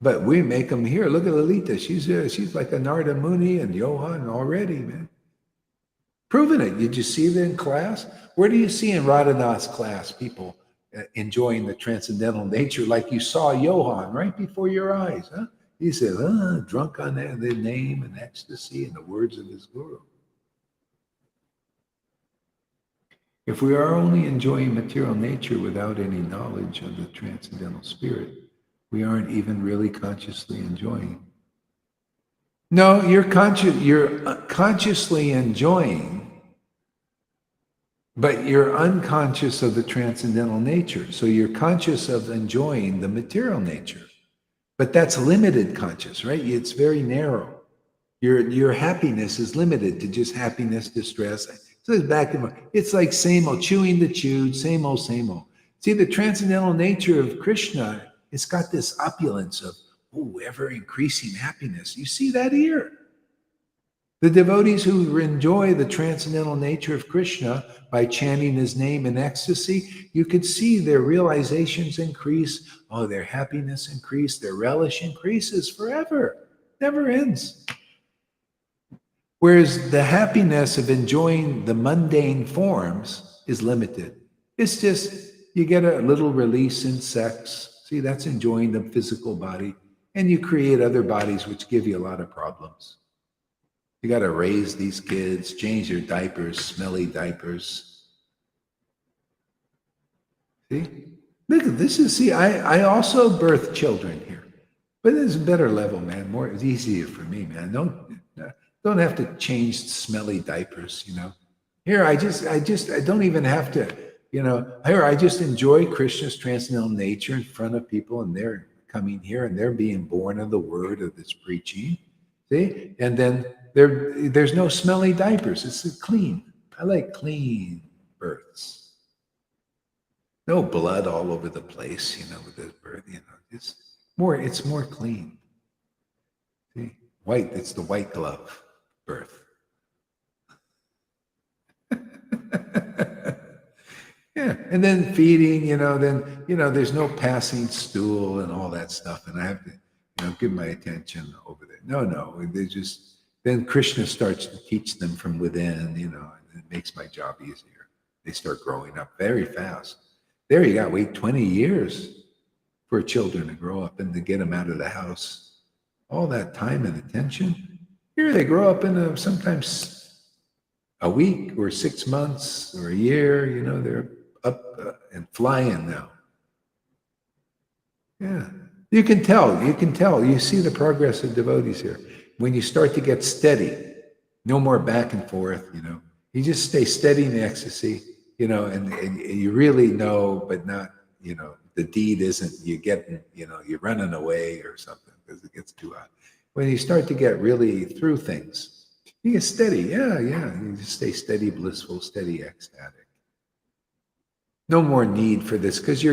But we make them here. Look at Lalita. She's like a Narada Muni and Johan already, man. Proving it. Did you see that in class? Where do you see in Radhanath's class people enjoying the transcendental nature like you saw Johan right before your eyes? Huh? He said, drunk on the name and ecstasy and the words of his guru. If we are only enjoying material nature without any knowledge of the transcendental spirit, we aren't even really consciously enjoying. No, you're consciously enjoying, but you're unconscious of the transcendental nature. So you're conscious of enjoying the material nature, but that's limited conscious, right? It's very narrow. Your happiness is limited to just happiness, distress. So it's back and forth. It's like same old, chewing the chewed, same old, same old. See, the transcendental nature of Krishna, it's got this opulence of ever increasing happiness. You see that here. The devotees who enjoy the transcendental nature of Krishna by chanting his name in ecstasy, you could see their realizations increase. Their happiness increase, their relish increases forever. Never ends. Whereas the happiness of enjoying the mundane forms is limited. It's just, you get a little release in sex. See, that's enjoying the physical body. And you create other bodies which give you a lot of problems. You got to raise these kids, change their diapers, smelly diapers. See? Look, I also birth children here. But it's a better level, man. It's easier for me, man. Don't have to change smelly diapers, Here, I don't even have to, here, I just enjoy Krishna's transcendental nature in front of people, and they're coming here and they're being born of the word of this preaching. See? And then there's no smelly diapers. It's clean. I like clean births. No blood all over the place, with the birth, It's more clean. See? White, it's the white glove birth. Yeah, and then feeding, then, there's no passing stool and all that stuff. And I have to, give my attention over there. No, they just, then Krishna starts to teach them from within, and it makes my job easier. They start growing up very fast. There you got, wait 20 years for children to grow up and to get them out of the house. All that time and attention. Here they grow up in sometimes a week or 6 months or a year, they're up and flying now. Yeah. You can tell. You see the progress of devotees here. When you start to get steady, no more back and forth, you just stay steady in the ecstasy, and you really know, but not, the deed isn't you getting, you're running away or something because it gets too hot. When you start to get really through things, you get steady. Yeah. You just stay steady, blissful, steady, ecstatic. No more need for this because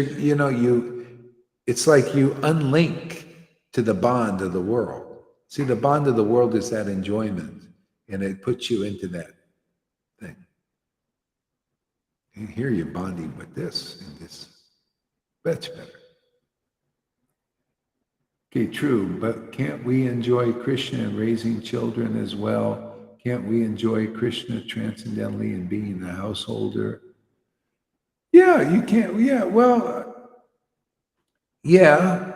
it's like you unlink to the bond of the world. See, the bond of the world is that enjoyment, and it puts you into that thing. And here you're bonding with this and this. That's better. Okay, true, but can't we enjoy Krishna in raising children as well? Can't we enjoy Krishna transcendentally in being a householder? Yeah, you can't. Yeah, well, yeah.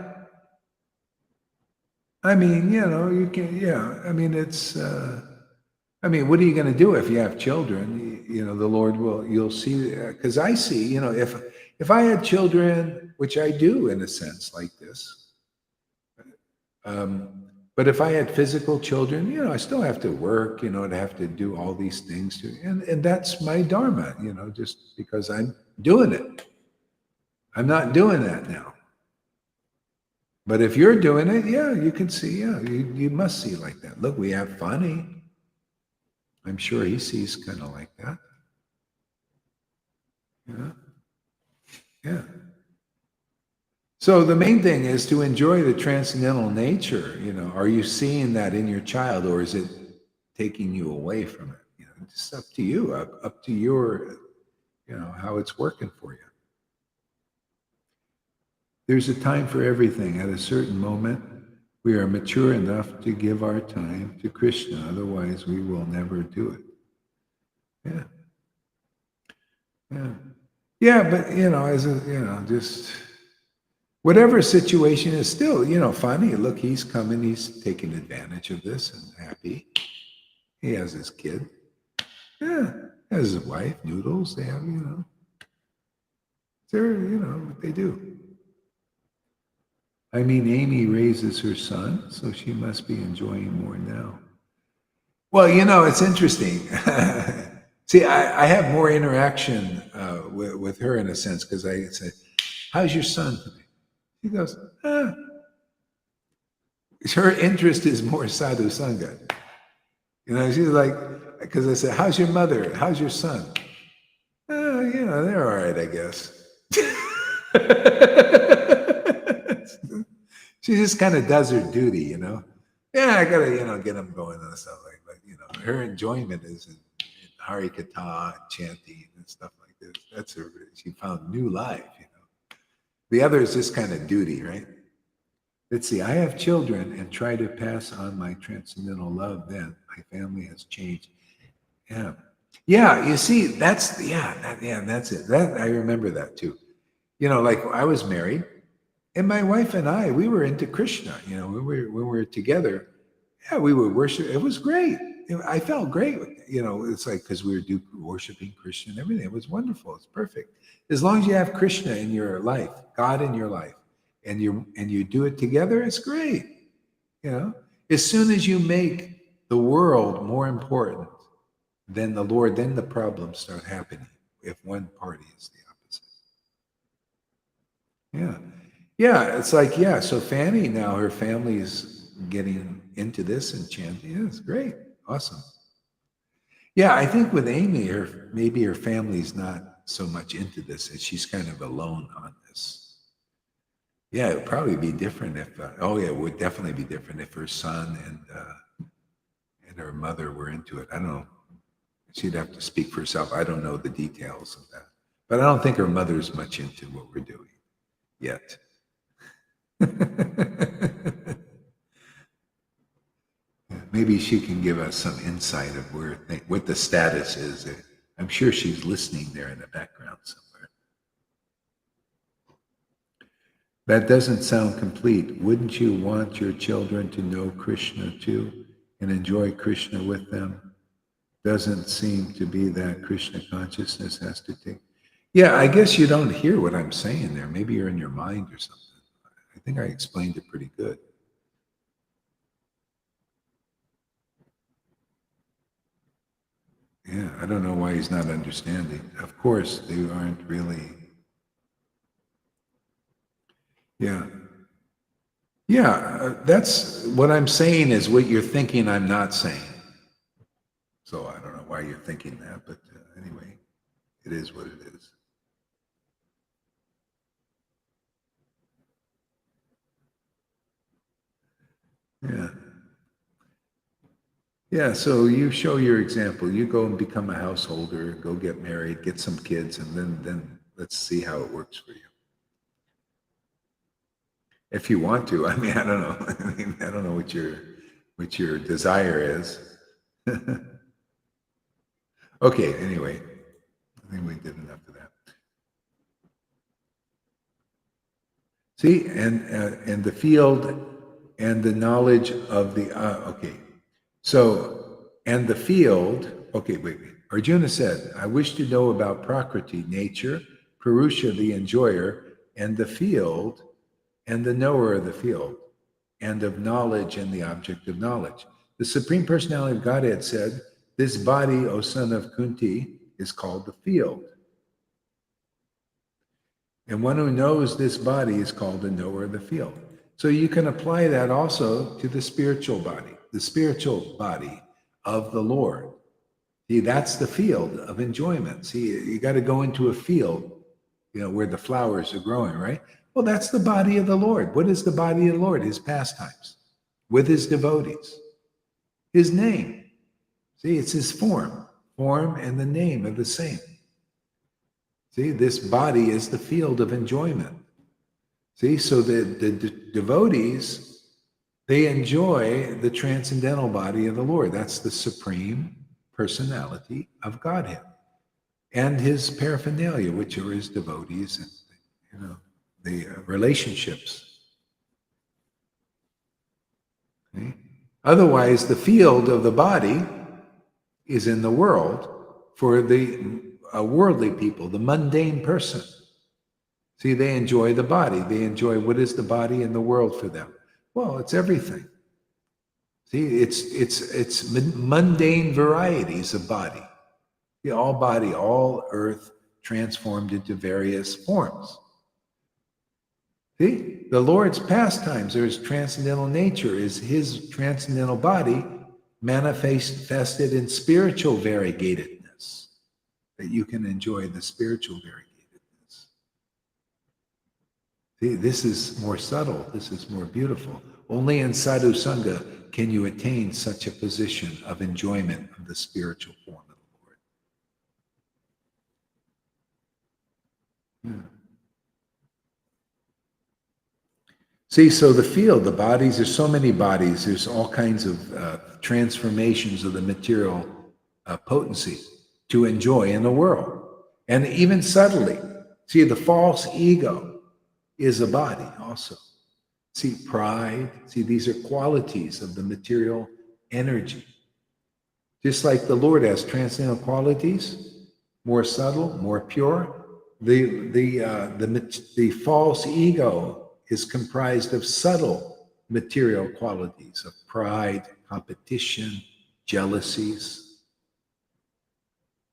I mean, you can. Yeah, I mean, it's. What are you going to do if you have children? The Lord will. You'll see. Because I see. If I had children, which I do in a sense like this. But if I had physical children, I still have to work. To have to do all these things and that's my dharma. Just because I'm doing it. I'm not doing that now. But if you're doing it, yeah, you can see, yeah, you must see like that. Look, we have funny. I'm sure he sees kind of like that. Yeah. So the main thing is to enjoy the transcendental nature. Are you seeing that in your child, or is it taking you away from it? It's up to you, up to your, how it's working for you. There's a time for everything. At a certain moment, we are mature enough to give our time to Krishna. Otherwise, we will never do it. Yeah, but, just whatever situation is still, funny. Look, he's coming. He's taking advantage of this and happy. He has his kid. Yeah, has his wife, Noodles. They have, they're, what they do. Amy raises her son, so she must be enjoying more now. Well, it's interesting. See, I have more interaction with her in a sense because I say, how's your son today? She goes, Her interest is more Sadhu Sangha. She's like, because I said, how's your mother? How's your son? They're all right, I guess. She just kind of does her duty, Yeah, I gotta, get them going and stuff like that. But her enjoyment is in Hari Katha, chanting and stuff like this. That's her. She found new life, The other is just kind of duty, right? Let's see. I have children and try to pass on my transcendental love. Then my family has changed. Yeah. You see, that's it. That I remember that too. Like I was married. And my wife and I, we were into Krishna, when we were together. Yeah, we would worship. It was great. I felt great. It's like because we were worshiping Krishna and everything. It was wonderful. It's perfect. As long as you have Krishna in your life, God in your life, and you do it together, it's great. As soon as you make the world more important than the Lord, then the problems start happening. If one party is the opposite. Yeah, it's like, so Fanny now, her family's getting into this and chanting. Yeah, it's great. Awesome. Yeah, I think with Amy, maybe her family's not so much into this, and she's kind of alone on this. Yeah, it would probably be different if, it would definitely be different if her son and her mother were into it. I don't know. She'd have to speak for herself. I don't know the details of that. But I don't think her mother's much into what we're doing yet. Maybe she can give us some insight of what the status is. I'm sure she's listening there in the background somewhere. That doesn't sound complete. Wouldn't you want your children to know Krishna too and enjoy Krishna with them? Doesn't seem to be that Krishna consciousness has to take. Yeah, I guess you don't hear what I'm saying there. Maybe you're in your mind or something. I think I explained it pretty good. Yeah, I don't know why he's not understanding. Of course, they aren't really. Yeah. Yeah, that's what I'm saying is what you're thinking I'm not saying. So I don't know why you're thinking that, but anyway, it is what it is. Yeah. Yeah, so you show your example. You go and become a householder, go get married, get some kids, and then let's see how it works for you. If you want to. I mean, I don't know. I mean, I don't know what your desire is. Okay, anyway. I think we did enough of that. See, and the field and the knowledge of the okay. So and the field. Okay, wait. Arjuna said, "I wish to know about Prakriti, nature, Purusha, the enjoyer, and the field, and the knower of the field, and of knowledge and the object of knowledge." The Supreme Personality of Godhead said, "This body, O son of Kunti, is called the field." And one who knows this body is called the knower of the field. So you can apply that also to the spiritual body of the Lord. See, that's the field of enjoyment. See, you got to go into a field, where the flowers are growing, right? Well, that's the body of the Lord. What is the body of the Lord? His pastimes with his devotees, his name. See, it's his form and the name of the same. See, this body is the field of enjoyment. See, so the devotees, they enjoy the transcendental body of the Lord. That's the supreme personality of Godhead and his paraphernalia, which are his devotees and, the relationships. Okay? Otherwise, the field of the body is in the world for the worldly people, the mundane person. See, they enjoy the body. They enjoy what is the body in the world for them. Well, it's everything. See, it's mundane varieties of body. All body, all earth transformed into various forms. See, the Lord's pastimes or his transcendental nature is his transcendental body manifested in spiritual variegatedness, that you can enjoy the spiritual variegatedness. See, this is more subtle. This is more beautiful. Only in Sadhu Sangha can you attain such a position of enjoyment of the spiritual form of the Lord. Yeah. See, so the field, the bodies, there's so many bodies. There's all kinds of transformations of the material potency to enjoy in the world. And even subtly, see, the false ego is a body also. See, pride, see, these are qualities of the material energy. Just like the Lord has transcendental qualities, more subtle, more pure, the false ego is comprised of subtle material qualities of pride, competition, jealousies.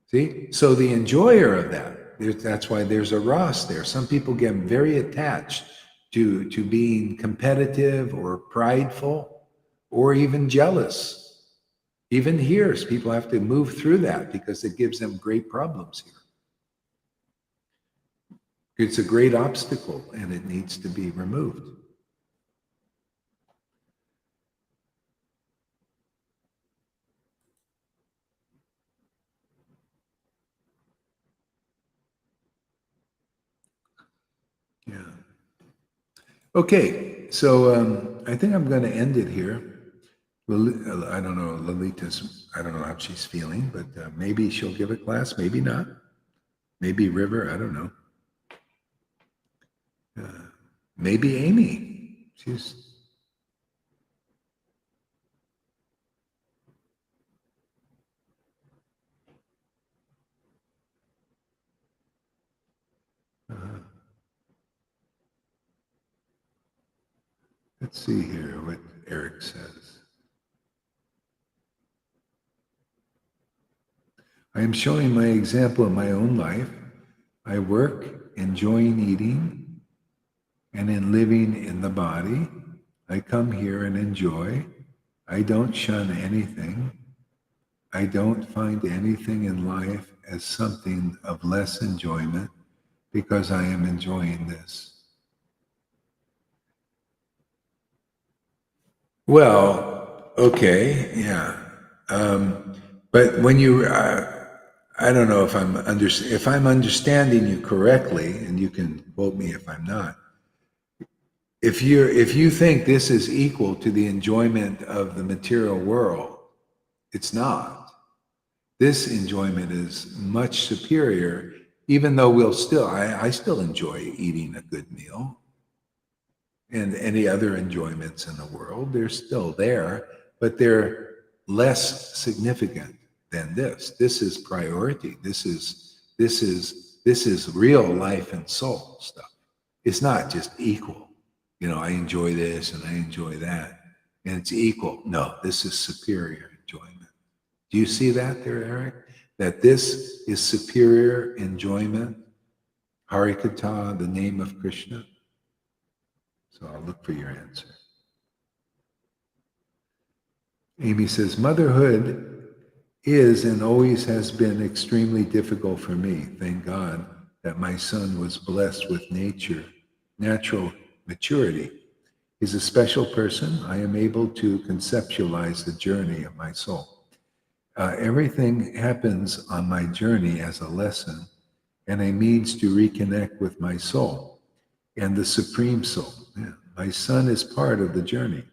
See? So the enjoyer of that's why there's a Ras there. Some people get very attached to being competitive or prideful or even jealous. Even here, people have to move through that because it gives them great problems here. It's a great obstacle and it needs to be removed. Okay, so I think I'm going to end it here. I don't know, Lolita's, I don't know how she's feeling, but maybe she'll give a class, maybe not. Maybe River, I don't know. Maybe Amy. She's. Let's see here what Eric says. I am showing my example in my own life. I work enjoying eating and in living in the body. I come here and enjoy. I don't shun anything. I don't find anything in life as something of less enjoyment because I am enjoying this. Well, okay, yeah. But when you, I don't know if if I'm understanding you correctly, and you can quote me if I'm not. If you think this is equal to the enjoyment of the material world, it's not. This enjoyment is much superior, even though I still enjoy eating a good meal. And any other enjoyments in the world, they're still there, but they're less significant than this. This is priority. This is real life and soul stuff. It's not just equal. You know, I enjoy this and I enjoy that, and it's equal. No, this is superior enjoyment. Do you see that there, Eric? That this is superior enjoyment. Harikatha, the name of Krishna. So I'll look for your answer. Amy says, motherhood is and always has been extremely difficult for me. Thank God that my son was blessed with natural maturity. He's a special person. I am able to conceptualize the journey of my soul. Everything happens on my journey as a lesson and a means to reconnect with my soul and the Supreme Soul. Yeah. My son is part of the journey,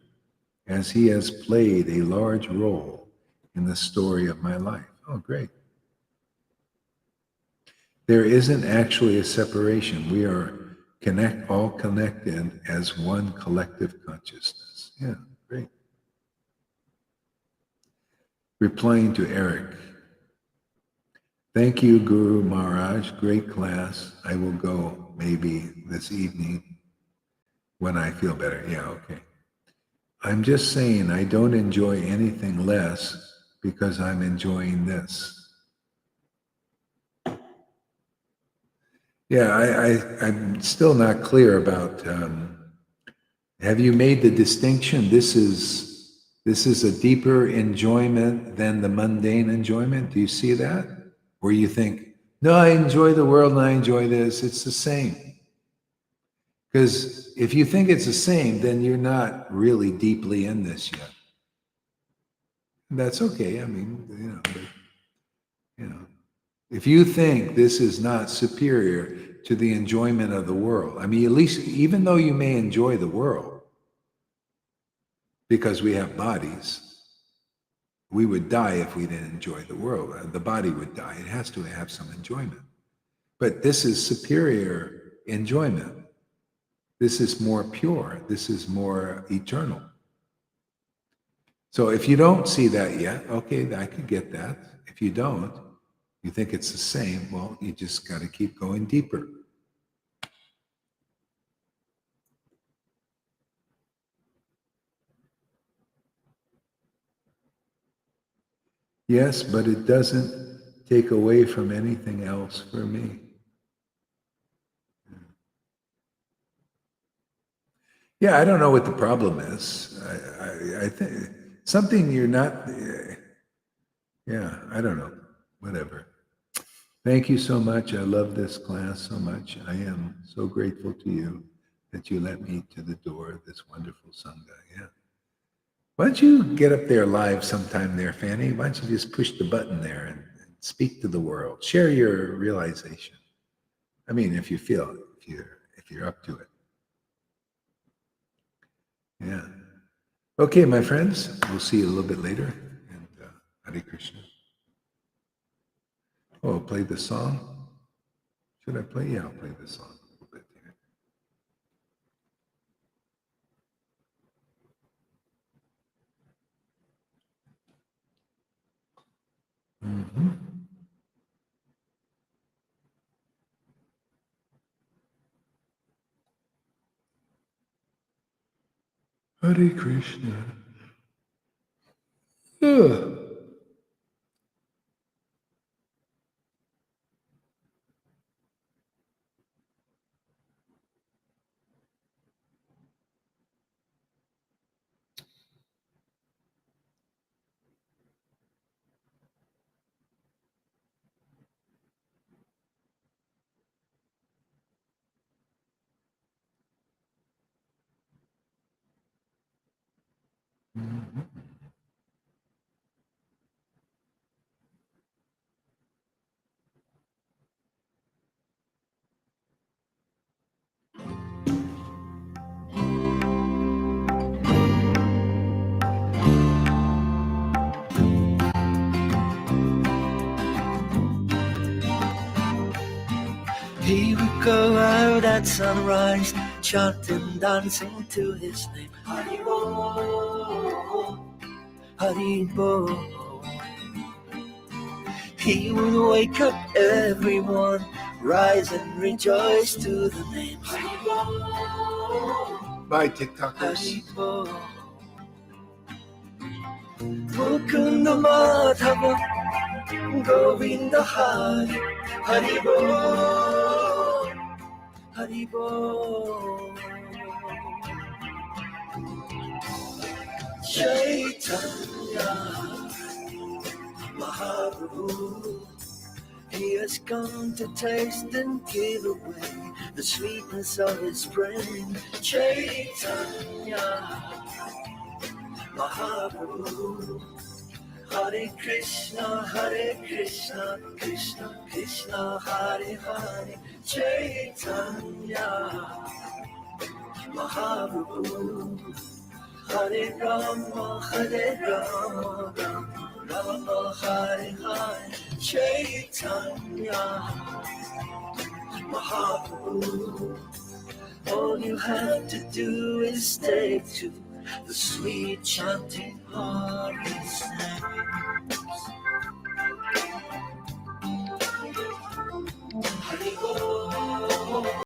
as he has played a large role in the story of my life. Oh, great. There isn't actually a separation. We are all connected as one collective consciousness. Yeah, great. Replying to Eric. Thank you, Guru Maharaj. Great class. I will go maybe this evening when I feel better. Yeah, okay. I'm just saying I don't enjoy anything less because I'm enjoying this. Yeah, I'm still not clear about, have you made the distinction? This is a deeper enjoyment than the mundane enjoyment. Do you see that? Where you think, no, I enjoy the world and I enjoy this. It's the same. Because if you think it's the same, then you're not really deeply in this yet. That's okay. I mean, if you think this is not superior to the enjoyment of the world, I mean, at least even though you may enjoy the world, because we have bodies, we would die if we didn't enjoy the world. The body would die. It has to have some enjoyment. But this is superior enjoyment. This is more pure. This is more eternal. So if you don't see that yet, okay, I could get that. If you don't, you think it's the same, well, you just got to keep going deeper. Yes, but it doesn't take away from anything else for me. Yeah, I don't know what the problem is. I think something you're not, yeah, I don't know, whatever. Thank you so much. I love this class so much. I am so grateful to you that you let me to the door of this wonderful Sangha. Yeah. Why don't you get up there live sometime there, Fanny? Why don't you just push the button there and speak to the world? Share your realization. I mean, if you feel, if you're up to it. Yeah. Okay, my friends, we'll see you a little bit later. And Hare Krishna. Oh, I'll play the song. Should I play? Yeah, I'll play the song a little bit here. Hare Krishna. Ugh. He would go out at sunrise, chanting, dancing to his name. Haribo, Haribo. He would wake up everyone, rise and rejoice to the name. Haribo, Bye, TikTokers. Haribo. Mukunda Madhava, Govinda Hari, Haribo, Haribo. Chaitanya Mahaprabhu, he has come to taste and give away the sweetness of his brain. Chaitanya Mahaprabhu, Hare Krishna, Krishna Krishna, Hare Hare. Chaitanya Mahaprabhu, Hare Rama, Rama Hare Hare. Chaitanya Mahaprabhu, all you have to do is take to the sweet chanting of his name.